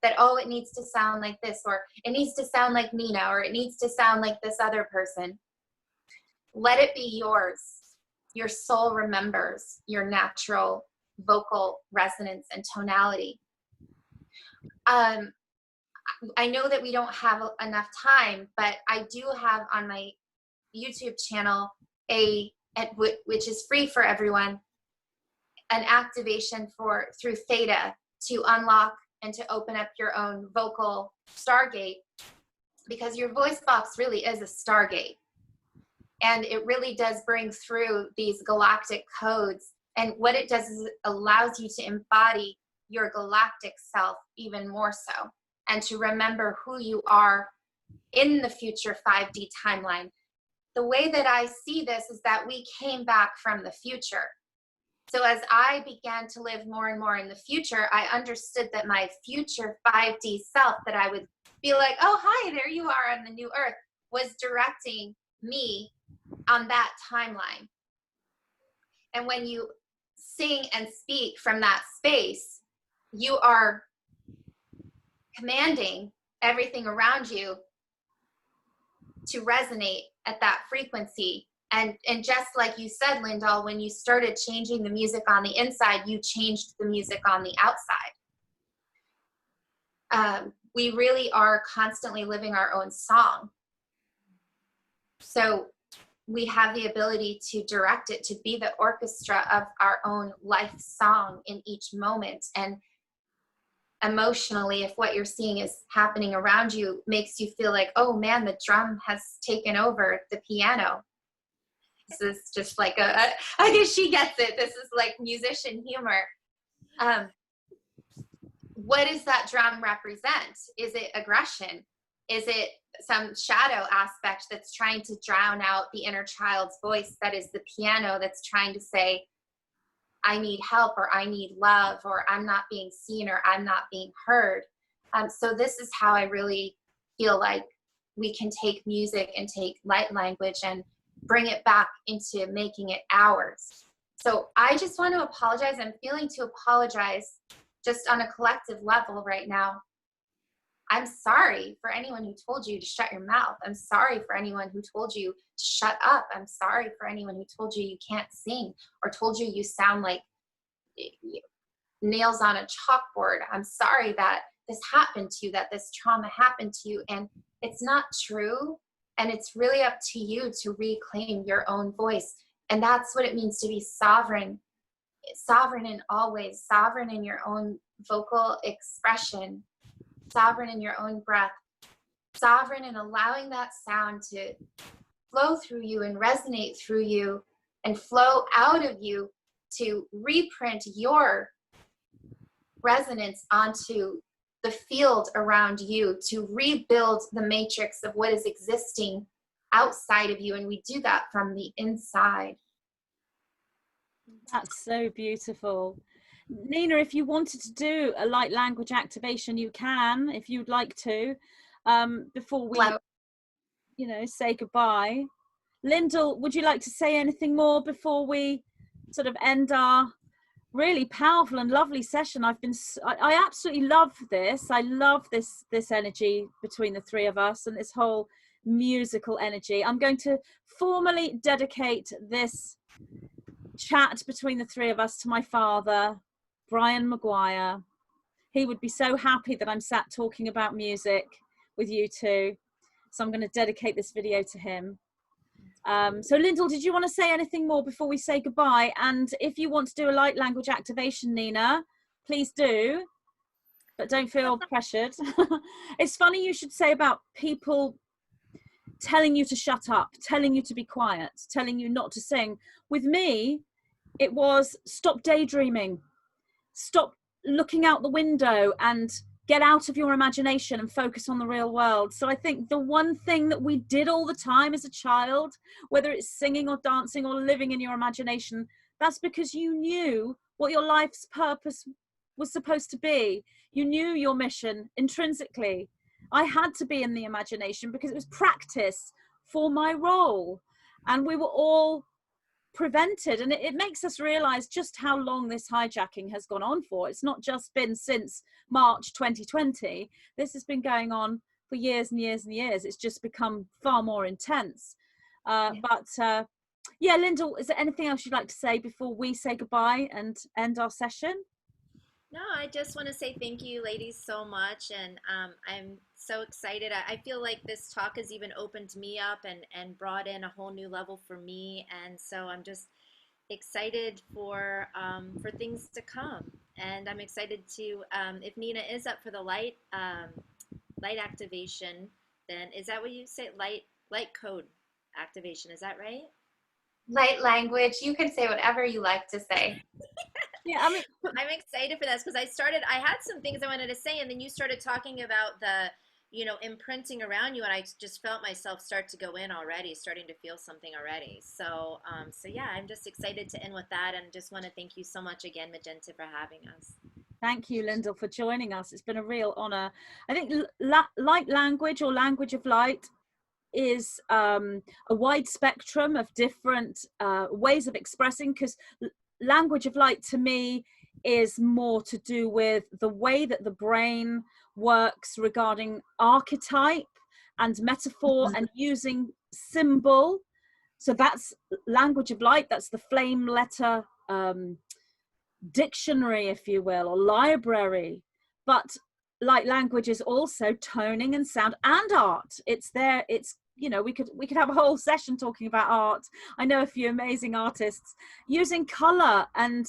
that, oh, it needs to sound like this, or it needs to sound like Nina, or it needs to sound like this other person. Let it be yours. Your soul remembers your natural vocal resonance and tonality. I know that we don't have enough time, but I do have on my YouTube channel which is free for everyone, an activation through theta to unlock and to open up your own vocal stargate, because your voice box really is a stargate, and it really does bring through these galactic codes. And what it does is it allows you to embody your galactic self even more so, and to remember who you are in the future 5D timeline. The way that I see this is that we came back from the future. So as I began to live more and more in the future, I understood that my future 5D self, that I would be like, oh, hi, there you are on the new Earth, was directing me on that timeline. And when you sing and speak from that space, you are commanding everything around you to resonate at that frequency. And just like you said, Lyndol, when you started changing the music on the inside, you changed the music on the outside. We really are constantly living our own song. So we have the ability to direct it to be the orchestra of our own life song in each moment. And emotionally, if what you're seeing is happening around you makes you feel like, oh man, the drum has taken over the piano. This is just like I guess she gets it. This is like musician humor. What does that drum represent? Is it aggression? Is it some shadow aspect that's trying to drown out the inner child's voice that is the piano, that's trying to say, I need help, or I need love, or I'm not being seen, or I'm not being heard? So this is how I really feel like we can take music and take light language and bring it back into making it ours. So I just want to apologize. I'm feeling to apologize just on a collective level right now. I'm sorry for anyone who told you to shut your mouth. I'm sorry for anyone who told you to shut up. I'm sorry for anyone who told you you can't sing, or told you you sound like nails on a chalkboard. I'm sorry that this happened to you, that this trauma happened to you. And it's not true. And it's really up to you to reclaim your own voice. And that's what it means to be sovereign. Sovereign in all ways. Sovereign in your own vocal expression. Sovereign in your own breath. Sovereign in allowing that sound to flow through you and resonate through you and flow out of you, to reprint your resonance onto the field around you, to rebuild the matrix of what is existing outside of you. And we do that from the inside. That's so beautiful. Nina, if you wanted to do a light language activation, you can, if you'd like to, before we, say goodbye. Lyndol, would you like to say anything more before we sort of end our really powerful and lovely session? I absolutely love this. I love this energy between the three of us, and this whole musical energy. I'm going to formally dedicate this chat between the three of us to my father, Brian McGuire. He would be so happy that I'm sat talking about music with you two. So I'm going to dedicate this video to him. So Lyndol, did you want to say anything more before we say goodbye? And if you want to do a light language activation, Nina, please do, but don't feel pressured. It's funny you should say about people telling you to shut up, telling you to be quiet, telling you not to sing. With me, it was stop daydreaming, stop looking out the window and get out of your imagination and focus on the real world. So I think the one thing that we did all the time as a child, whether it's singing or dancing or living in your imagination, that's because you knew what your life's purpose was supposed to be. You knew your mission intrinsically. I had to be in the imagination because it was practice for my role. And we were all prevented, and it makes us realize just how long this hijacking has gone on for. It's not just been since March 2020. This has been going on for years and years and years. It's just become far more intense. Yeah, Lyndol, is there anything else you'd like to say before we say goodbye and end our session? No, I just want to say thank you, ladies, so much. And I'm so excited. I feel like this talk has even opened me up and brought in a whole new level for me. And so I'm just excited for things to come. And I'm excited to, if Nina is up for the light activation, then is that what you say? Light code activation, is that right? Light language. You can say whatever you like to say. Yeah, I'm excited for this because I had some things I wanted to say, and then you started talking about the, imprinting around you, and I just felt myself start to go in already, starting to feel something already. So, yeah, I'm just excited to end with that, and just want to thank you so much again, Magenta, for having us. Thank you, Lyndol, for joining us. It's been a real honor. I think light language or language of light is a wide spectrum of different ways of expressing, because language of light to me is more to do with the way that the brain works regarding archetype and metaphor and using symbol. So that's language of light. That's the flame letter dictionary, if you will, or library. But light language is also toning and sound and art. It's there. It's, we could have a whole session talking about art. I know a few amazing artists using color and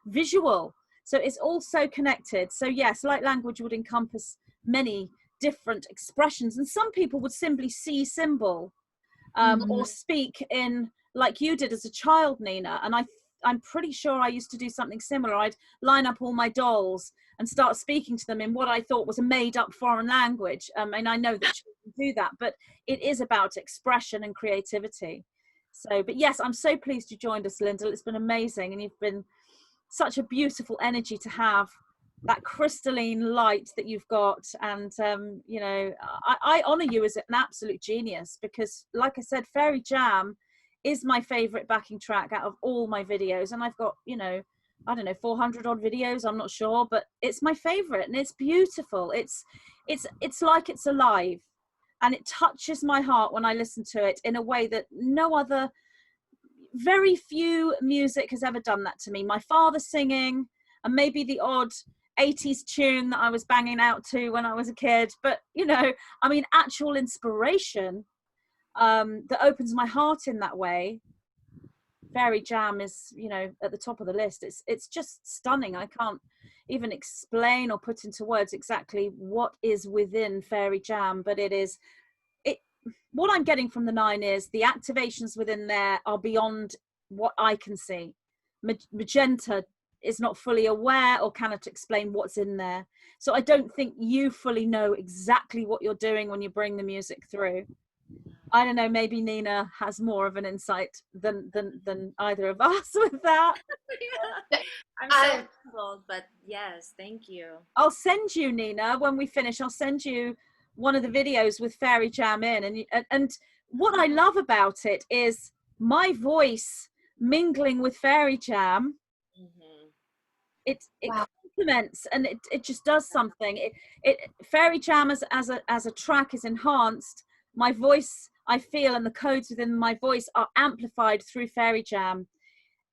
visual. So it's also connected. So yes, light language would encompass many different expressions. And some people would simply see symbol or speak in, like you did as a child, Nina. And I'm pretty sure I used to do something similar. I'd line up all my dolls and start speaking to them in what I thought was a made-up foreign language. And I know that children do that, but it is about expression and creativity. So, but yes, I'm so pleased you joined us, Lyndol. It's been amazing, and you've been such a beautiful energy to have, that crystalline light that you've got. And, I honor you as an absolute genius because, like I said, Fairy Jam is my favorite backing track out of all my videos. And I've got, I don't know, 400 odd videos, I'm not sure, but it's my favorite and it's beautiful. It's like it's alive, and it touches my heart when I listen to it in a way that very few music has ever done that to me. My father singing, and maybe the odd 80s tune that I was banging out to when I was a kid, but actual inspiration that opens my heart in that way. Fairy Jam is, at the top of the list. It's just stunning. I can't even explain or put into words exactly what is within Fairy Jam, but what I'm getting from the 9 is the activations within there are beyond what I can see. Magenta is not fully aware or cannot explain what's in there. So I don't think you fully know exactly what you're doing when you bring the music through. I don't know, maybe Nina has more of an insight than either of us with that. I'm so humbled, but yes, thank you. I'll send you, Nina, when we finish, I'll send you one of the videos with Fairy Jam in. And what I love about it is my voice mingling with Fairy Jam. It complements, and it just does something. Fairy Jam as a track is enhanced. My voice, I feel, and the codes within my voice are amplified through Fairy Jam.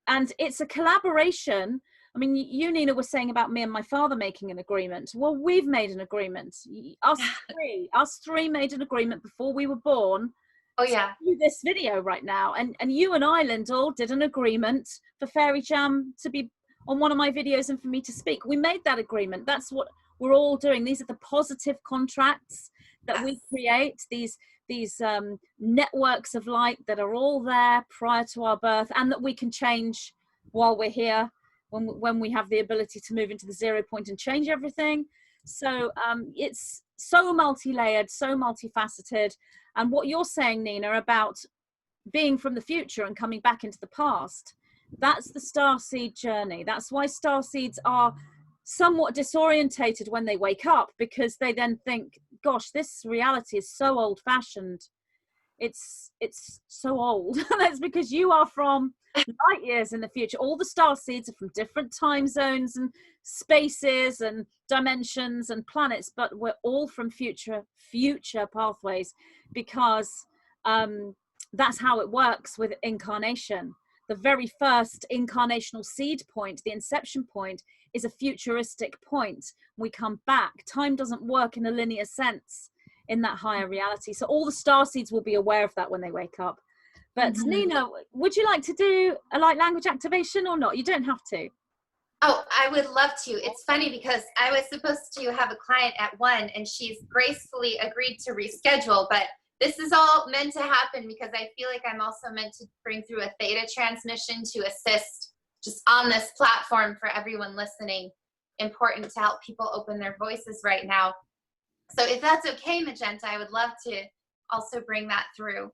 And it's a collaboration I mean, you, Nina, were saying about me and my father making an agreement. Well, we've made an agreement. Us three made an agreement before we were born. Oh yeah. To do this video right now, and you and I, Lyndol, did an agreement for Fairy Jam to be on one of my videos and for me to speak. We made that agreement. That's what we're all doing. These are the positive contracts that we create. These networks of light that are all there prior to our birth, and that we can change while we're here, when we have the ability to move into the 0 point and change everything. So it's so multi-layered, so multifaceted. And what you're saying, Nina, about being from the future and coming back into the past, that's the starseed journey. That's why starseeds are somewhat disorientated when they wake up, because they then think, gosh, this reality is so old-fashioned. It's so old. That's because you are from light years in the future. All the star seeds are from different time zones and spaces and dimensions and planets, but we're all from future pathways, because that's how it works with incarnation. The very first incarnational seed point, the inception point, is a futuristic point. We come back. Time doesn't work in a linear sense in that higher reality. So all the star seeds will be aware of that when they wake up. But Nina, would you like to do a light language activation or not? You don't have to. Oh, I would love to. It's funny because I was supposed to have a client at 1 and she's gracefully agreed to reschedule, but this is all meant to happen because I feel like I'm also meant to bring through a theta transmission to assist just on this platform for everyone listening. Important to help people open their voices right now. So if that's okay, Magenta, I would love to also bring that through.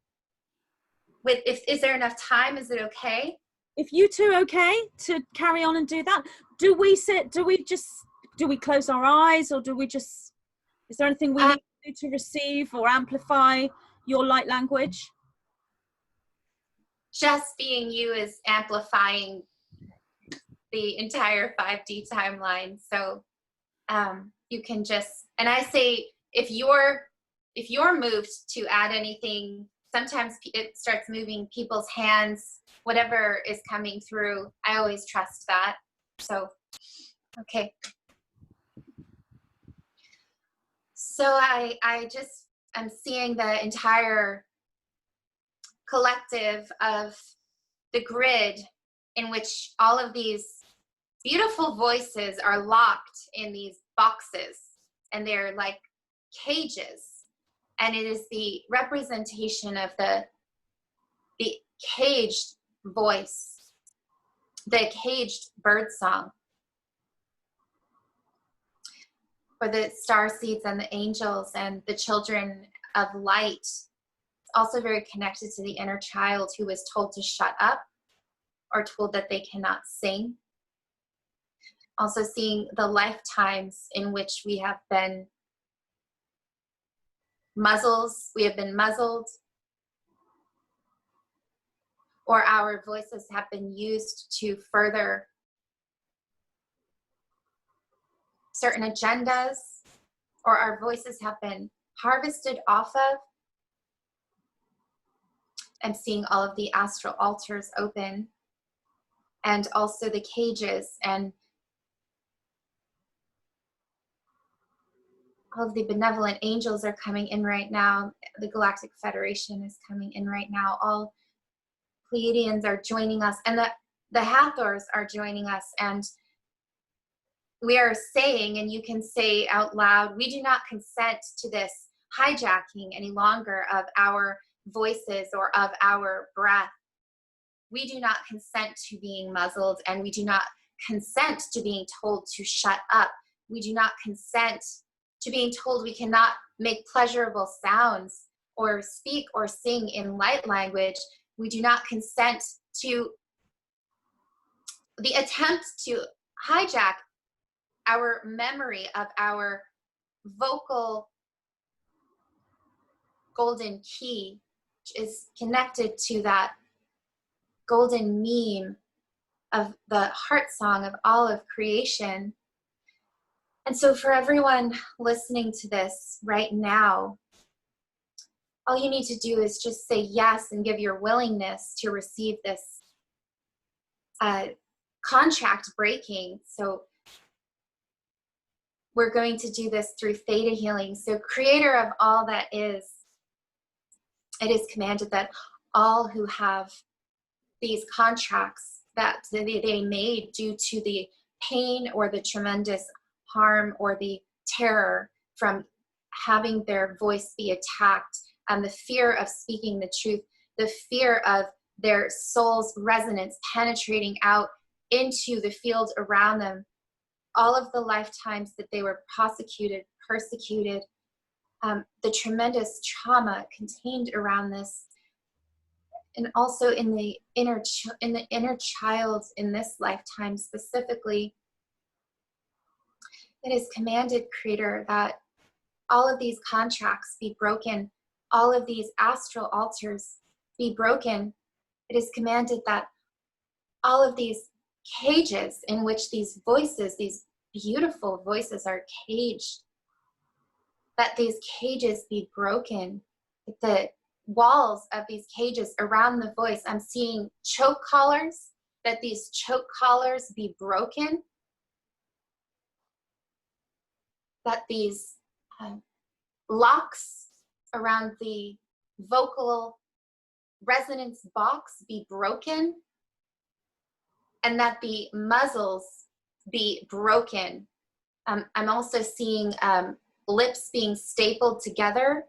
Is there enough time? Is it okay? If you two okay to carry on and do that, do we close our eyes, or is there anything we need to do to receive or amplify your light language? Just being you is amplifying the entire 5D timeline. So you can just, and I say, if you're moved to add anything, sometimes it starts moving people's hands, whatever is coming through. I always trust that. So, okay. So I'm seeing the entire collective of the grid in which all of these beautiful voices are locked in these boxes, and they're like cages. And it is the representation of the caged voice, the caged bird song for the star seeds and the angels and the children of light. It's also very connected to the inner child who was told to shut up or told that they cannot sing. Also seeing the lifetimes in which we have been muzzled, or our voices have been used to further certain agendas, or our voices have been harvested off of. I'm seeing all of the astral altars open, and also the cages, and all of the benevolent angels are coming in right now. The Galactic Federation is coming in right now. All Pleiadians are joining us, and the Hathors are joining us. And we are saying, and you can say out loud, we do not consent to this hijacking any longer of our voices or of our breath. We do not consent to being muzzled, and we do not consent to being told to shut up. We do not consent to being told we cannot make pleasurable sounds or speak or sing in light language. We do not consent to the attempt to hijack our memory of our vocal golden key, which is connected to that golden meme of the heart song of all of creation. And so for everyone listening to this right now, all you need to do is just say yes and give your willingness to receive this contract breaking. So we're going to do this through theta healing. So creator of all that is, it is commanded that all who have these contracts that they made due to the pain or the tremendous harm or the terror from having their voice be attacked, and the fear of speaking the truth, the fear of their soul's resonance penetrating out into the field around them, all of the lifetimes that they were prosecuted, persecuted, the tremendous trauma contained around this, and also in the inner child in this lifetime specifically, it is commanded, creator, that all of these contracts be broken, all of these astral altars be broken. It is commanded that all of these cages in which these voices, these beautiful voices, are caged, that these cages be broken. The walls of these cages around the voice, I'm seeing choke collars, that these choke collars be broken, that these locks around the vocal resonance box be broken, and that the muzzles be broken. I'm also seeing lips being stapled together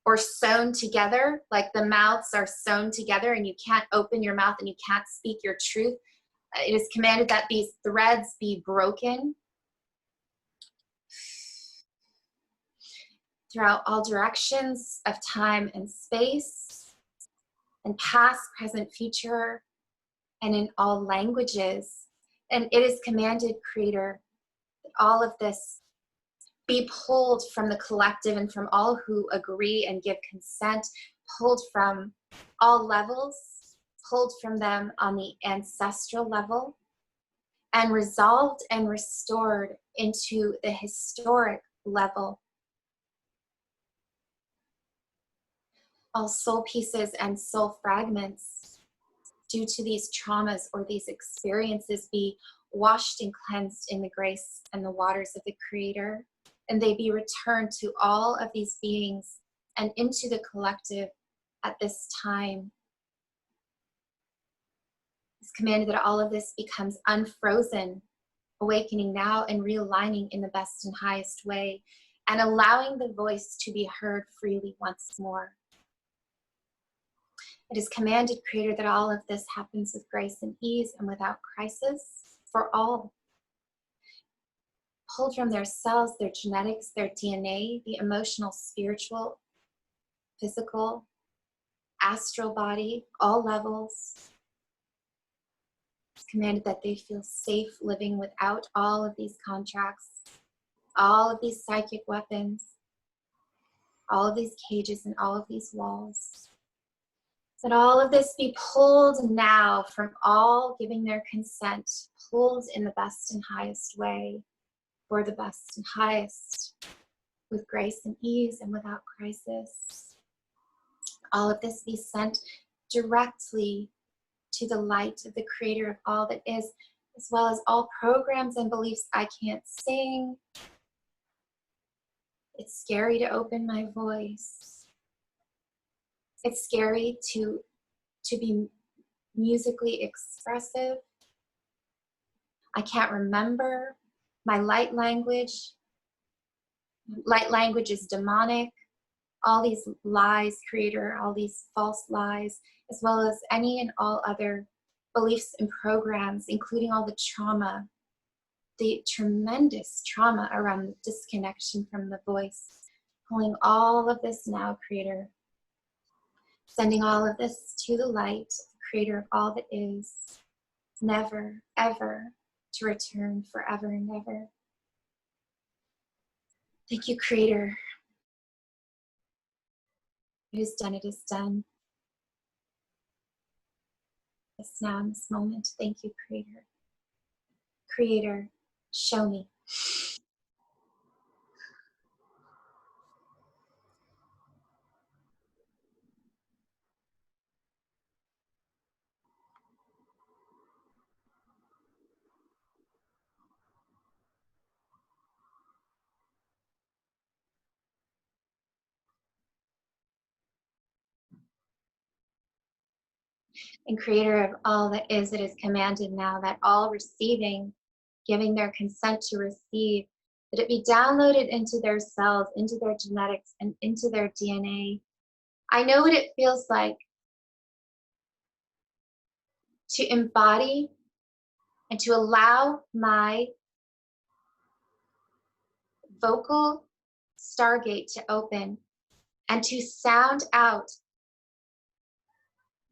or sewn together, like the mouths are sewn together and you can't open your mouth and you can't speak your truth. It is commanded that these threads be broken throughout all directions of time and space, and past, present, future, and in all languages. And it is commanded, creator, that all of this be pulled from the collective and from all who agree and give consent, pulled from all levels, pulled from them on the ancestral level, and resolved and restored into the historic level. All soul pieces and soul fragments due to these traumas or these experiences be washed and cleansed in the grace and the waters of the creator, and they be returned to all of these beings and into the collective at this time. It's commanded that all of this becomes unfrozen, awakening now and realigning in the best and highest way, and allowing the voice to be heard freely once more. It is commanded, creator, that all of this happens with grace and ease and without crisis for all. Pulled from their cells, their genetics, their DNA, the emotional, spiritual, physical, astral body, all levels. It's commanded that they feel safe living without all of these contracts, all of these psychic weapons, all of these cages and all of these walls. That all of this be pulled now from all giving their consent, pulled in the best and highest way, for the best and highest, with grace and ease and without crisis. All of this be sent directly to the light of the creator of all that is, as well as all programs and beliefs I can't sing. It's scary to open my voice. It's scary to be musically expressive. I can't remember my light language. Light language is demonic. All these lies, creator, all these false lies, as well as any and all other beliefs and programs, including all the trauma, the tremendous trauma around the disconnection from the voice. Pulling all of this now, creator. Sending all of this to the light, the creator of all that is, never, ever to return, forever and ever. Thank you, creator. It is done, it is done. Yes, now in this moment, thank you, creator. Creator, show me. and creator of all that is, it is commanded now that all receiving, giving their consent to receive, that it be downloaded into their cells, into their genetics, and into their DNA. I know what it feels like to embody and to allow my vocal stargate to open and to sound out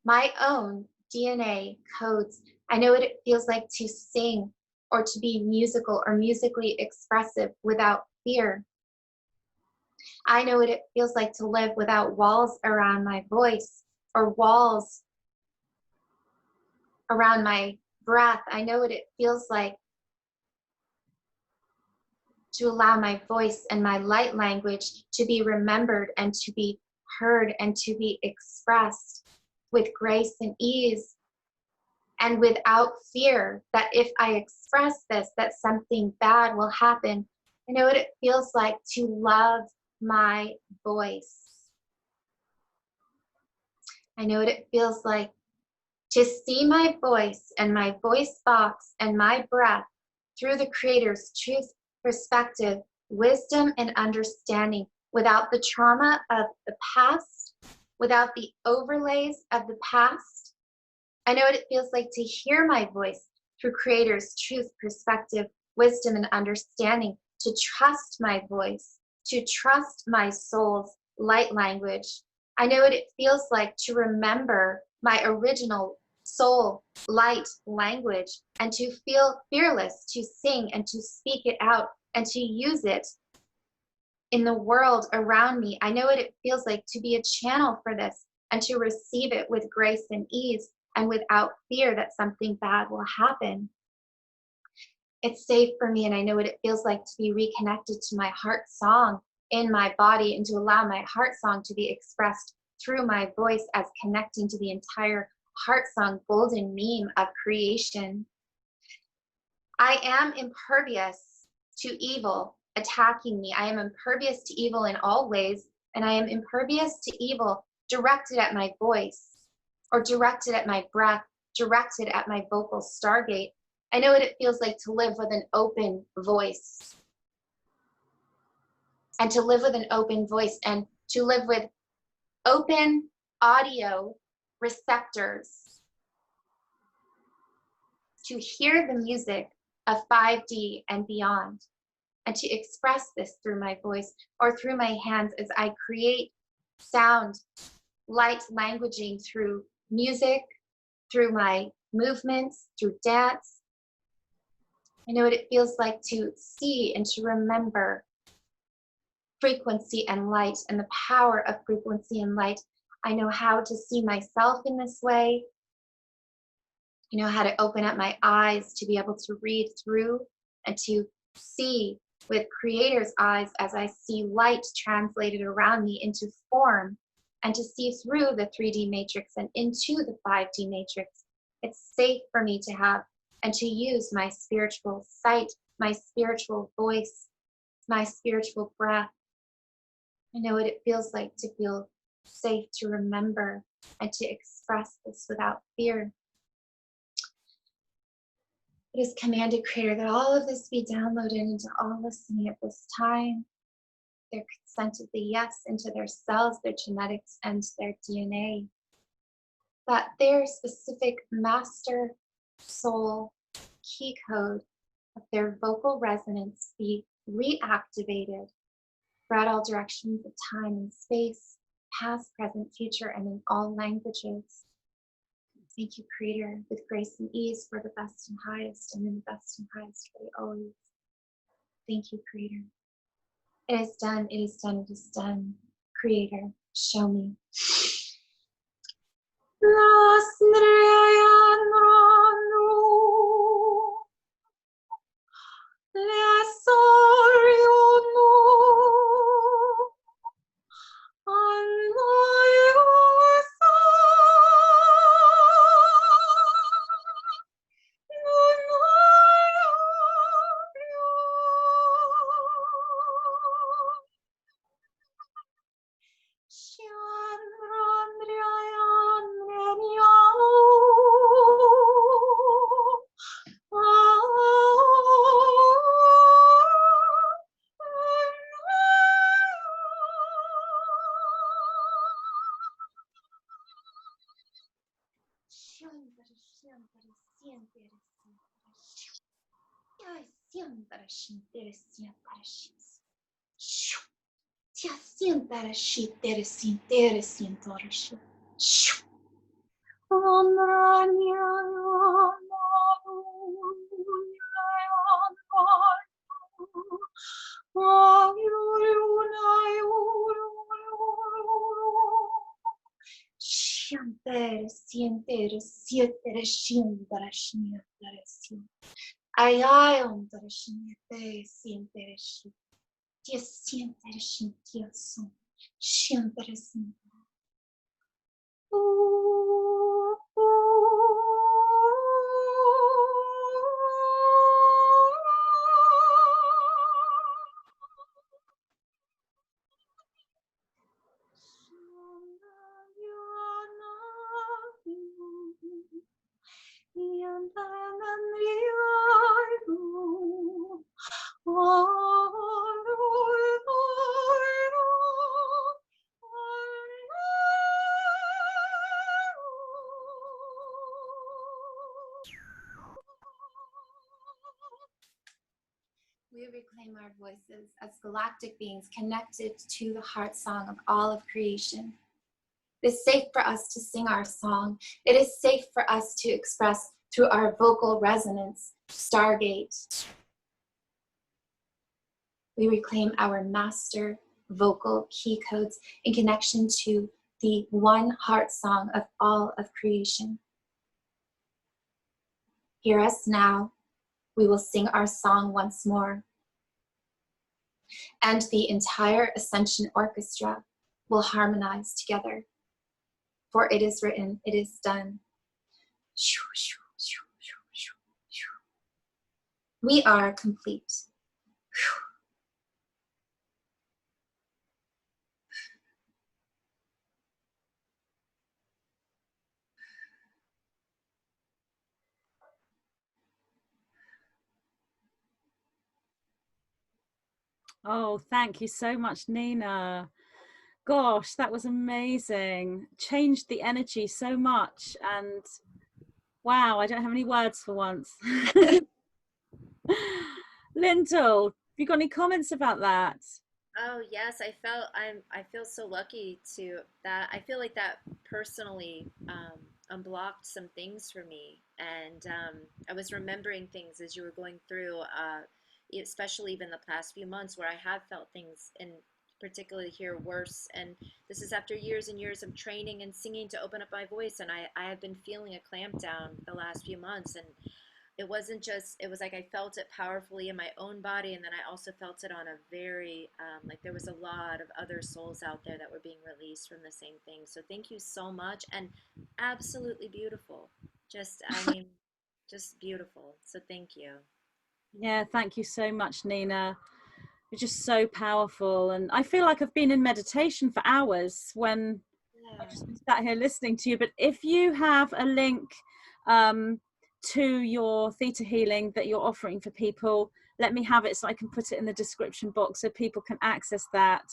my own DNA codes. I know what it feels like to sing or to be musical or musically expressive without fear. I know what it feels like to live without walls around my voice or walls around my breath. I know what it feels like to allow my voice and my light language to be remembered and to be heard and to be expressed with grace and ease and without fear that if I express this, that something bad will happen. I know what it feels like to love my voice. I know what it feels like to see my voice and my voice box and my breath through the Creator's truth, perspective, wisdom, and understanding without the trauma of the past, without the overlays of the past. I know what it feels like to hear my voice through Creator's truth, perspective, wisdom, and understanding, to trust my voice, to trust my soul's light language. I know what it feels like to remember my original soul light language and to feel fearless to sing and to speak it out and to use it in the world around me. I know what it feels like to be a channel for this and to receive it with grace and ease and without fear that something bad will happen. It's safe for me, and I know what it feels like to be reconnected to my heart song in my body and to allow my heart song to be expressed through my voice as connecting to the entire Heartsong golden meme of creation. I am impervious to evil attacking me. I am impervious to evil in all ways, and I am impervious to evil directed at my voice or directed at my breath, directed at my vocal stargate. I know what it feels like to live with an open voice and to live with an open voice and to live with open audio receptors to hear the music of 5D and beyond, and to express this through my voice or through my hands as I create sound, light languaging through music, through my movements, through dance. I know what it feels like to see and to remember frequency and light and the power of frequency and light. I know how to see myself in this way. I know how to open up my eyes to be able to read through and to see with Creator's eyes as I see light translated around me into form and to see through the 3D matrix and into the 5D matrix. It's safe for me to have and to use my spiritual sight, my spiritual voice, my spiritual breath. I know what it feels like to feel safe to remember and to express this without fear. It is commanded, Creator, that all of this be downloaded into all listening at this time. Their consent of the yes into their cells, their genetics, and their DNA. That their specific master soul key code of their vocal resonance be reactivated throughout all directions of time and space, past, present, future, and in all languages. Thank you, Creator, with grace and ease for the best and highest, and in the best and highest way always. Thank you, Creator. It is done, it is done, it is done. Creator, show me. We reclaim our voices as galactic beings connected to the heart song of all of creation. It is safe for us to sing our song. It is safe for us to express through our vocal resonance, Stargate. We reclaim our master vocal key codes in connection to the one heart song of all of creation. Hear us now. We will sing our song once more. And the entire Ascension Orchestra will harmonize together. For it is written, it is done. We are complete. Oh, thank you so much, Nina. Gosh, that was amazing. Changed the energy so much, and wow, I don't have any words for once. Lyndol, have you got any comments about that? Oh yes, I feel so lucky to that. I feel like that personally unblocked some things for me, and I was remembering things as you were going through, especially even the past few months where I have felt things, and particularly here worse. And this is after years and years of training and singing to open up my voice, and I have been feeling a clamp down the last few months, and it wasn't just, it was like I felt it powerfully in my own body, and then I also felt it on a very like there was a lot of other souls out there that were being released from the same thing. So thank you so much, and absolutely beautiful. Just, I mean, just beautiful. So thank you. Yeah, thank you so much, Nina. You're just so powerful, and I feel like I've been in meditation for hours when I've just been sat here listening to you. But if you have a link to your theta healing that you're offering for people, let me have it so I can put it in the description box so people can access that.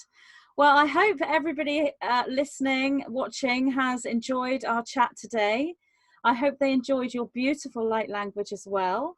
Well, I hope everybody listening, watching has enjoyed our chat today. I hope they enjoyed your beautiful light language as well.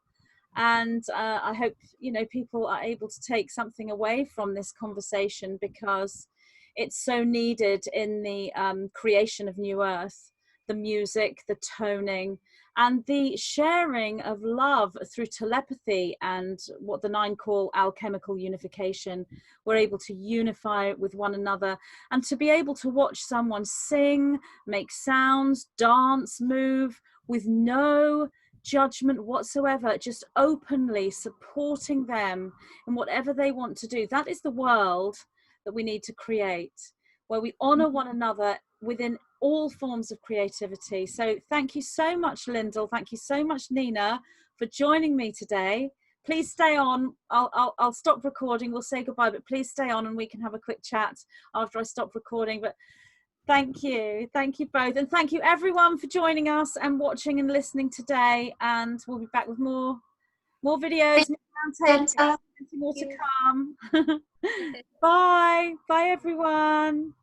And I hope, you know, people are able to take something away from this conversation, because it's so needed in the creation of New Earth. The music, the toning, and the sharing of love through telepathy and what the Nine call alchemical unification. We're able to unify with one another, and to be able to watch someone sing, make sounds, dance, move with no judgment whatsoever, just openly supporting them in whatever they want to do. That is the world that we need to create, where we honor one another within all forms of creativity. So thank you so much, Lyndol. Thank you so much, Nina, for joining me today. Please stay on. I'll stop recording. We'll say goodbye, but please stay on and we can have a quick chat after I stop recording. But thank you both, and thank you everyone for joining us and watching and listening today. And we'll be back with more videos, more to come. Bye everyone.